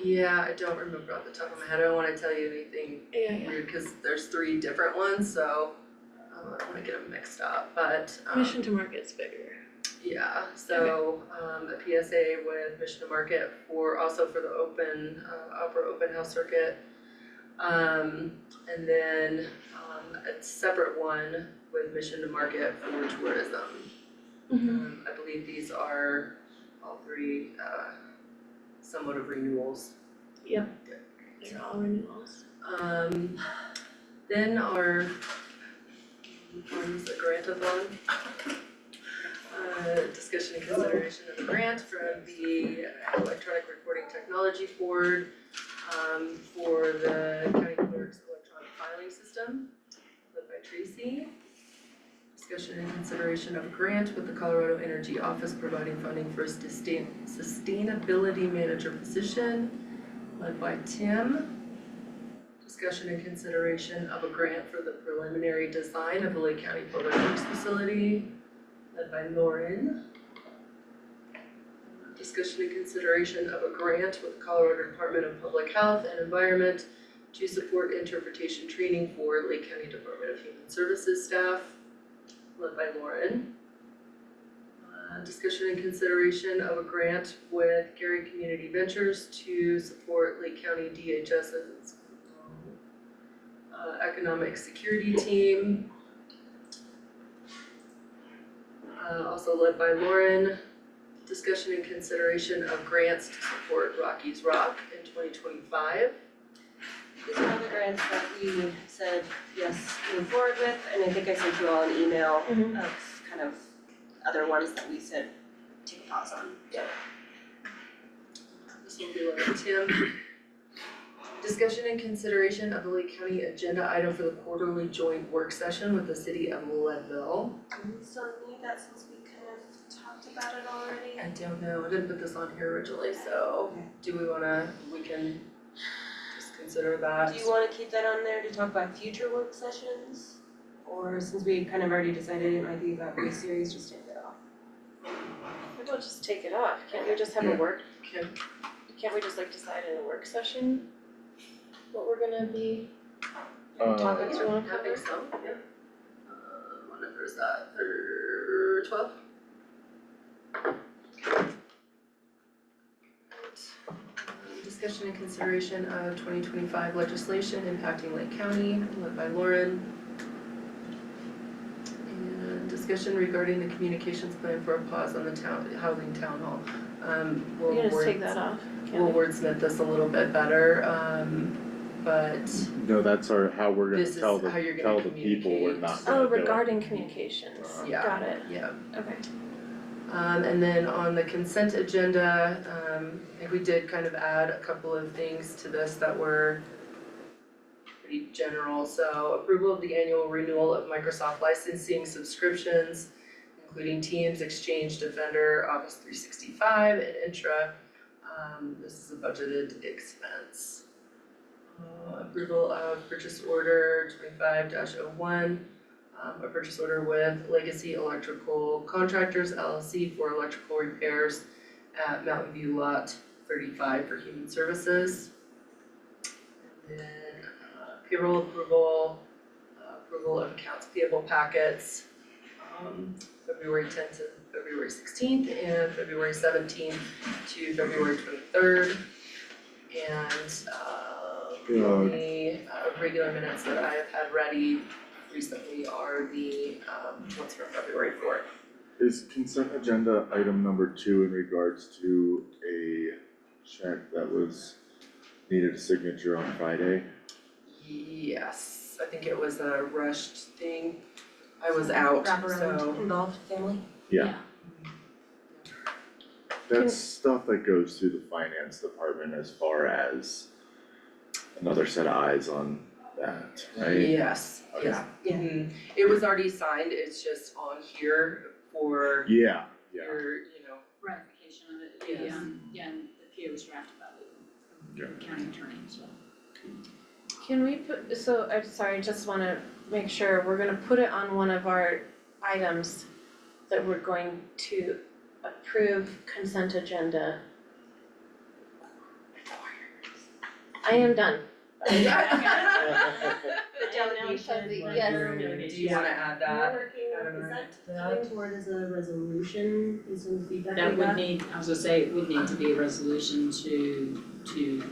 Yeah, I don't remember off the top of my head. I don't wanna tell you anything Yeah. weird, cause there's 3 different ones, so I don't wanna get them mixed up, but Mission to Market's bigger. yeah, so a PSA with Mission to Market also for the open Opera Open House Circuit. And then a separate one with Mission to Market for tourism. I believe these are all 3 somewhat of renewals. Yep. They're all renewals. Then our one's a grant-a-thon. Discussion and consideration of a grant from the Electronic Recording Technology Board for the county clerk's electronic filing system, led by Tracy. Discussion and consideration of a grant with the Colorado Energy Office providing funding for a sustainability manager position, led by Tim. Discussion and consideration of a grant for the preliminary design of the Lake County Public Works Facility, led by Lauren. Discussion and consideration of a grant with the Colorado Department of Public Health and Environment to support interpretation training for Lake County Department of Human Services staff, led by Lauren. Discussion and consideration of a grant with Gary Community Ventures to support Lake County DHS's economic security team. Also led by Lauren. Discussion and consideration of grants to support Rocky's Rock in 2025. These are all the grants that we said, yes, move forward with, and I think I sent you all an email of kind of other ones that we said take a pause on. This will be led by Tim. Discussion and consideration of the Lake County agenda item for the quarterly joint work session with the city of Leadville. Do we still need that since we kind of talked about it already? I don't know, I didn't put this on here originally, so do we can just consider that. Do you wanna keep that on there to talk about future work sessions? Or since we kind of already decided it might be about race series, just take that off? Maybe we'll just take it off. Can't we just have a work, can't we just like decide in a work session what we're gonna be, topics we wanna I cover? think so, yeah. What number is that, 12? Discussion and consideration of 2025 legislation impacting Lake County, led by Lauren. And discussion regarding the communications plan for a pause on the housing town hall. We'll We can just take words- that off, can't We'll we? wordsmith this a little bit better, but No, that's how we're gonna this is tell the, how you're gonna tell the people we're communicate. not gonna Oh, do it. regarding communications, Yeah. got it, yeah. okay. And then on the consent agenda, I think we did kind of add a couple of things to this that were pretty general. So approval of the annual renewal of Microsoft licensing subscriptions, including Teams, Exchange, Defender, Office 365, and Intra. This is a budgeted expense. Approval of purchase order 25-01, a purchase order with Legacy Electrical Contractors LLC for electrical repairs at Mountain View Lot 35 for human services. And then payroll approval, approval of accounts payable packets, February 10th to February 16th and February 17th to February 23rd. And the only regular minutes that I have had ready recently are the ones from February 4th. Is consent agenda item number 2 in regards to a check that was needed a signature on Friday? Yes, I think it was a rushed thing. I was out, so. Involved family? Yeah. That's stuff that goes through the finance department as far as another set of eyes on that, right? Yes, Okay. yeah. Mhm. It was already signed, it's just on here for Yeah. your, Ratification of it, Yes. and the PO was drafted by the county attorney, so. Can we put, so, I'm sorry, just wanna make sure, we're gonna put it on one of our items that we're going to approve consent agenda. I am done. The I am now delegation, fuzzy, like, yes. do you wanna add that? We're working, I don't know. is that coming forward as a resolution, based on the feedback we That got? would need, I was gonna say, it would need to be a resolution to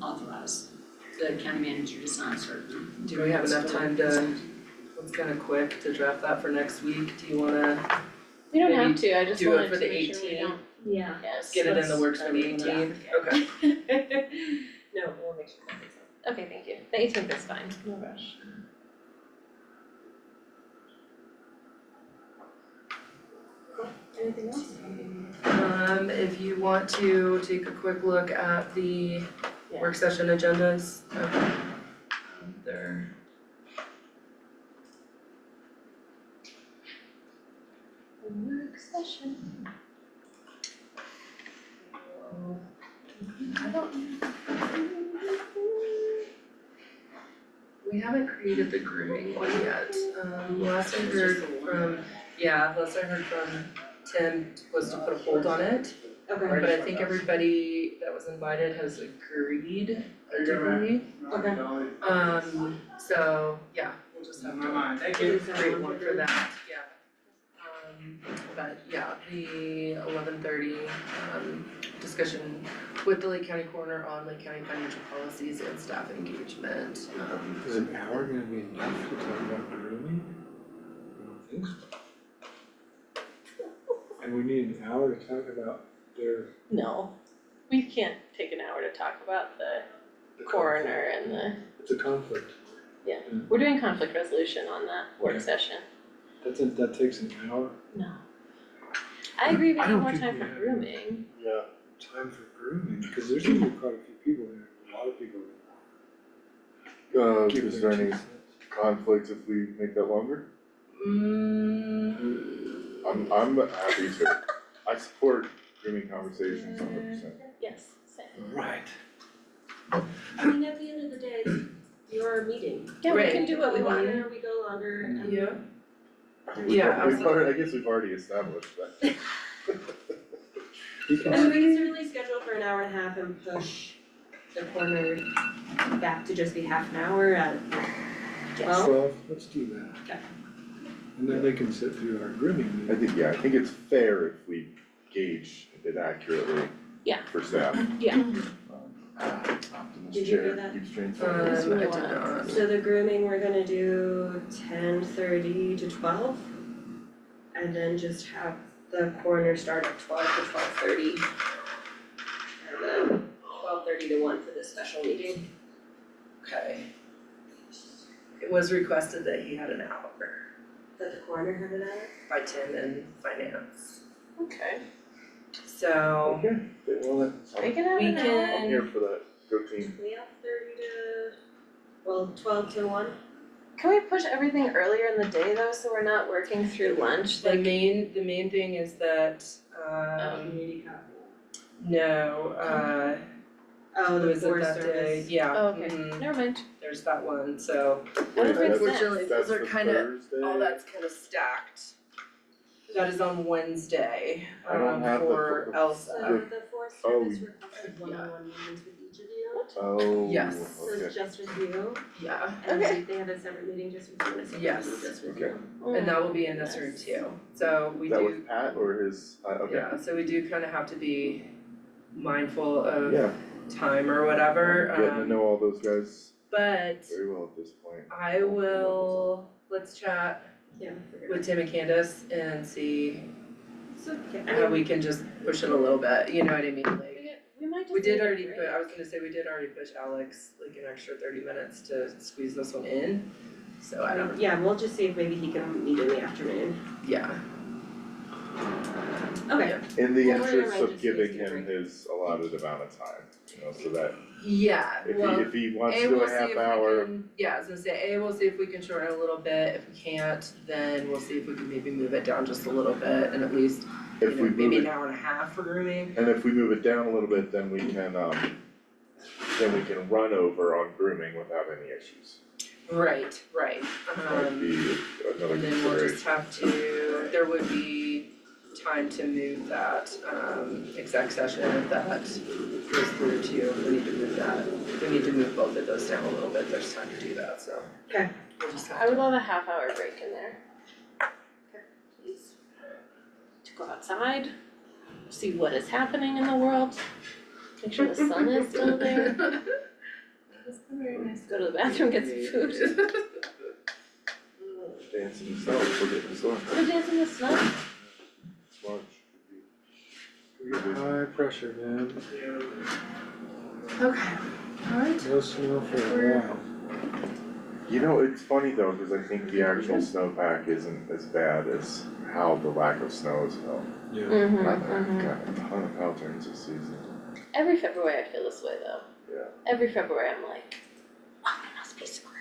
authorize the county manager to sign certain. Do we have enough time to, it's kinda quick to draft that for next week, do you wanna We don't have Maybe to, I just do it wanted for to the make sure we 18th? don't, Yeah. yes. get it in the works for the Yeah. 18th? Okay. No, we'll make sure that it's on. Okay, thank you. The 18th is fine, no rush. Anything else? If you want to take a quick look at the Yeah. work session agendas, there. Work session. We haven't created the grooming one yet. Last I heard from, last I heard from Tim was to put a hold on it. Okay. But I think everybody that was invited has agreed to agree. Okay. So, yeah, we'll just have to create one for that, yeah. But yeah, the 11:30, discussion with the Lake County Coroner on Lake County financial policies and staff engagement. Is an hour gonna be enough to talk about grooming? I don't think so. And we need an hour to talk about their. No, we can't take an hour to talk about the coroner and the, It's a conflict. we're doing conflict resolution on that work Okay. session. That takes an hour? No. I agree we I have don't more think time we for have grooming. Yeah. Time for grooming, because there's gonna be quite a few people here, a lot of people. Give Is their there any 2 cents. conflicts if we make that longer? I'm happy to. I support grooming conversations 100%. Yes, same. Right. I mean, at the end of the day, your meeting. Yeah, we Right. can do what we want. We go longer and. Yeah. We've absolutely. already, I guess we've already established that. You can- And we can certainly schedule for an hour and a half and push the corner back to just be half an hour at, well, Well, let's do that. Okay. And then they can sit through our grooming I meeting. think, I think it's fair if we gauge it accurately. Yeah. For staff. Yeah. Optimus Did you chair hear that? keeps trains I rolling. did not. so the grooming, we're gonna do 10:30 to 12. And then just have the coroner start at 12 to 12:30. And then 12:30 to 1 for the special meeting. Okay. It was requested that he had an hour That the coroner had it at? by Tim in finance. Okay. So, Okay, well, We can have We an hour. can- I'm here for that, go team. We have 30 to Well, 12 to 1? Can we push everything earlier in the day though, so we're not working through lunch, The main thing is that, Community cafe. no, Oh, the was it Forest that day? Service. Yeah, Oh, okay, mhm, never mind. there's that one, so What if Wait, it's unfortunately, next? those that's are for kinda, Thursday? all that's kinda stacked. That is on Wednesday, I don't have the for fo- Elsa. So the Forest Oh, Service requested one-on-one meetings with each of you. Oh, Yes. So okay. it's just with you, Yeah, and Okay. they have a separate meeting just with you, and a separate Yes. meeting just with Okay. you. and that will be in this room too, so we Is that do, with Pat or his, okay, yeah, so we do kinda have to be mindful of yeah, time or whatever, getting to know all those guys but very well at this point. I will, let's chat Yeah, figure it with Tim and Candace and see out. So, yeah, how we can just push it a little bit, you know what I mean, like. We might just We did need a already break. put, I was gonna say, we did already push Alex like an extra 30 minutes to squeeze this one in, so I don't, Yeah, we'll just see if maybe he can meet in the afternoon. yeah. Okay. In the Well, we're gonna interest of just giving use the him break. his allotted amount of time, so that Yeah, well, if he wants A, to do we'll a see half if we hour, can, yeah, I was gonna say, A, we'll see if we can shorten it a little bit, if we can't, then we'll see if we can maybe move it down just a little bit and at least, you if know, we maybe move an it, hour and a half for grooming. and if we move it down a little bit, then we can run over on grooming without any issues. Right, Might be another and then we'll just consideration. have to, there would be time to move that, exec session if that goes through too, if we need to move that. If we need to move both of those down a little bit, there's time to do that, so. Okay. We'll just have I would to, love a half hour break in there. Please. To go outside, see what is happening in the world, make sure the sun is still there. It's been very nice. Go to the bathroom, get some food. Dance in the snow, we'll get in the storm. Wanna dance in the snow? It's March. Could be High pressure, man, Okay, alright. no snow for a while. You know, it's funny though, cause I think the actual snowpack isn't as bad as how the lack of snow is felt. Yeah. Mm-hmm, I've got a ton of power turns this season. Every February I feel this way though. Yeah. Every February I'm like, oh, we must be screwed.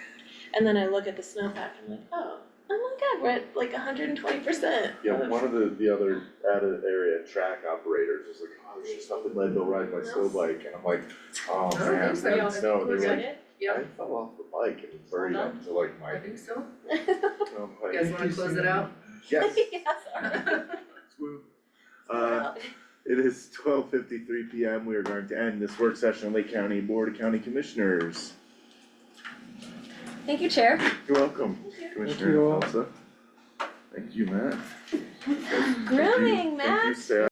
And then I look at the snowpack and I'm like, oh my god, we're at like 120%. Yeah, one of the other added area track operators was like, oh, I was just up in Leadville riding my snow bike, and I'm like, oh I don't man, think so. that snow, We're they're like, good? yeah, I fell off the bike and buried up to like my, I think so. I'm like, You guys wanna close it out? yes, Yeah, sorry. swoop. It is 12:53 PM, we are going to end this work session of Lake County Board of County Commissioners. Thank you, Chair. You're welcome, you Commissioner all. Elsa. Thank you, Matt. Grooming, Thank you, Matt. Sarah.